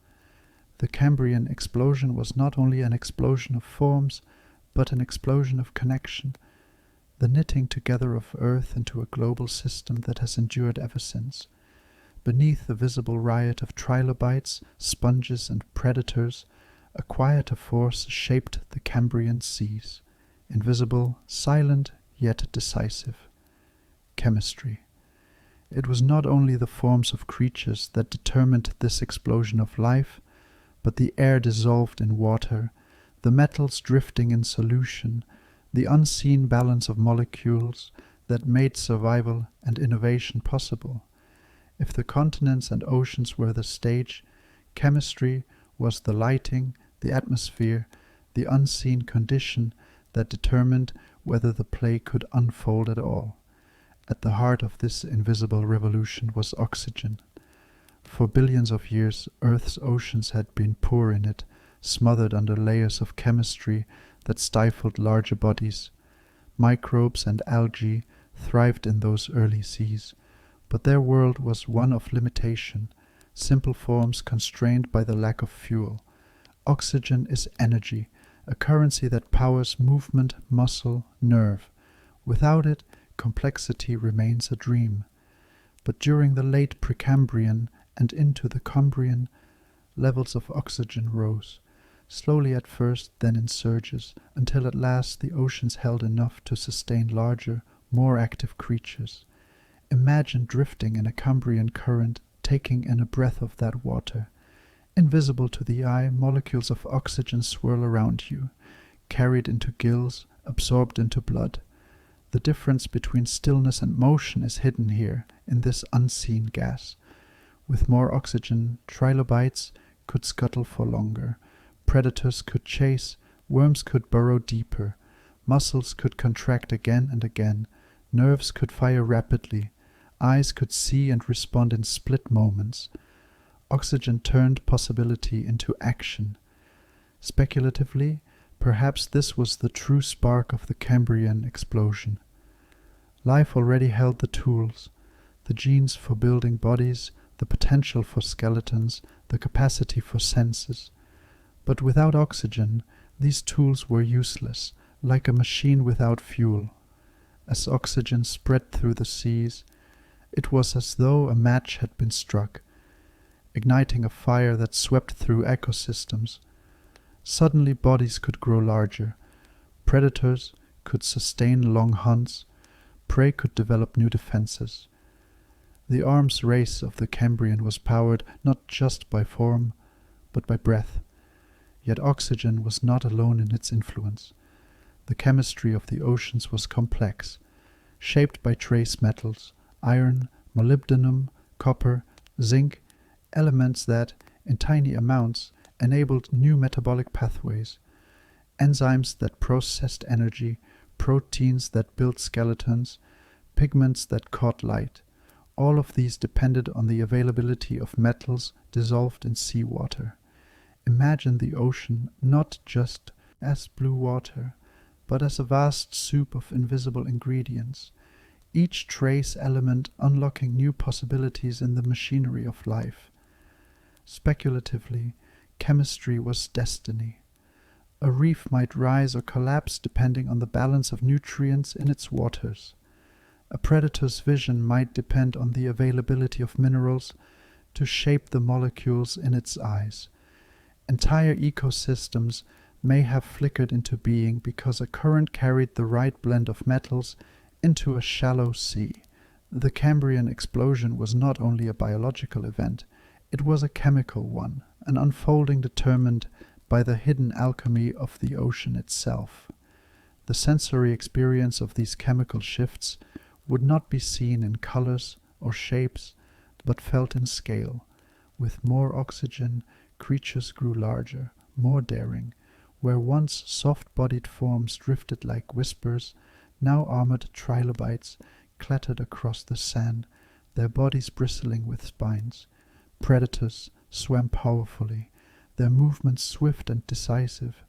The Cambrian explosion was not only an explosion of forms, but an explosion of connection, the knitting together of Earth into a global system that has endured ever since. Beneath the visible riot of trilobites, sponges, and predators, a quieter force shaped the Cambrian seas, invisible, silent, yet decisive. Chemistry. It was not only the forms of creatures that determined this explosion of life, but the air dissolved in water, the metals drifting in solution, the unseen balance of molecules that made survival and innovation possible. If the continents and oceans were the stage, chemistry was the lighting, the atmosphere, the unseen condition that determined whether the play could unfold at all. At the heart of this invisible revolution was oxygen. For billions of years, Earth's oceans had been poor in it, smothered under layers of chemistry that stifled larger bodies. Microbes and algae thrived in those early seas, but their world was one of limitation, simple forms constrained by the lack of fuel. Oxygen is energy, a currency that powers movement, muscle, nerve. Without it, complexity remains a dream. But during the late Precambrian and into the Cambrian, levels of oxygen rose, slowly at first, then in surges, until at last the oceans held enough to sustain larger, more active creatures. Imagine drifting in a Cambrian current, taking in a breath of that water. Invisible to the eye, molecules of oxygen swirl around you, carried into gills, absorbed into blood. The difference between stillness and motion is hidden here, in this unseen gas. With more oxygen, trilobites could scuttle for longer. Predators could chase, worms could burrow deeper, muscles could contract again and again, nerves could fire rapidly, eyes could see and respond in split moments. Oxygen turned possibility into action. Speculatively, perhaps this was the true spark of the Cambrian explosion. Life already held the tools, the genes for building bodies, the potential for skeletons, the capacity for senses. But without oxygen, these tools were useless, like a machine without fuel. As oxygen spread through the seas, it was as though a match had been struck, igniting a fire that swept through ecosystems. Suddenly bodies could grow larger, predators could sustain long hunts, prey could develop new defenses. The arms race of the Cambrian was powered not just by form, but by breath. Yet oxygen was not alone in its influence. The chemistry of the oceans was complex, shaped by trace metals, iron, molybdenum, copper, zinc, elements that, in tiny amounts, enabled new metabolic pathways, enzymes that processed energy, proteins that built skeletons, pigments that caught light. All of these depended on the availability of metals dissolved in seawater. Imagine the ocean not just as blue water, but as a vast soup of invisible ingredients, each trace element unlocking new possibilities in the machinery of life. Speculatively, chemistry was destiny. A reef might rise or collapse depending on the balance of nutrients in its waters. A predator's vision might depend on the availability of minerals to shape the molecules in its eyes. Entire ecosystems may have flickered into being because a current carried the right blend of metals into a shallow sea. The Cambrian explosion was not only a biological event, it was a chemical one, an unfolding determined by the hidden alchemy of the ocean itself. The sensory experience of these chemical shifts would not be seen in colors or shapes, but felt in scale. With more oxygen, creatures grew larger, more daring. Where once soft-bodied forms drifted like whispers, now armored trilobites clattered across the sand, their bodies bristling with spines. Predators swam powerfully, their movements swift and decisive.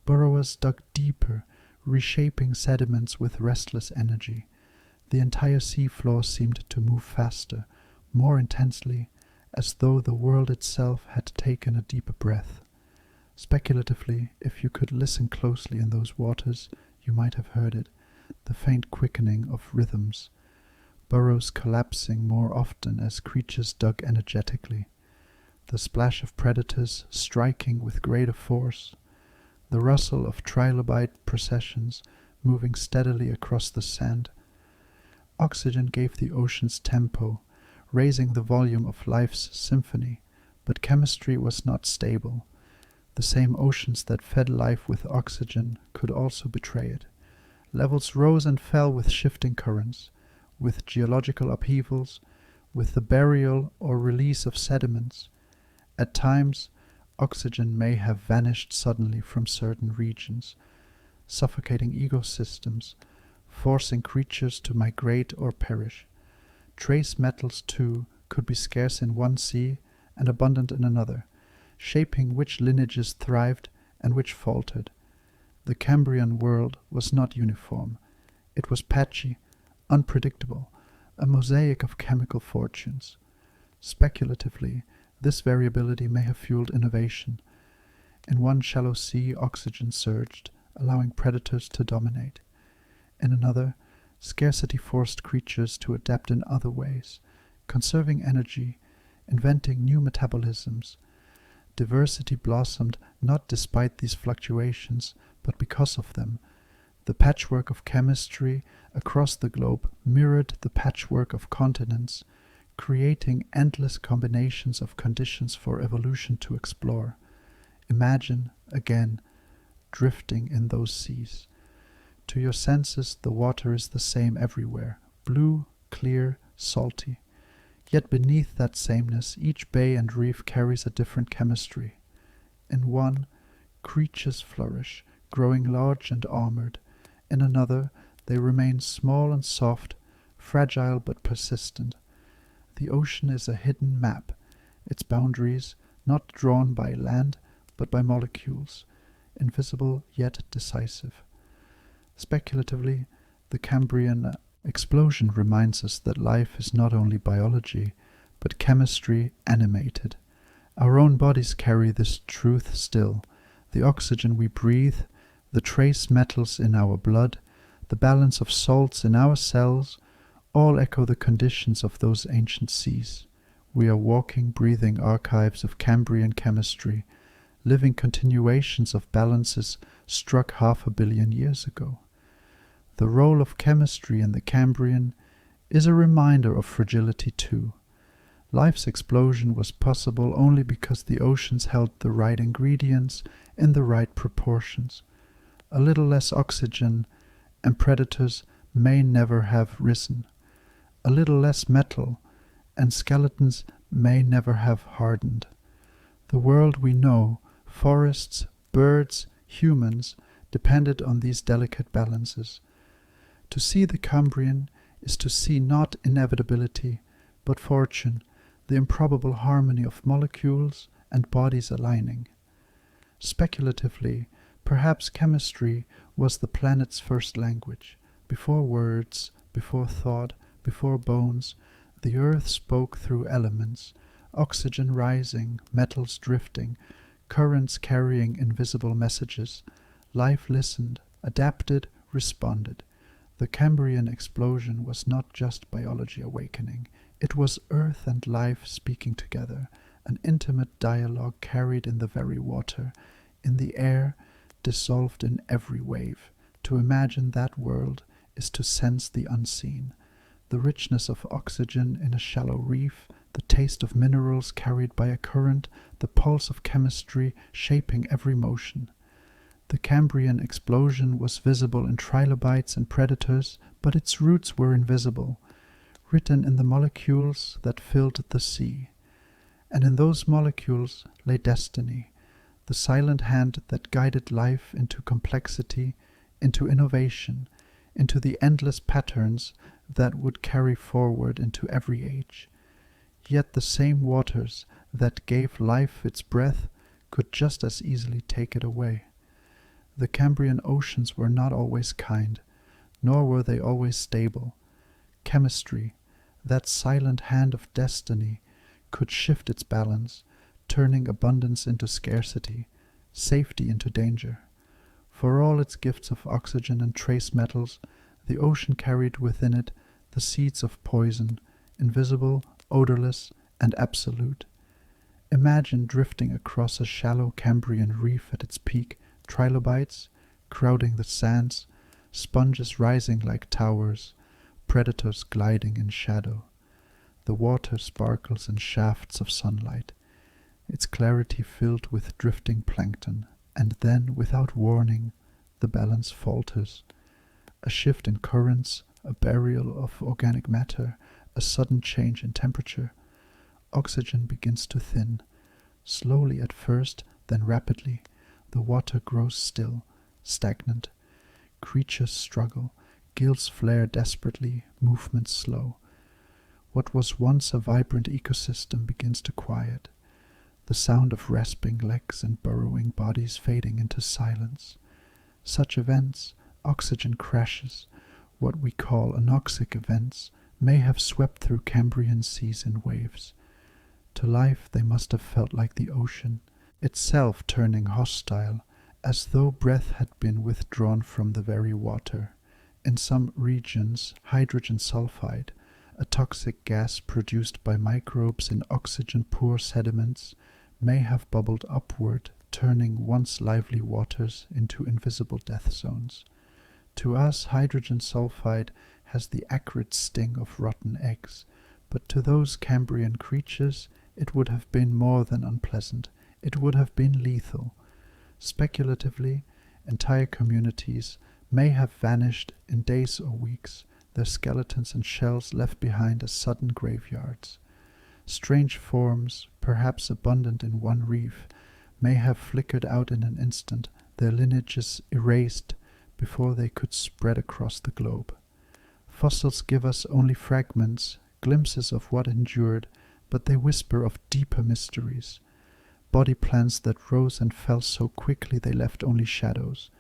Burrowers dug deeper, reshaping sediments with restless energy. The entire seafloor seemed to move faster, more intensely, as though the world itself had taken a deeper breath. Speculatively, if you could listen closely in those waters, you might have heard it, the faint quickening of rhythms, burrows collapsing more often as creatures dug energetically, the splash of predators striking with greater force, the rustle of trilobite processions moving steadily across the sand. Oxygen gave the ocean's tempo, raising the volume of life's symphony, but chemistry was not stable. The same oceans that fed life with oxygen could also betray it. Levels rose and fell with shifting currents, with geological upheavals, with the burial or release of sediments. At times, oxygen may have vanished suddenly from certain regions, suffocating ecosystems, forcing creatures to migrate or perish. Trace metals, too, could be scarce in one sea and abundant in another, shaping which lineages thrived and which faltered. The Cambrian world was not uniform. It was patchy, unpredictable, a mosaic of chemical fortunes. Speculatively, this variability may have fueled innovation. In one shallow sea, oxygen surged, allowing predators to dominate. In another, scarcity forced creatures to adapt in other ways, conserving energy, inventing new metabolisms. Diversity blossomed not despite these fluctuations, but because of them. The patchwork of chemistry across the globe mirrored the patchwork of continents, creating endless combinations of conditions for evolution to explore. Imagine, again, drifting in those seas. To your senses, the water is the same everywhere, blue, clear, salty. Yet beneath that sameness, each bay and reef carries a different chemistry. In one, creatures flourish, growing large and armored. In another, they remain small and soft, fragile but persistent. The ocean is a hidden map, its boundaries not drawn by land but by molecules, invisible yet decisive. Speculatively, the Cambrian explosion reminds us that life is not only biology, but chemistry animated. Our own bodies carry this truth still. The oxygen we breathe, the trace metals in our blood, the balance of salts in our cells, all echo the conditions of those ancient seas. We are walking, breathing archives of Cambrian chemistry, living continuations of balances struck 500 million years ago. The role of chemistry in the Cambrian is a reminder of fragility too. Life's explosion was possible only because the oceans held the right ingredients in the right proportions. A little less oxygen, and predators may never have risen. A little less metal, and skeletons may never have hardened. The world we know, forests, birds, humans, depended on these delicate balances. To see the Cambrian is to see not inevitability, but fortune, the improbable harmony of molecules and bodies aligning. Speculatively, perhaps chemistry was the planet's first language. Before words, before thought, before bones, the earth spoke through elements, oxygen rising, metals drifting, currents carrying invisible messages. Life listened, adapted, responded. The Cambrian explosion was not just biology awakening. It was earth and life speaking together, an intimate dialogue carried in the very water, in the air, dissolved in every wave. To imagine that world is to sense the unseen. The richness of oxygen in a shallow reef, the taste of minerals carried by a current, the pulse of chemistry shaping every motion. The Cambrian explosion was visible in trilobites and predators, but its roots were invisible, written in the molecules that filled the sea. And in those molecules lay destiny, the silent hand that guided life into complexity, into innovation, into the endless patterns that would carry forward into every age. Yet the same waters that gave life its breath could just as easily take it away. The Cambrian oceans were not always kind, nor were they always stable. Chemistry, that silent hand of destiny, could shift its balance, turning abundance into scarcity, safety into danger. For all its gifts of oxygen and trace metals, the ocean carried within it the seeds of poison, invisible, odorless, and absolute. Imagine drifting across a shallow Cambrian reef at its peak, trilobites crowding the sands, sponges rising like towers, predators gliding in shadow. The water sparkles in shafts of sunlight, its clarity filled with drifting plankton, and then, without warning, the balance falters. A shift in currents, a burial of organic matter, a sudden change in temperature. Oxygen begins to thin. Slowly at first, then rapidly, the water grows still, stagnant. Creatures struggle, gills flare desperately, movements slow. What was once a vibrant ecosystem begins to quiet, the sound of rasping legs and burrowing bodies fading into silence. Such events, oxygen crashes, what we call anoxic events, may have swept through Cambrian seas in waves. To life they must have felt like the ocean, itself turning hostile, as though breath had been withdrawn from the very water. In some regions, hydrogen sulfide, a toxic gas produced by microbes in oxygen-poor sediments, may have bubbled upward, turning once lively waters into invisible death zones. To us, hydrogen sulfide has the acrid sting of rotten eggs, but to those Cambrian creatures it would have been more than unpleasant. It would have been lethal. Speculatively, entire communities may have vanished in days or weeks, their skeletons and shells left behind as sudden graveyards. Strange forms, perhaps abundant in one reef, may have flickered out in an instant, their lineages erased before they could spread across the globe. Fossils give us only fragments, glimpses of what endured, but they whisper of deeper mysteries. Body plans that rose and fell so quickly they left only shadows,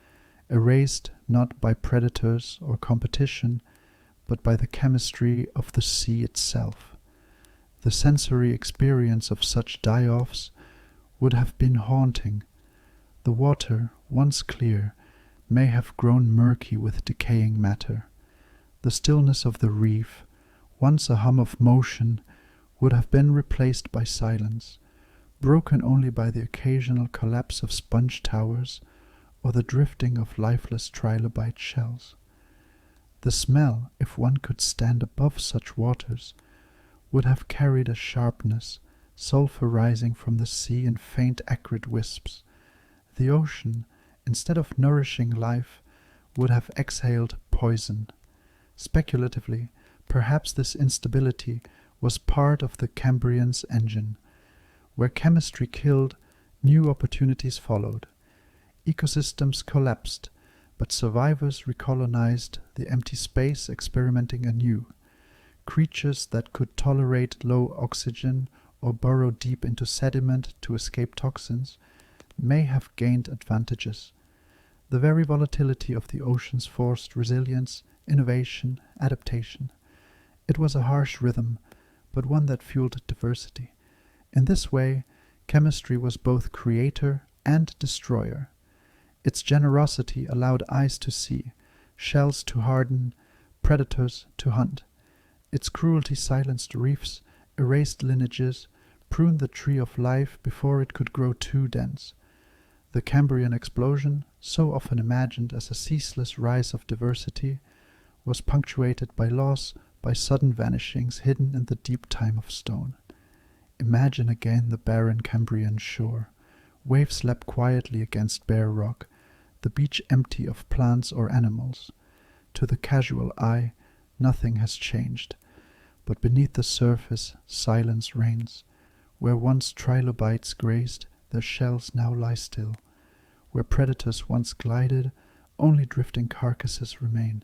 erased not by predators or competition, but by the chemistry of the sea itself. The sensory experience of such die-offs would have been haunting. The water, once clear, may have grown murky with decaying matter. The stillness of the reef, once a hum of motion, would have been replaced by silence, broken only by the occasional collapse of sponge towers or the drifting of lifeless trilobite shells. The smell, if one could stand above such waters, would have carried a sharpness, sulphur rising from the sea in faint acrid wisps. The ocean, instead of nourishing life, would have exhaled poison. Speculatively, perhaps this instability was part of the Cambrian's engine. Where chemistry killed, new opportunities followed. Ecosystems collapsed, but survivors recolonized the empty space, experimenting anew. Creatures that could tolerate low oxygen or burrow deep into sediment to escape toxins may have gained advantages. The very volatility of the oceans forced resilience, innovation, adaptation. It was a harsh rhythm, but one that fueled diversity. In this way, chemistry was both creator and destroyer. Its generosity allowed eyes to see, shells to harden, predators to hunt. Its cruelty silenced reefs, erased lineages, pruned the tree of life before it could grow too dense. The Cambrian explosion, so often imagined as a ceaseless rise of diversity, was punctuated by loss, by sudden vanishings hidden in the deep time of stone. Imagine again the barren Cambrian shore. Waves lap quietly against bare rock, the beach empty of plants or animals. To the casual eye, nothing has changed, but beneath the surface, silence reigns. Where once trilobites grazed, their shells now lie still. Where predators once glided, only drifting carcasses remain.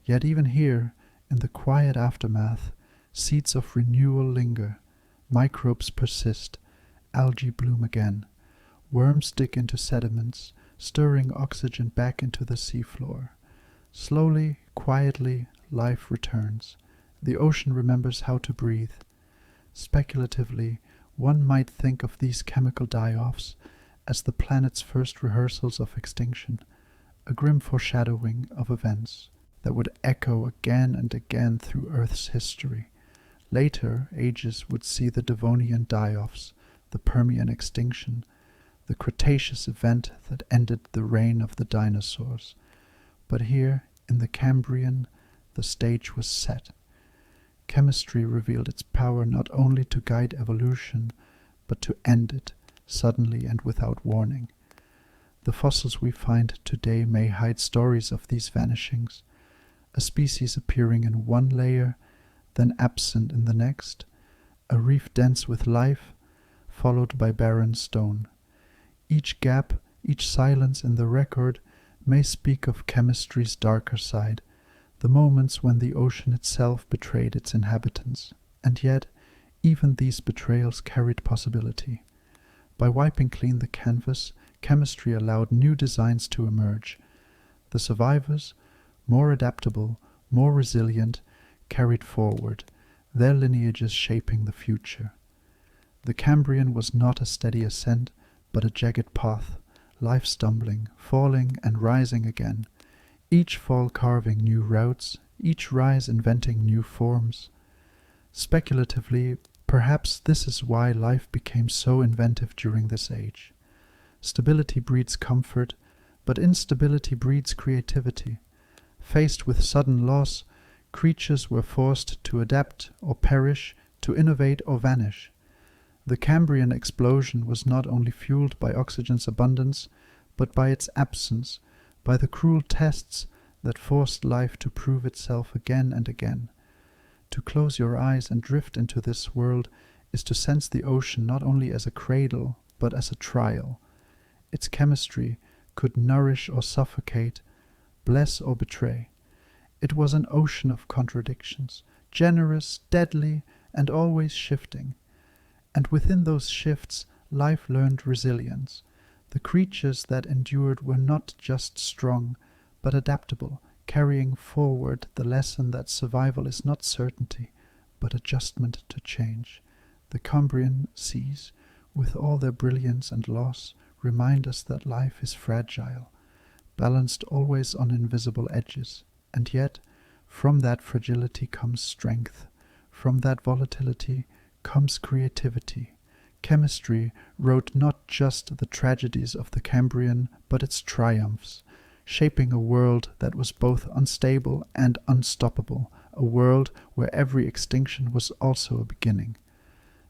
Yet even here, in the quiet aftermath, seeds of renewal linger. microbes persist, algae bloom again, worms dig into sediments, stirring oxygen back into the seafloor. Slowly, quietly, life returns. The ocean remembers how to breathe. Speculatively, one might think of these chemical die-offs as the planet's first rehearsals of extinction, a grim foreshadowing of events that would echo again and again through Earth's history. Later ages would see the Devonian die-offs, the Permian extinction, the Cretaceous event that ended the reign of the dinosaurs. But here, in the Cambrian, the stage was set. Chemistry revealed its power not only to guide evolution, but to end it, suddenly and without warning. The fossils we find today may hide stories of these vanishings, a species appearing in one layer, then absent in the next, a reef dense with life, followed by barren stone. Each gap, each silence in the record may speak of chemistry's darker side, the moments when the ocean itself betrayed its inhabitants. And yet, even these betrayals carried possibility. By wiping clean the canvas, chemistry allowed new designs to emerge. The survivors, more adaptable, more resilient, carried forward, their lineages shaping the future. The Cambrian was not a steady ascent, but a jagged path, life stumbling, falling and rising again, each fall carving new routes, each rise inventing new forms. Speculatively, perhaps this is why life became so inventive during this age. Stability breeds comfort, but instability breeds creativity. Faced with sudden loss, creatures were forced to adapt or perish, to innovate or vanish. The Cambrian explosion was not only fueled by oxygen's abundance, but by its absence, by the cruel tests that forced life to prove itself again and again. To close your eyes and drift into this world is to sense the ocean not only as a cradle, but as a trial. Its chemistry could nourish or suffocate, bless or betray. It was an ocean of contradictions, generous, deadly, and always shifting. And within those shifts, life learned resilience. The creatures that endured were not just strong, but adaptable, carrying forward the lesson that survival is not certainty, but adjustment to change. The Cambrian seas, with all their brilliance and loss, remind us that life is fragile, balanced always on invisible edges, and yet, from that fragility comes strength, from that volatility comes creativity. Chemistry wrote not just the tragedies of the Cambrian, but its triumphs, shaping a world that was both unstable and unstoppable, a world where every extinction was also a beginning.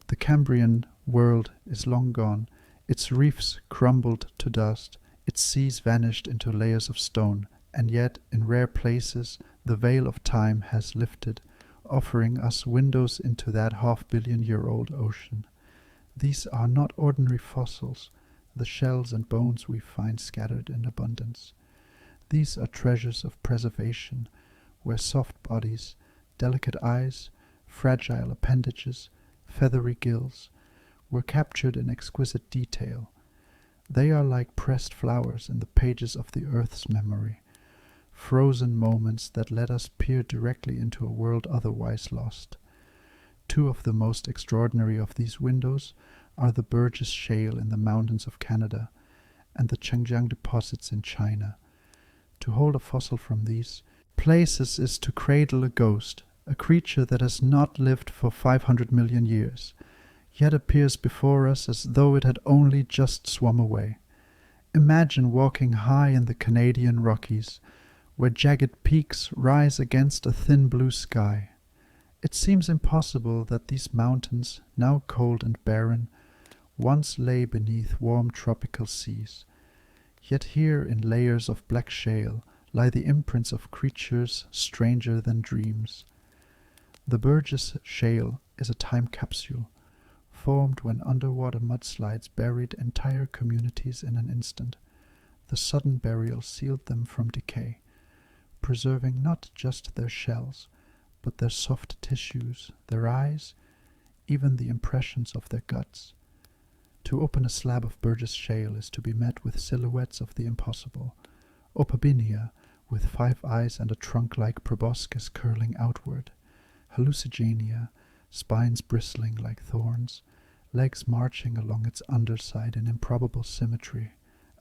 The Cambrian world is long gone, its reefs crumbled to dust, its seas vanished into layers of stone, and yet in rare places the veil of time has lifted, offering us windows into that half-billion-year-old ocean. These are not ordinary fossils, the shells and bones we find scattered in abundance. These are treasures of preservation, where soft bodies, delicate eyes, fragile appendages, feathery gills, were captured in exquisite detail. They are like pressed flowers in the pages of the Earth's memory, frozen moments that let us peer directly into a world otherwise lost. Two of the most extraordinary of these windows are the Burgess Shale in the mountains of Canada and the Changjiang deposits in China. To hold a fossil from these places is to cradle a ghost, a creature that has not lived for 500 million years, yet appears before us as though it had only just swum away. Imagine walking high in the Canadian Rockies, where jagged peaks rise against a thin blue sky. It seems impossible that these mountains, now cold and barren, once lay beneath warm tropical seas. Yet here in layers of black shale lie the imprints of creatures stranger than dreams. The Burgess Shale is a time capsule, formed when underwater mudslides buried entire communities in an instant. The sudden burial sealed them from decay, preserving not just their shells, but their soft tissues, their eyes, even the impressions of their guts. To open a slab of Burgess shale is to be met with silhouettes of the impossible. Opabinia, with 5 eyes and a trunk-like proboscis curling outward. Hallucigenia, spines bristling like thorns, legs marching along its underside in improbable symmetry.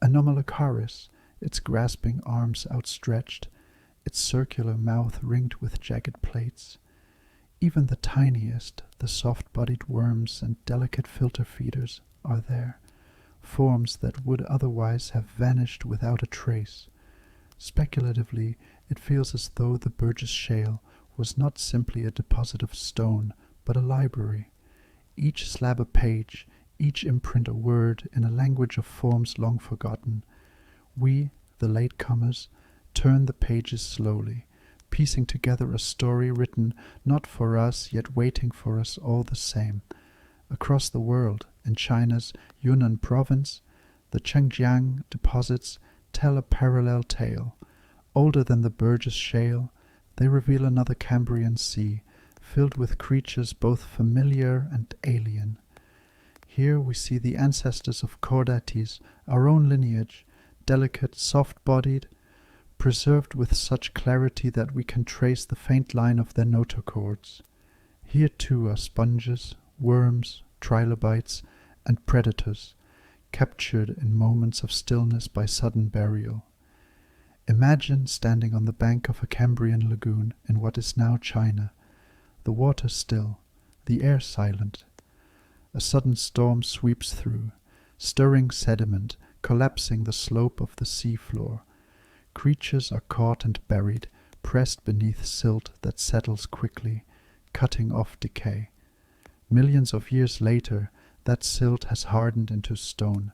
Anomalocaris, its grasping arms outstretched, its circular mouth ringed with jagged plates. Even the tiniest, the soft-bodied worms and delicate filter feeders are there, forms that would otherwise have vanished without a trace. Speculatively, it feels as though the Burgess shale was not simply a deposit of stone, but a library. Each slab a page, each imprint a word in a language of forms long forgotten. We, the latecomers, turn the pages slowly, piecing together a story written not for us, yet waiting for us all the same. Across the world, in China's Yunnan province, the Chengjiang deposits tell a parallel tale. Older than the Burgess shale, they reveal another Cambrian sea, filled with creatures both familiar and alien. Here we see the ancestors of Chordates, our own lineage, delicate, soft-bodied, preserved with such clarity that we can trace the faint line of their notochords. Here too are sponges, worms, trilobites, and predators, captured in moments of stillness by sudden burial. Imagine standing on the bank of a Cambrian lagoon in what is now China, the water still, the air silent. A sudden storm sweeps through, stirring sediment, collapsing the slope of the sea floor. Creatures are caught and buried, pressed beneath silt that settles quickly, cutting off decay. Millions of years later, that silt has hardened into stone,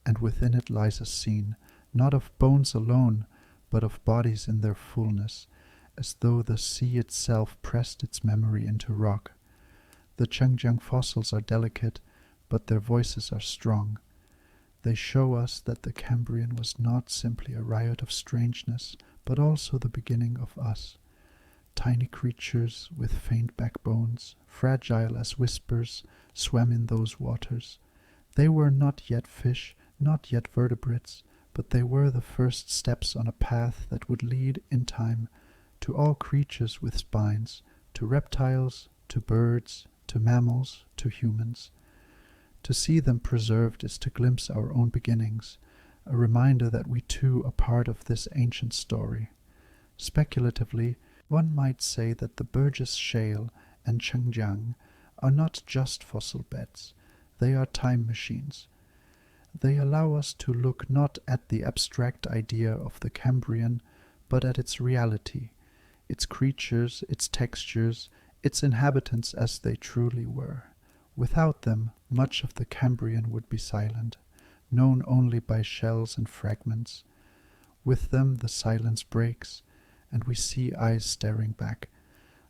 and within it lies a scene, not of bones alone, but of bodies in their fullness, as though the sea itself pressed its memory into rock. The Chengjiang fossils are delicate, but their voices are strong. They show us that the Cambrian was not simply a riot of strangeness, but also the beginning of us. Tiny creatures with faint backbones, fragile as whispers, swam in those waters. They were not yet fish, not yet vertebrates, but they were the first steps on a path that would lead, in time, to all creatures with spines, to reptiles, to birds, to mammals, to humans. To see them preserved is to glimpse our own beginnings, a reminder that we too are part of this ancient story. Speculatively, one might say that the Burgess shale and Chengjiang are not just fossil beds, they are time machines. They allow us to look not at the abstract idea of the Cambrian, but at its reality, its creatures, its textures, its inhabitants as they truly were. Without them, much of the Cambrian would be silent, known only by shells and fragments. With them the silence breaks, and we see eyes staring back,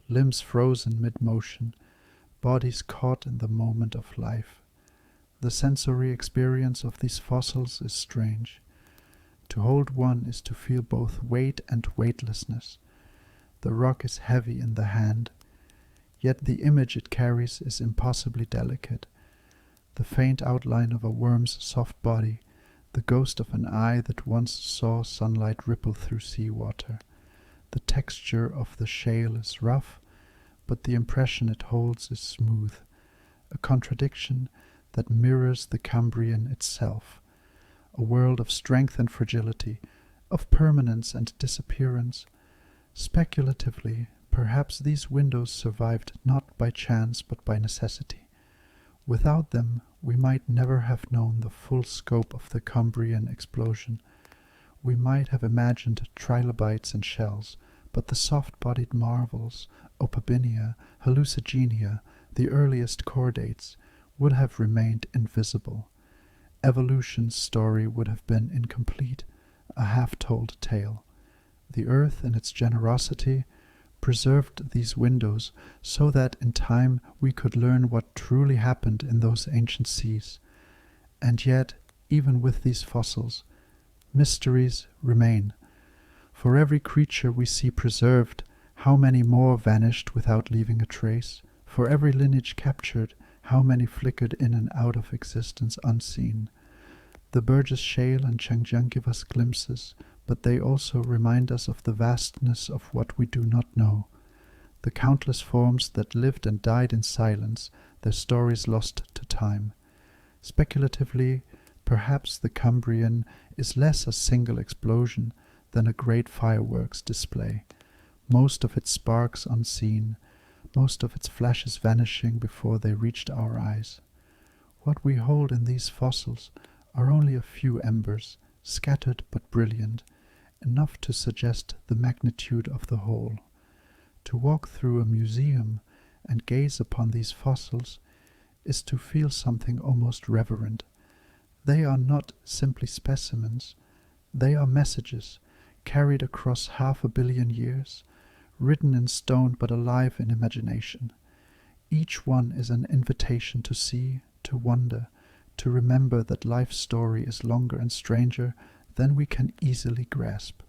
limbs frozen mid-motion, bodies caught in the moment of life. The sensory experience of these fossils is strange. To hold one is to feel both weight and weightlessness. The rock is heavy in the hand, yet the image it carries is impossibly delicate. The faint outline of a worm's soft body, the ghost of an eye that once saw sunlight ripple through seawater. The texture of the shale is rough, but the impression it holds is smooth, a contradiction that mirrors the Cambrian itself, a world of strength and fragility, of permanence and disappearance. Speculatively, perhaps these windows survived not by chance but by necessity. Without them, we might never have known the full scope of the Cambrian explosion. We might have imagined trilobites and shells, but the soft-bodied marvels, Opabinia, Hallucigenia, the earliest chordates, would have remained invisible. Evolution's story would have been incomplete, a half-told tale. The earth, in its generosity, preserved these windows so that in time we could learn what truly happened in those ancient seas. And yet, even with these fossils, mysteries remain. For every creature we see preserved, how many more vanished without leaving a trace? For every lineage captured, How many flickered in and out of existence unseen? The Burgess Shale and Changjiang give us glimpses, but they also remind us of the vastness of what we do not know. The countless forms that lived and died in silence, their stories lost to time. Speculatively, perhaps the Cambrian is less a single explosion than a great fireworks display, most of its sparks unseen, most of its flashes vanishing before they reached our eyes. What we hold in these fossils are only a few embers, scattered but brilliant, enough to suggest the magnitude of the whole. To walk through a museum and gaze upon these fossils is to feel something almost reverent. They are not simply specimens, they are messages carried across 500 million years, written in stone but alive in imagination. Each one is an invitation to see, to wonder, to remember that life's story is longer and stranger than we can easily grasp.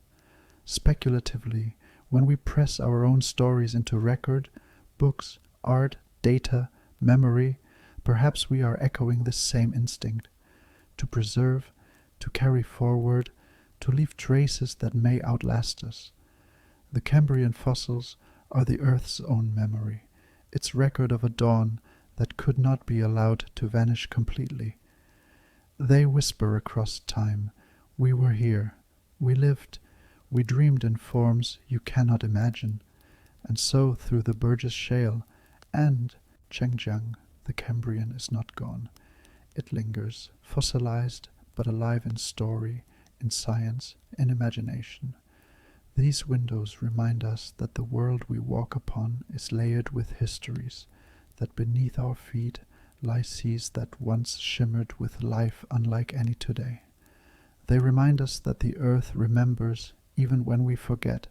Speculatively, when we press our own stories into record, books, art, data, memory, perhaps we are echoing this same instinct, to preserve, to carry forward, to leave traces that may outlast us. The Cambrian fossils are the Earth's own memory, its record of a dawn that could not be allowed to vanish completely. They whisper across time, we were here, we lived, we dreamed in forms you cannot imagine, and so through the Burgess Shale and Changjiang, the Cambrian is not gone. It lingers, fossilized, but alive in story, in science, in imagination. These windows remind us that the world we walk upon is layered with histories, that beneath our feet lie seas that once shimmered with life unlike any today. They remind us that the earth remembers even when we forget.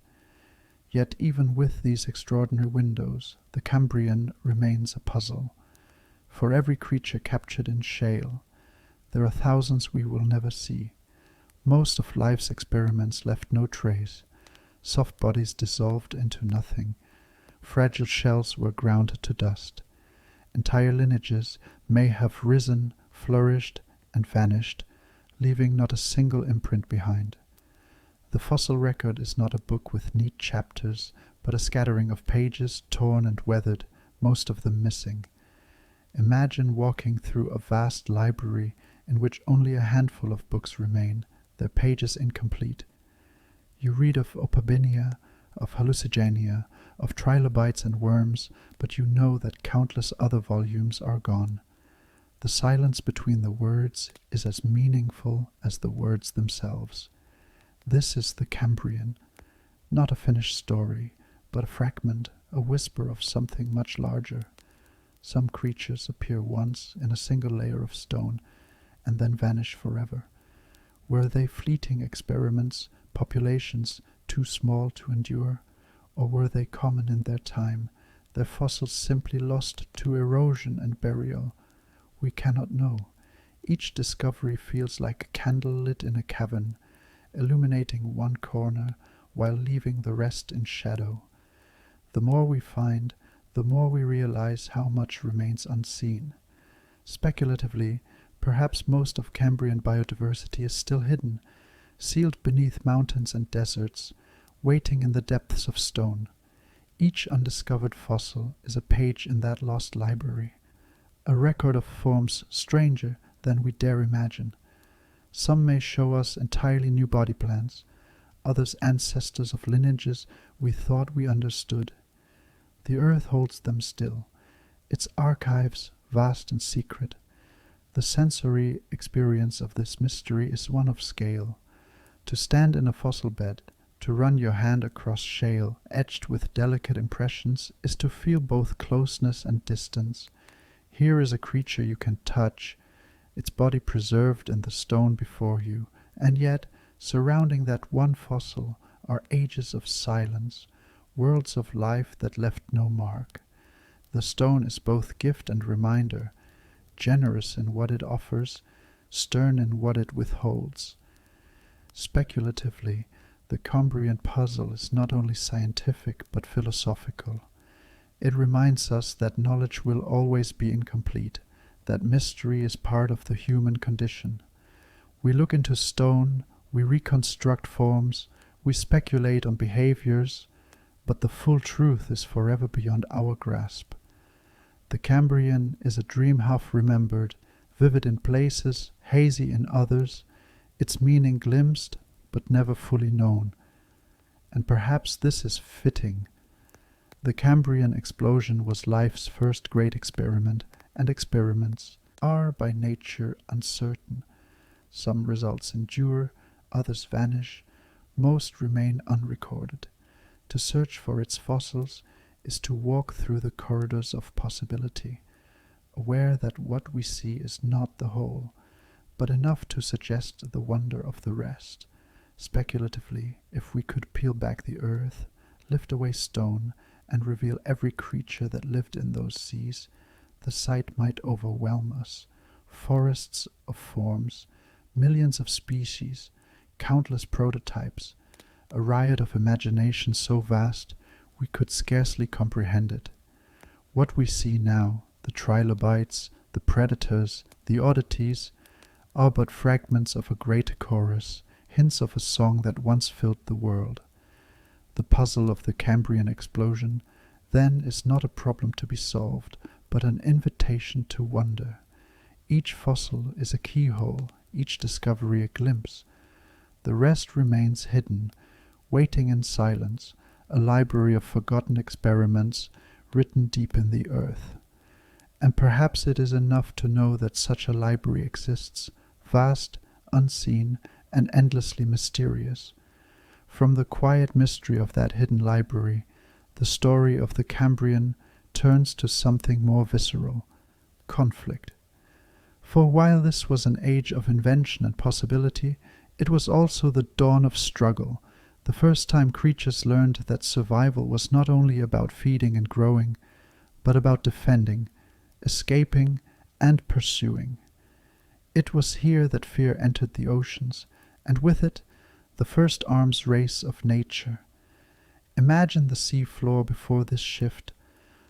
Yet even with these extraordinary windows, the Cambrian remains a puzzle. For every creature captured in shale, there are thousands we will never see. Most of life's experiments left no trace. Soft bodies dissolved into nothing. Fragile shells were ground to dust. Entire lineages may have risen, flourished, and vanished, leaving not a single imprint behind. The fossil record is not a book with neat chapters, but a scattering of pages torn and weathered, most of them missing. Imagine walking through a vast library in which only a handful of books remain, their pages incomplete. You read of opabinia, of hallucigenia, of trilobites and worms, but you know that countless other volumes are gone. The silence between the words is as meaningful as the words themselves. This is the Cambrian, not a finished story, but a fragment, a whisper of something much larger. Some creatures appear once in a single layer of stone and then vanish forever. Were they fleeting experiments, populations too small to endure, or were they common in their time, their fossils simply lost to erosion and burial? We cannot know. Each discovery feels like a candle lit in a cavern, illuminating one corner while leaving the rest in shadow. The more we find, the more we realize how much remains unseen. Speculatively, perhaps most of Cambrian biodiversity is still hidden, sealed beneath mountains and deserts, waiting in the depths of stone. Each undiscovered fossil is a page in that lost library, a record of forms stranger than we dare imagine. Some may show us entirely new body plans, others ancestors of lineages we thought we understood. The earth holds them still, its archives vast and secret. The sensory experience of this mystery is one of scale. To stand in a fossil bed, to run your hand across shale edged with delicate impressions, is to feel both closeness and distance. Here is a creature you can touch, its body preserved in the stone before you, and yet, surrounding that one fossil are ages of silence, worlds of life that left no mark. The stone is both gift and reminder, generous in what it offers, stern in what it withholds. Speculatively, the Cambrian puzzle is not only scientific but philosophical. It reminds us that knowledge will always be incomplete, that mystery is part of the human condition. We look into stone, we reconstruct forms, we speculate on behaviors, but the full truth is forever beyond our grasp. The Cambrian is a dream half remembered, vivid in places, hazy in others, its meaning glimpsed, but never fully known. And perhaps this is fitting. The Cambrian explosion was life's first great experiment, and experiments are by nature uncertain. Some results endure, others vanish, most remain unrecorded. To search for its fossils is to walk through the corridors of possibility, aware that what we see is not the whole, but enough to suggest the wonder of the rest. Speculatively, if we could peel back the earth, lift away stone, and reveal every creature that lived in those seas, the sight might overwhelm us. Forests of forms, millions of species, countless prototypes, a riot of imagination so vast we could scarcely comprehend it. What we see now, the trilobites, the predators, the oddities, are but fragments of a great chorus, hints of a song that once filled the world. The puzzle of the Cambrian explosion, then, is not a problem to be solved, but an invitation to wonder. Each fossil is a keyhole, each discovery a glimpse. The rest remains hidden, waiting in silence, a library of forgotten experiments written deep in the earth. And perhaps it is enough to know that such a library exists, vast, unseen, and endlessly mysterious. From the quiet mystery of that hidden library, the story of the Cambrian turns to something more visceral: conflict. For while this was an age of invention and possibility, it was also the dawn of struggle, the first time creatures learned that survival was not only about feeding and growing, but about defending, escaping, and pursuing. It was here that fear entered the oceans, and with it, the first arms race of nature. Imagine the sea floor before this shift,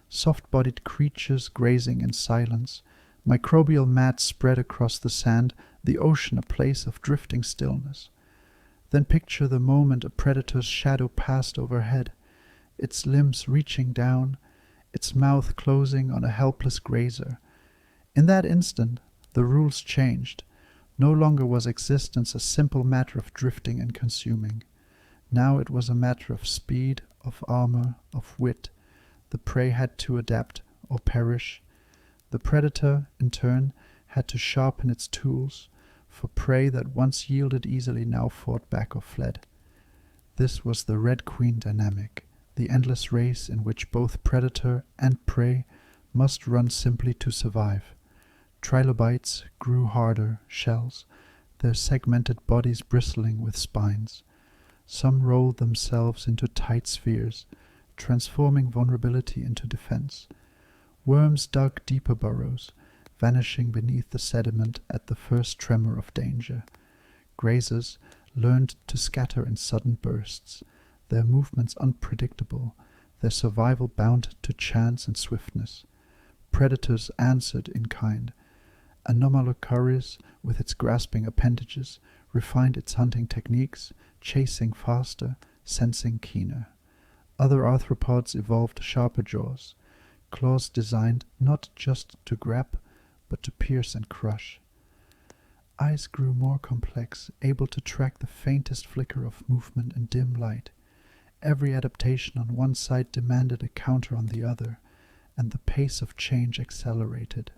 soft-bodied creatures grazing in silence, microbial mats spread across the sand, the ocean a place of drifting stillness. Then picture the moment a predator's shadow passed overhead, its limbs reaching down, its mouth closing on a helpless grazer. In that instant, the rules changed. No longer was existence a simple matter of drifting and consuming. Now it was a matter of speed, of armor, of wit. The prey had to adapt or perish. The predator, in turn, had to sharpen its tools, for prey that once yielded easily now fought back or fled. This was the Red Queen dynamic, the endless race in which both predator and prey must run simply to survive. Trilobites grew harder shells, their segmented bodies bristling with spines. Some rolled themselves into tight spheres, transforming vulnerability into defense. Worms dug deeper burrows, vanishing beneath the sediment at the first tremor of danger. Grazers learned to scatter in sudden bursts, their movements unpredictable, their survival bound to chance and swiftness. Predators answered in kind. Anomalocaris, with its grasping appendages, refined its hunting techniques, chasing faster, sensing keener. Other arthropods evolved sharper jaws, claws designed not just to grab, but to pierce and crush. Eyes grew more complex, able to track the faintest flicker of movement in dim light. Every adaptation on one side demanded a counter on the other, and the pace of change accelerated.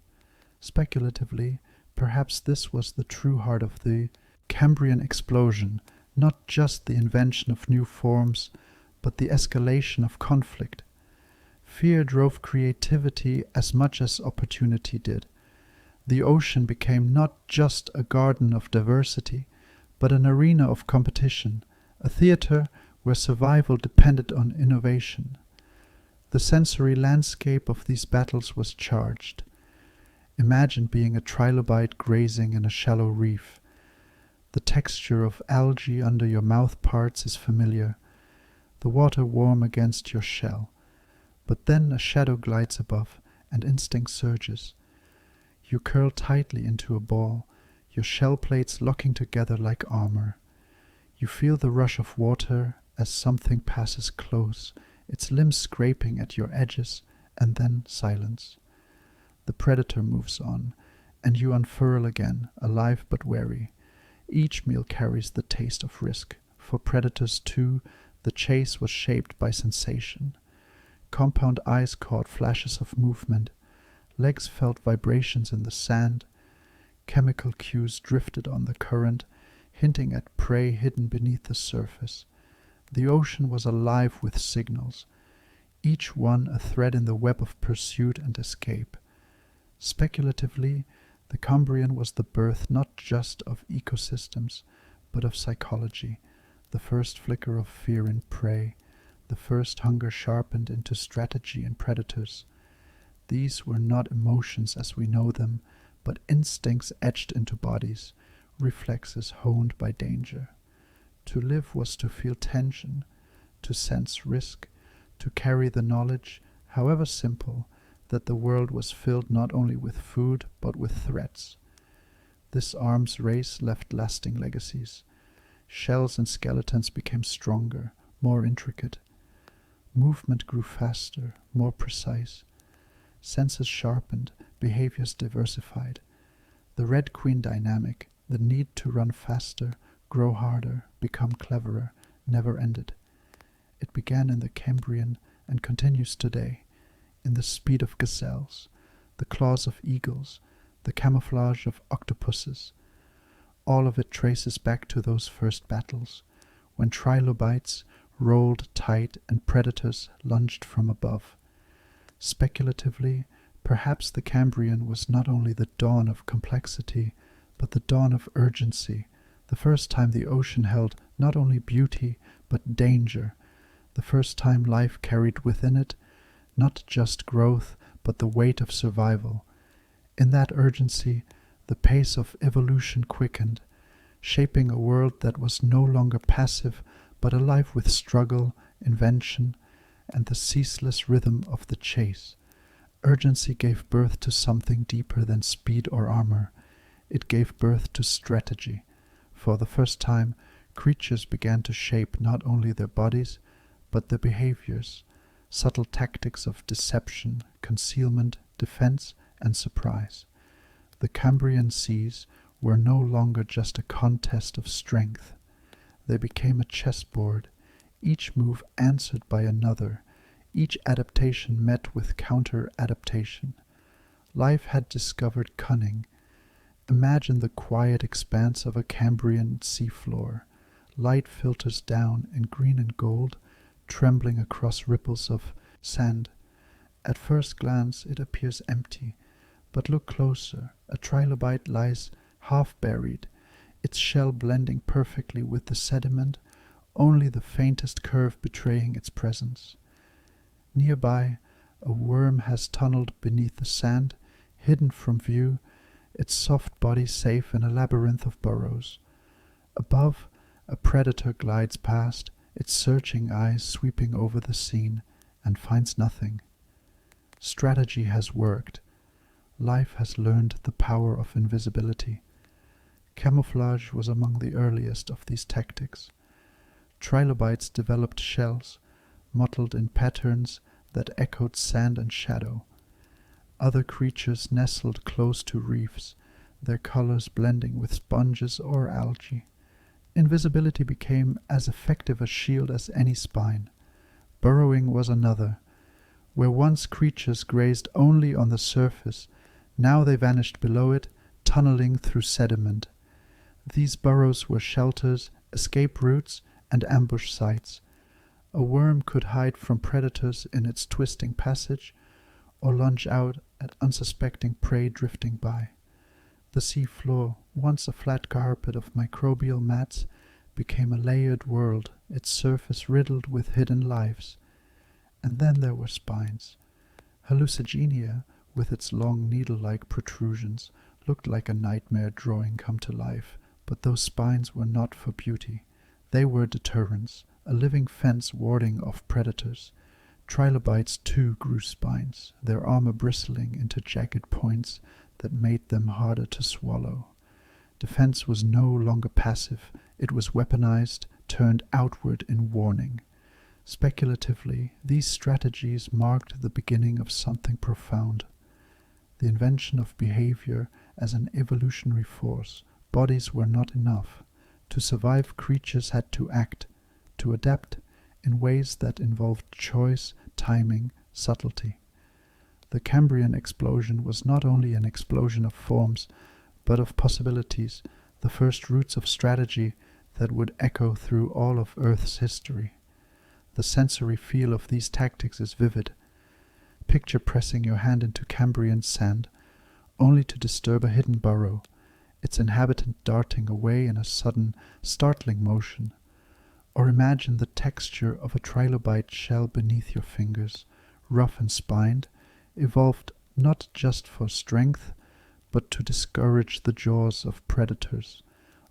Speculatively, perhaps this was the true heart of the Cambrian explosion, not just the invention of new forms, but the escalation of conflict. Fear drove creativity as much as opportunity did. The ocean became not just a garden of diversity, but an arena of competition, a theater where survival depended on innovation. The sensory landscape of these battles was charged. Imagine being a trilobite grazing in a shallow reef. The texture of algae under your mouth parts is familiar, the water warm against your shell. But then a shadow glides above, and instinct surges. You curl tightly into a ball, your shell plates locking together like armor. You feel the rush of water as something passes close, its limbs scraping at your edges, and then silence. The predator moves on, and you unfurl again, alive but wary. Each meal carries the taste of risk. For predators, too, the chase was shaped by sensation. Compound eyes caught flashes of movement. Legs felt vibrations in the sand. Chemical cues drifted on the current, hinting at prey hidden beneath the surface. The ocean was alive with signals, each one a thread in the web of pursuit and escape. Speculatively, the Cambrian was the birth not just of ecosystems, but of psychology, the first flicker of fear in prey, the first hunger sharpened into strategy in predators. These were not emotions as we know them, but instincts etched into bodies, reflexes honed by danger. To live was to feel tension, to sense risk, to carry the knowledge, however simple, that the world was filled not only with food but with threats. This arms race left lasting legacies. Shells and skeletons became stronger, more intricate. Movement grew faster, more precise. Senses sharpened, behaviors diversified. The Red Queen dynamic, the need to run faster, grow harder, become cleverer, never ended. It began in the Cambrian and continues today, in the speed of gazelles, the claws of eagles, the camouflage of octopuses. All of it traces back to those first battles, when trilobites rolled tight and predators lunged from above. Speculatively, perhaps the Cambrian was not only the dawn of complexity, but the dawn of urgency, the first time the ocean held not only beauty, but danger, the first time life carried within it not just growth, but the weight of survival. In that urgency, the pace of evolution quickened, shaping a world that was no longer passive, but alive with struggle, invention, and the ceaseless rhythm of the chase. Urgency gave birth to something deeper than speed or armor. It gave birth to strategy. For the first time, creatures began to shape not only their bodies, but their behaviors, subtle tactics of deception, concealment, defense, and surprise. The Cambrian seas were no longer just a contest of strength. They became a chessboard, each move answered by another, each adaptation met with counter-adaptation. Life had discovered cunning. Imagine the quiet expanse of a Cambrian seafloor. Light filters down in green and gold, trembling across ripples of sand. At first glance it appears empty, but look closer. A trilobite lies half buried, its shell blending perfectly with the sediment, only the faintest curve betraying its presence. Nearby, a worm has tunneled beneath the sand, hidden from view, its soft body safe in a labyrinth of burrows. Above, a predator glides past, its searching eyes sweeping over the scene, and finds nothing. Strategy has worked. Life has learned the power of invisibility. Camouflage was among the earliest of these tactics. Trilobites developed shells, mottled in patterns that echoed sand and shadow. Other creatures nestled close to reefs, their colors blending with sponges or algae. Invisibility became as effective a shield as any spine. Burrowing was another. Where once creatures grazed only on the surface, now they vanished below it, tunneling through sediment. These burrows were shelters, escape routes, and ambush sites. A worm could hide from predators in its twisting passage, or lunge out at unsuspecting prey drifting by. The sea floor, once a flat carpet of microbial mats, became a layered world, its surface riddled with hidden lives. And then there were spines. Hallucigenia, with its long needle-like protrusions, looked like a nightmare drawing come to life, but those spines were not for beauty. They were deterrents, a living fence warding off predators. Trilobites too grew spines, their armor bristling into jagged points that made them harder to swallow. Defense was no longer passive, it was weaponized, turned outward in warning. Speculatively, these strategies marked the beginning of something profound. The invention of behavior as an evolutionary force. Bodies were not enough. To survive, creatures had to act, to adapt in ways that involved choice, timing, subtlety. The Cambrian explosion was not only an explosion of forms, but of possibilities, the first roots of strategy that would echo through all of Earth's history. The sensory feel of these tactics is vivid. Picture pressing your hand into Cambrian sand, only to disturb a hidden burrow, its inhabitant darting away in a sudden, startling motion. Or imagine the texture of a trilobite shell beneath your fingers, rough and spined, evolved not just for strength, but to discourage the jaws of predators,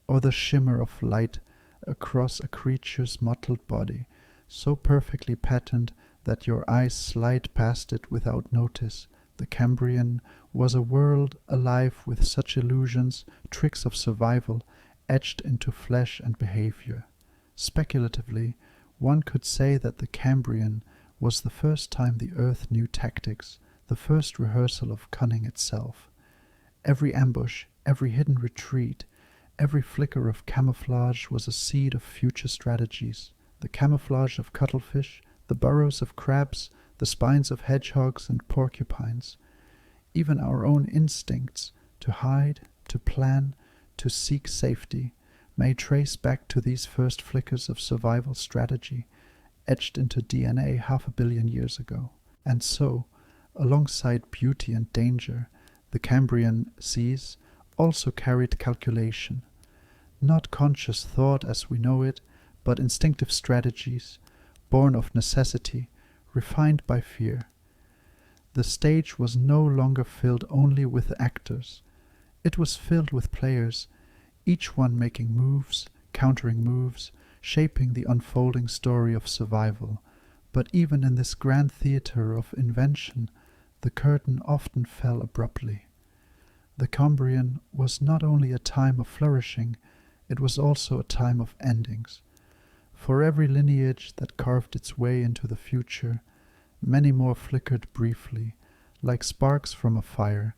or the shimmer of light across a creature's mottled body, so perfectly patterned that your eyes slide past it without notice. The Cambrian was a world alive with such illusions, tricks of survival, etched into flesh and behavior. Speculatively, one could say that the Cambrian was the first time the Earth knew tactics, the first rehearsal of cunning itself. Every ambush, every hidden retreat, every flicker of camouflage was a seed of future strategies. The camouflage of cuttlefish, the burrows of crabs, the spines of hedgehogs and porcupines. Even our own instincts to hide, to plan, to seek safety may trace back to these first flickers of survival strategy, etched into DNA 500 million years ago. And so, alongside beauty and danger, the Cambrian seas also carried calculation, not conscious thought as we know it, but instinctive strategies, born of necessity, refined by fear. The stage was no longer filled only with actors. It was filled with players, each one making moves, countering moves, shaping the unfolding story of survival. But even in this grand theater of invention, the curtain often fell abruptly. The Cambrian was not only a time of flourishing, it was also a time of endings. For every lineage that carved its way into the future, many more flickered briefly, like sparks from a fire,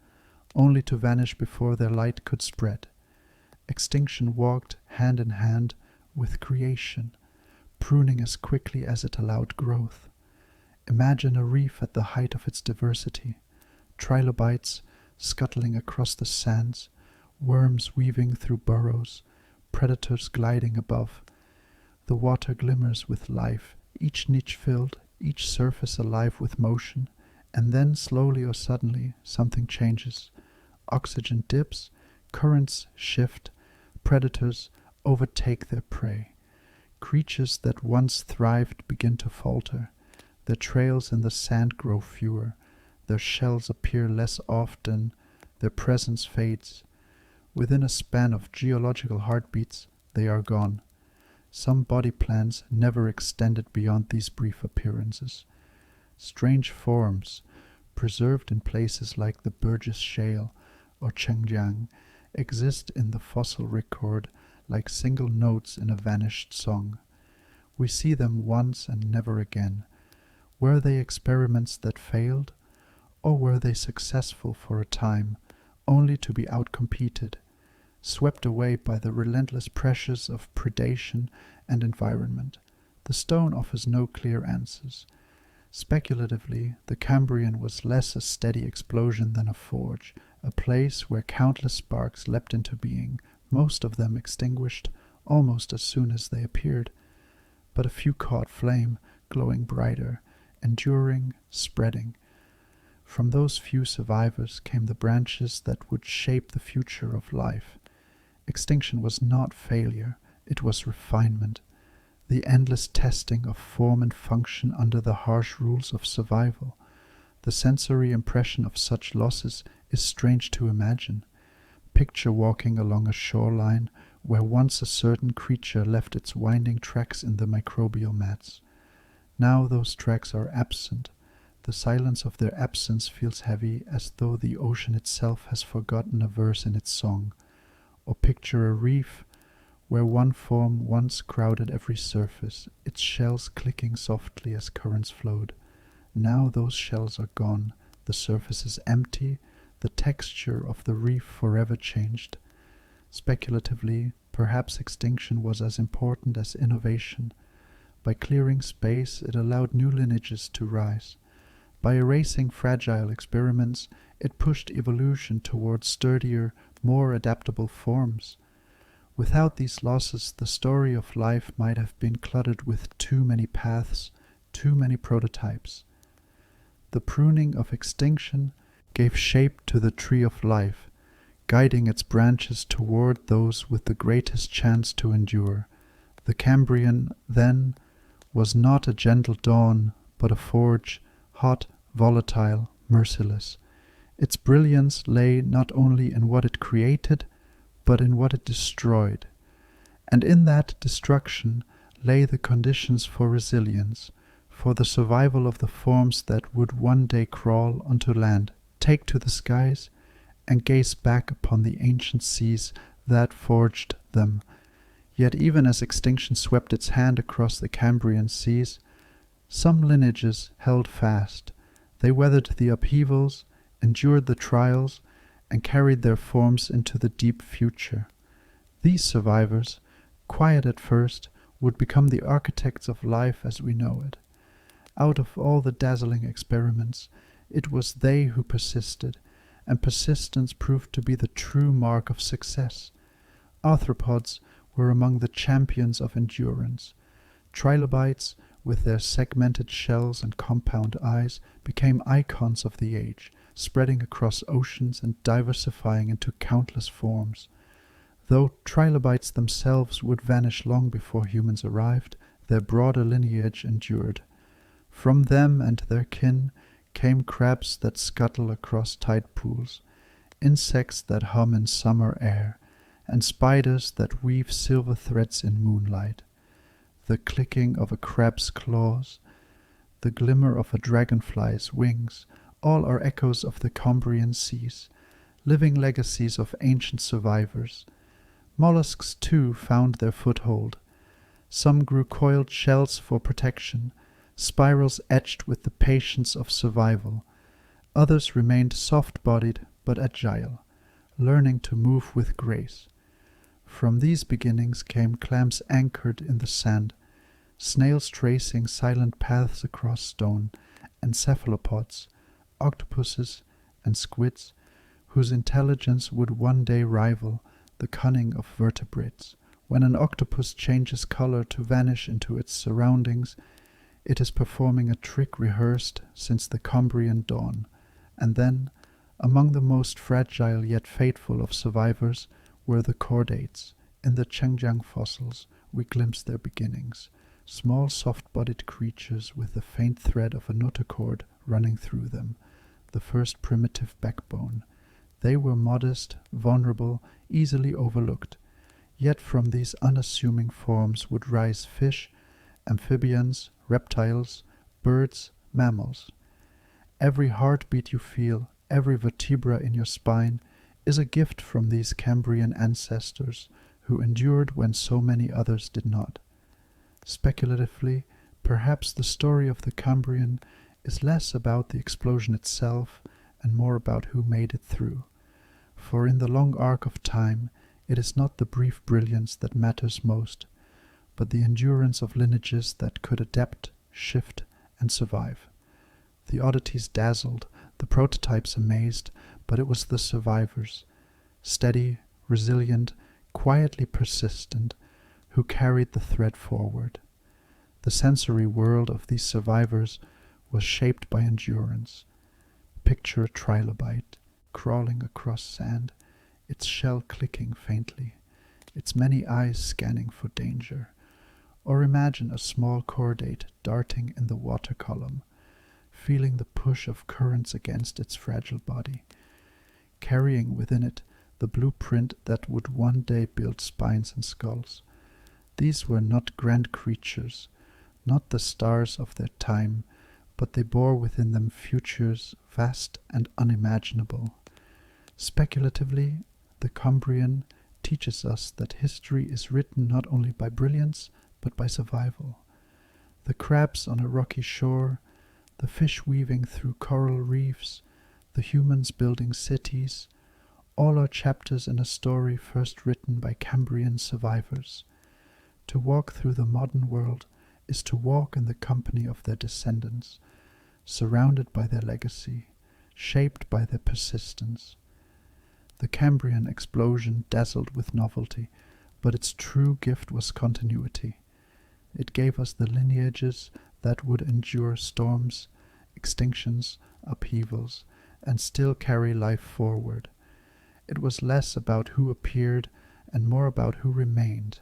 only to vanish before their light could spread. Extinction walked hand in hand with creation, pruning as quickly as it allowed growth. Imagine a reef at the height of its diversity, trilobites scuttling across the sands, worms weaving through burrows, predators gliding above. The water glimmers with life, each niche filled, each surface alive with motion, and then slowly or suddenly something changes. Oxygen dips, currents shift, predators overtake their prey. Creatures that once thrived begin to falter. Their trails in the sand grow fewer, their shells appear less often, their presence fades. Within a span of geological heartbeats, they are gone. Some body plans never extended beyond these brief appearances. Strange forms, preserved in places like the Burgess Shale or Chengjiang, exist in the fossil record like single notes in a vanished song. We see them once and never again. Were they experiments that failed, or were they successful for a time, only to be outcompeted, swept away by the relentless pressures of predation and environment? The stone offers no clear answers. Speculatively, the Cambrian was less a steady explosion than a forge, a place where countless sparks leapt into being, most of them extinguished almost as soon as they appeared. But a few caught flame, glowing brighter, enduring, spreading. From those few survivors came the branches that would shape the future of life. Extinction was not failure, it was refinement, the endless testing of form and function under the harsh rules of survival. The sensory impression of such losses is strange to imagine. Picture walking along a shoreline where once a certain creature left its winding tracks in the microbial mats. Now those tracks are absent. The silence of their absence feels heavy, as though the ocean itself has forgotten a verse in its song. Or picture a reef where one form once crowded every surface, its shells clicking softly as currents flowed. Now those shells are gone, the surface is empty, the texture of the reef forever changed. Speculatively, perhaps extinction was as important as innovation. By clearing space, it allowed new lineages to rise. By erasing fragile experiments, it pushed evolution towards sturdier, more adaptable forms. Without these losses, the story of life might have been cluttered with too many paths, too many prototypes. The pruning of extinction gave shape to the tree of life, guiding its branches toward those with the greatest chance to endure. The Cambrian, then, was not a gentle dawn, but a forge, hot, volatile, merciless. Its brilliance lay not only in what it created, but in what it destroyed. And in that destruction lay the conditions for resilience, for the survival of the forms that would one day crawl onto land, take to the skies, and gaze back upon the ancient seas that forged them. Yet even as extinction swept its hand across the Cambrian seas, some lineages held fast. They weathered the upheavals, endured the trials, and carried their forms into the deep future. These survivors, quiet at first, would become the architects of life as we know it. Out of all the dazzling experiments, it was they who persisted, and persistence proved to be the true mark of success. Arthropods were among the champions of endurance. Trilobites, with their segmented shells and compound eyes, became icons of the age, spreading across oceans and diversifying into countless forms. Though trilobites themselves would vanish long before humans arrived, their broader lineage endured. From them and their kin came crabs that scuttle across tide pools, insects that hum in summer air, and spiders that weave silver threads in moonlight. The clicking of a crab's claws, the glimmer of a dragonfly's wings, all are echoes of the Cambrian seas, living legacies of ancient survivors. Mollusks, too, found their foothold. Some grew coiled shells for protection, spirals etched with the patience of survival. Others remained soft-bodied but agile, learning to move with grace. From these beginnings came clams anchored in the sand, snails tracing silent paths across stone, and cephalopods, octopuses, and squids, whose intelligence would one day rival the cunning of vertebrates. When an octopus changes color to vanish into its surroundings, it is performing a trick rehearsed since the Cambrian dawn. And then, among the most fragile yet faithful of survivors were the chordates. In the Changjiang fossils we glimpse their beginnings, small soft-bodied creatures with the faint thread of a notochord running through them, the first primitive backbone. They were modest, vulnerable, easily overlooked. Yet from these unassuming forms would rise fish, amphibians, reptiles, birds, mammals. Every heartbeat you feel, every vertebra in your spine, is a gift from these Cambrian ancestors who endured when so many others did not. Speculatively, perhaps the story of the Cambrian is less about the explosion itself and more about who made it through. For in the long arc of time, it is not the brief brilliance that matters most, but the endurance of lineages that could adapt, shift, and survive. The oddities dazzled, the prototypes amazed, but it was the survivors, steady, resilient, quietly persistent, who carried the thread forward. The sensory world of these survivors was shaped by endurance. Picture a trilobite crawling across sand, its shell clicking faintly, its many eyes scanning for danger. Or imagine a small chordate darting in the water column, feeling the push of currents against its fragile body, carrying within it the blueprint that would one day build spines and skulls. These were not grand creatures, not the stars of their time, but they bore within them futures vast and unimaginable. Speculatively, the Cambrian teaches us that history is written not only by brilliance, but by survival. The crabs on a rocky shore, the fish weaving through coral reefs, the humans building cities, all are chapters in a story first written by Cambrian survivors. To walk through the modern world is to walk in the company of their descendants, surrounded by their legacy, shaped by their persistence. The Cambrian explosion dazzled with novelty, but its true gift was continuity. It gave us the lineages that would endure storms, extinctions, upheavals, and still carry life forward. It was less about who appeared and more about who remained.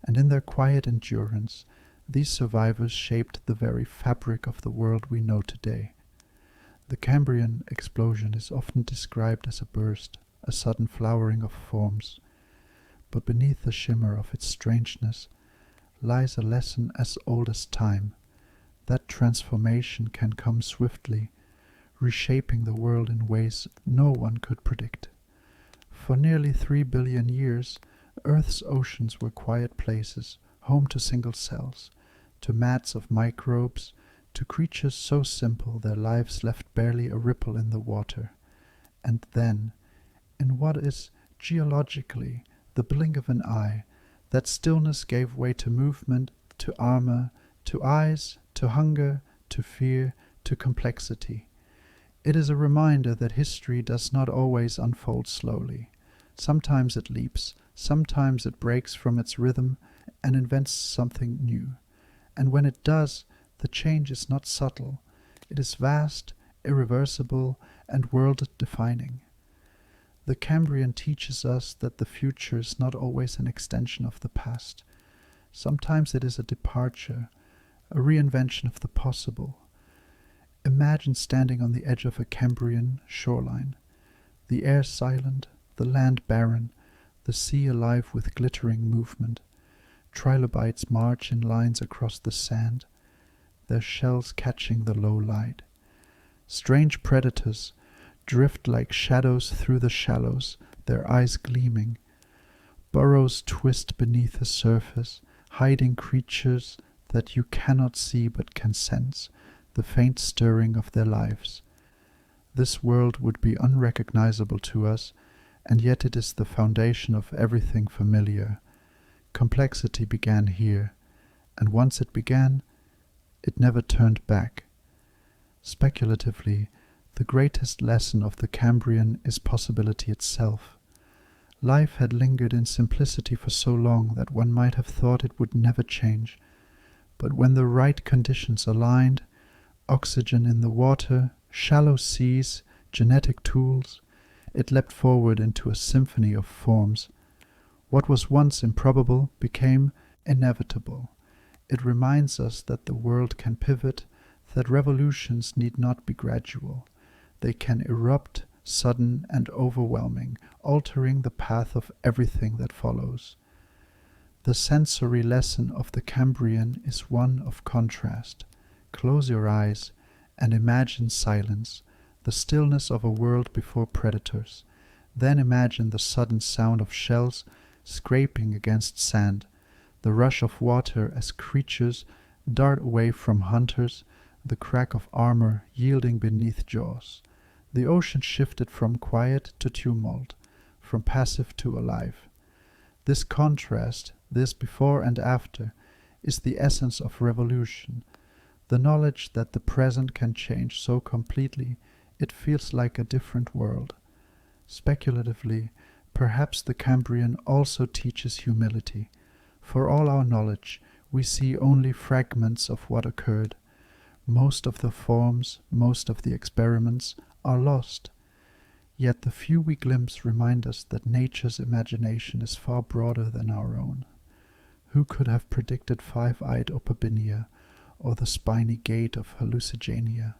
And in their quiet endurance, these survivors shaped the very fabric of the world we know today. The Cambrian explosion is often described as a burst, a sudden flowering of forms, but beneath the shimmer of its strangeness lies a lesson as old as time. That transformation can come swiftly, reshaping the world in ways no one could predict. For nearly 3 billion years, Earth's oceans were quiet places, home to single cells, to mats of microbes, to creatures so simple their lives left barely a ripple in the water. And then, in what is geologically the blink of an eye, that stillness gave way to movement, to armor, to eyes, to hunger, to fear, to complexity. It is a reminder that history does not always unfold slowly. Sometimes it leaps, sometimes it breaks from its rhythm and invents something new. And when it does, the change is not subtle. It is vast, irreversible, and world-defining. The Cambrian teaches us that the future is not always an extension of the past. Sometimes it is a departure, a reinvention of the possible. Imagine standing on the edge of a Cambrian shoreline, the air silent, the land barren, the sea alive with glittering movement. Trilobites march in lines across the sand, their shells catching the low light. Strange predators drift like shadows through the shallows, their eyes gleaming. Burrows twist beneath the surface, hiding creatures that you cannot see but can sense, the faint stirring of their lives. This world would be unrecognizable to us, and yet it is the foundation of everything familiar. Complexity began here, and once it began, it never turned back. Speculatively, the greatest lesson of the Cambrian is possibility itself. Life had lingered in simplicity for so long that one might have thought it would never change. But when the right conditions aligned, oxygen in the water, shallow seas, genetic tools, it leapt forward into a symphony of forms. What was once improbable became inevitable. It reminds us that the world can pivot, that revolutions need not be gradual. They can erupt, sudden and overwhelming, altering the path of everything that follows. The sensory lesson of the Cambrian is one of contrast. Close your eyes and imagine silence, the stillness of a world before predators. Then imagine the sudden sound of shells scraping against sand, the rush of water as creatures dart away from hunters, the crack of armor yielding beneath jaws. The ocean shifted from quiet to tumult, from passive to alive. This contrast, this before and after, is the essence of revolution. The knowledge that the present can change so completely, it feels like a different world. Speculatively, perhaps the Cambrian also teaches humility. For all our knowledge, we see only fragments of what occurred. Most of the forms, most of the experiments are lost. Yet the few we glimpse remind us that nature's imagination is far broader than our own. Who could have predicted five-eyed Opabinia or the spiny gate of Hallucigenia?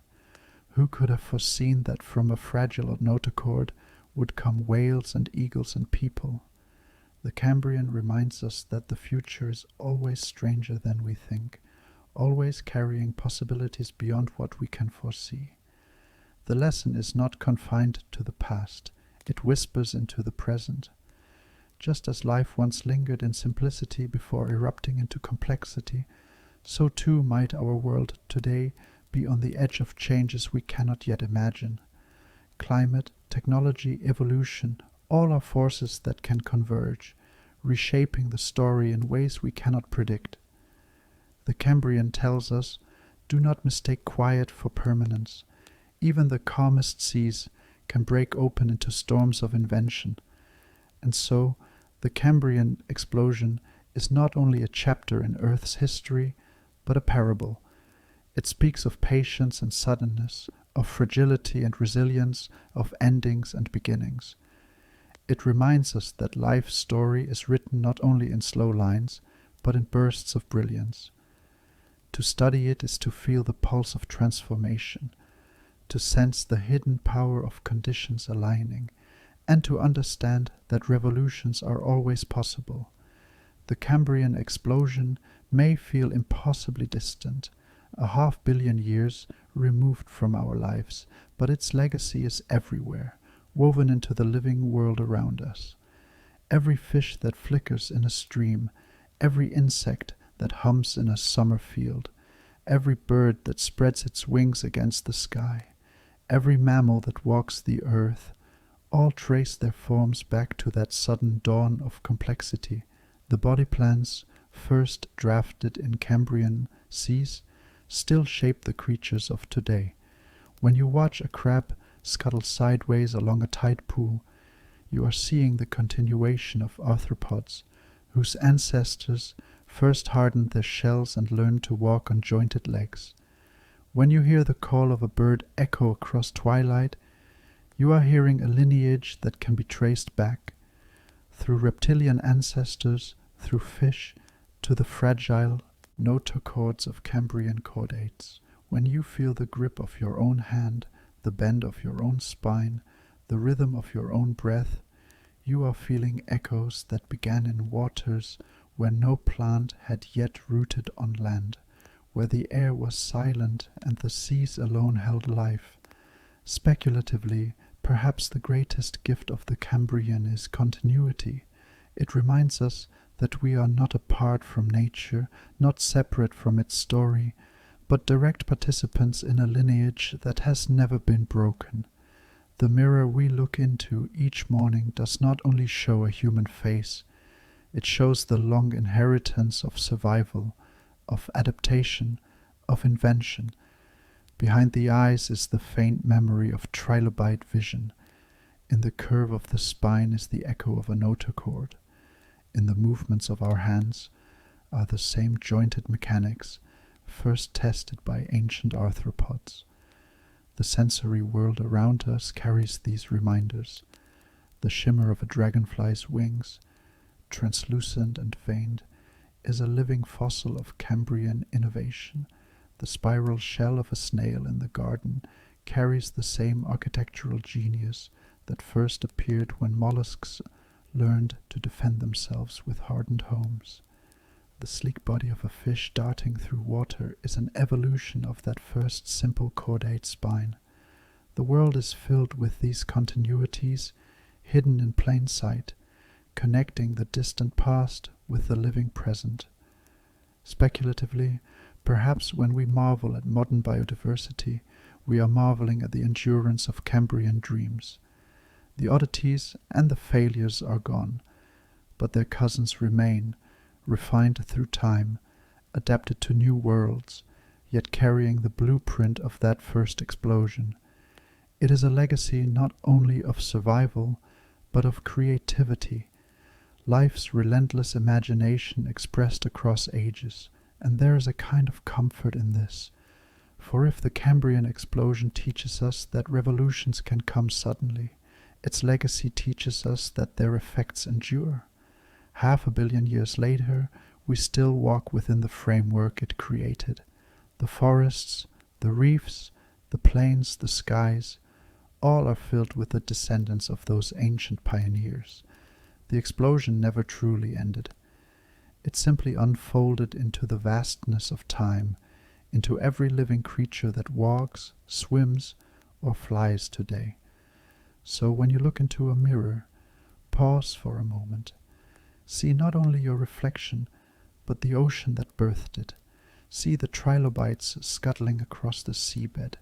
Who could have foreseen that from a fragile notochord would come whales and eagles and people? The Cambrian reminds us that the future is always stranger than we think, always carrying possibilities beyond what we can foresee. The lesson is not confined to the past, it whispers into the present. Just as life once lingered in simplicity before erupting into complexity, so too might our world today be on the edge of changes we cannot yet imagine. Climate, technology, evolution, all are forces that can converge, reshaping the story in ways we cannot predict. The Cambrian tells us, do not mistake quiet for permanence. Even the calmest seas can break open into storms of invention. And so, the Cambrian explosion is not only a chapter in Earth's history, but a parable. It speaks of patience and suddenness, of fragility and resilience, of endings and beginnings. It reminds us that life's story is written not only in slow lines, but in bursts of brilliance. To study it is to feel the pulse of transformation, to sense the hidden power of conditions aligning, and to understand that revolutions are always possible. The Cambrian explosion may feel impossibly distant, a 500 million years removed from our lives, but its legacy is everywhere, woven into the living world around us. Every fish that flickers in a stream, every insect that hums in a summer field, every bird that spreads its wings against the sky, every mammal that walks the earth, all trace their forms back to that sudden dawn of complexity. The body plans, first drafted in Cambrian seas, still shape the creatures of today. When you watch a crab scuttle sideways along a tide pool, you are seeing the continuation of arthropods, whose ancestors first hardened their shells and learned to walk on jointed legs. When you hear the call of a bird echo across twilight, you are hearing a lineage that can be traced back, through reptilian ancestors, through fish, to the fragile notochords of Cambrian chordates. When you feel the grip of your own hand, the bend of your own spine, the rhythm of your own breath, you are feeling echoes that began in waters where no plant had yet rooted on land, where the air was silent and the seas alone held life. Speculatively, perhaps the greatest gift of the Cambrian is continuity. It reminds us that we are not apart from nature, not separate from its story, but direct participants in a lineage that has never been broken. The mirror we look into each morning does not only show a human face, it shows the long inheritance of survival, of adaptation, of invention. Behind the eyes is the faint memory of trilobite vision. In the curve of the spine is the echo of a notochord. In the movements of our hands are the same jointed mechanics, first tested by ancient arthropods. The sensory world around us carries these reminders. The shimmer of a dragonfly's wings, translucent and veined, is a living fossil of Cambrian innovation. The spiral shell of a snail in the garden carries the same architectural genius that first appeared when mollusks learned to defend themselves with hardened homes. The sleek body of a fish darting through water is an evolution of that first simple chordate spine. The world is filled with these continuities, hidden in plain sight, connecting the distant past with the living present. Speculatively, perhaps when we marvel at modern biodiversity, we are marveling at the endurance of Cambrian dreams. The oddities and the failures are gone, but their cousins remain, refined through time, adapted to new worlds, yet carrying the blueprint of that first explosion. It is a legacy not only of survival, but of creativity, life's relentless imagination expressed across ages, and there is a kind of comfort in this. For if the Cambrian explosion teaches us that revolutions can come suddenly, its legacy teaches us that their effects endure. 500 million years later, we still walk within the framework it created. The forests, the reefs, the plains, the skies, all are filled with the descendants of those ancient pioneers. The explosion never truly ended. It simply unfolded into the vastness of time, into every living creature that walks, swims, or flies today. So when you look into a mirror, pause for a moment. See not only your reflection, but the ocean that birthed it. See the trilobites scuttling across the seabed,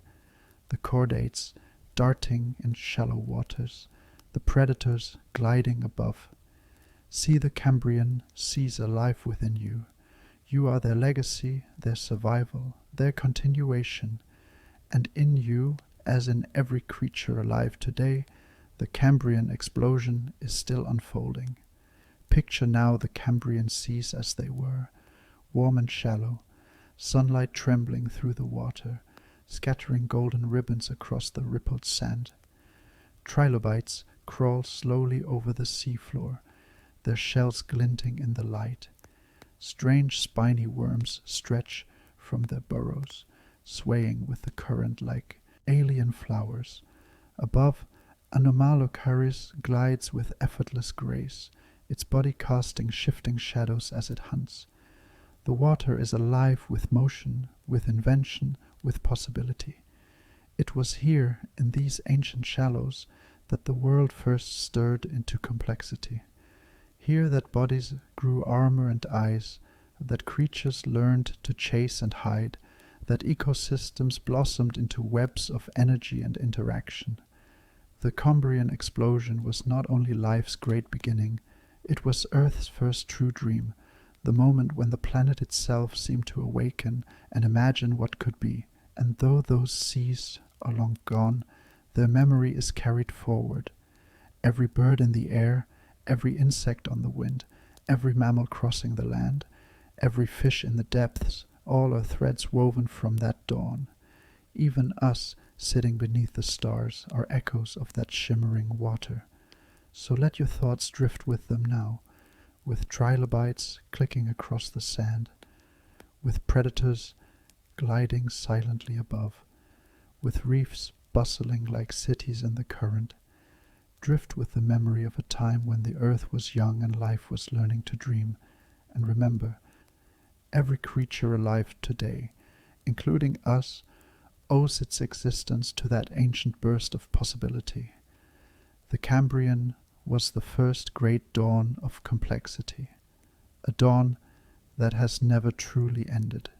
the chordates darting in shallow waters, the predators gliding above. See the Cambrian seas alive within you. You are their legacy, their survival, their continuation, and in you, as in every creature alive today, the Cambrian explosion is still unfolding. Picture now the Cambrian seas as they were, warm and shallow, sunlight trembling through the water, scattering golden ribbons across the rippled sand. Trilobites crawl slowly over the seafloor, their shells glinting in the light. Strange spiny worms stretch from their burrows, swaying with the current like alien flowers. Above, Anomalocharys glides with effortless grace, its body casting shifting shadows as it hunts. The water is alive with motion, with invention, with possibility. It was here, in these ancient shallows, that the world first stirred into complexity. Here that bodies grew armor and eyes, that creatures learned to chase and hide, that ecosystems blossomed into webs of energy and interaction. The Cambrian explosion was not only life's great beginning, it was Earth's first true dream, the moment when the planet itself seemed to awaken and imagine what could be. And though those seas are long gone, their memory is carried forward. Every bird in the air, every insect on the wind, every mammal crossing the land, every fish in the depths, all are threads woven from that dawn. Even us, sitting beneath the stars, are echoes of that shimmering water. So let your thoughts drift with them now, with trilobites clicking across the sand, with predators gliding silently above, with reefs bustling like cities in the current. Drift with the memory of a time when the earth was young and life was learning to dream. And remember, every creature alive today, including us, owes its existence to that ancient burst of possibility. The Cambrian was the first great dawn of complexity, a dawn that has never truly ended.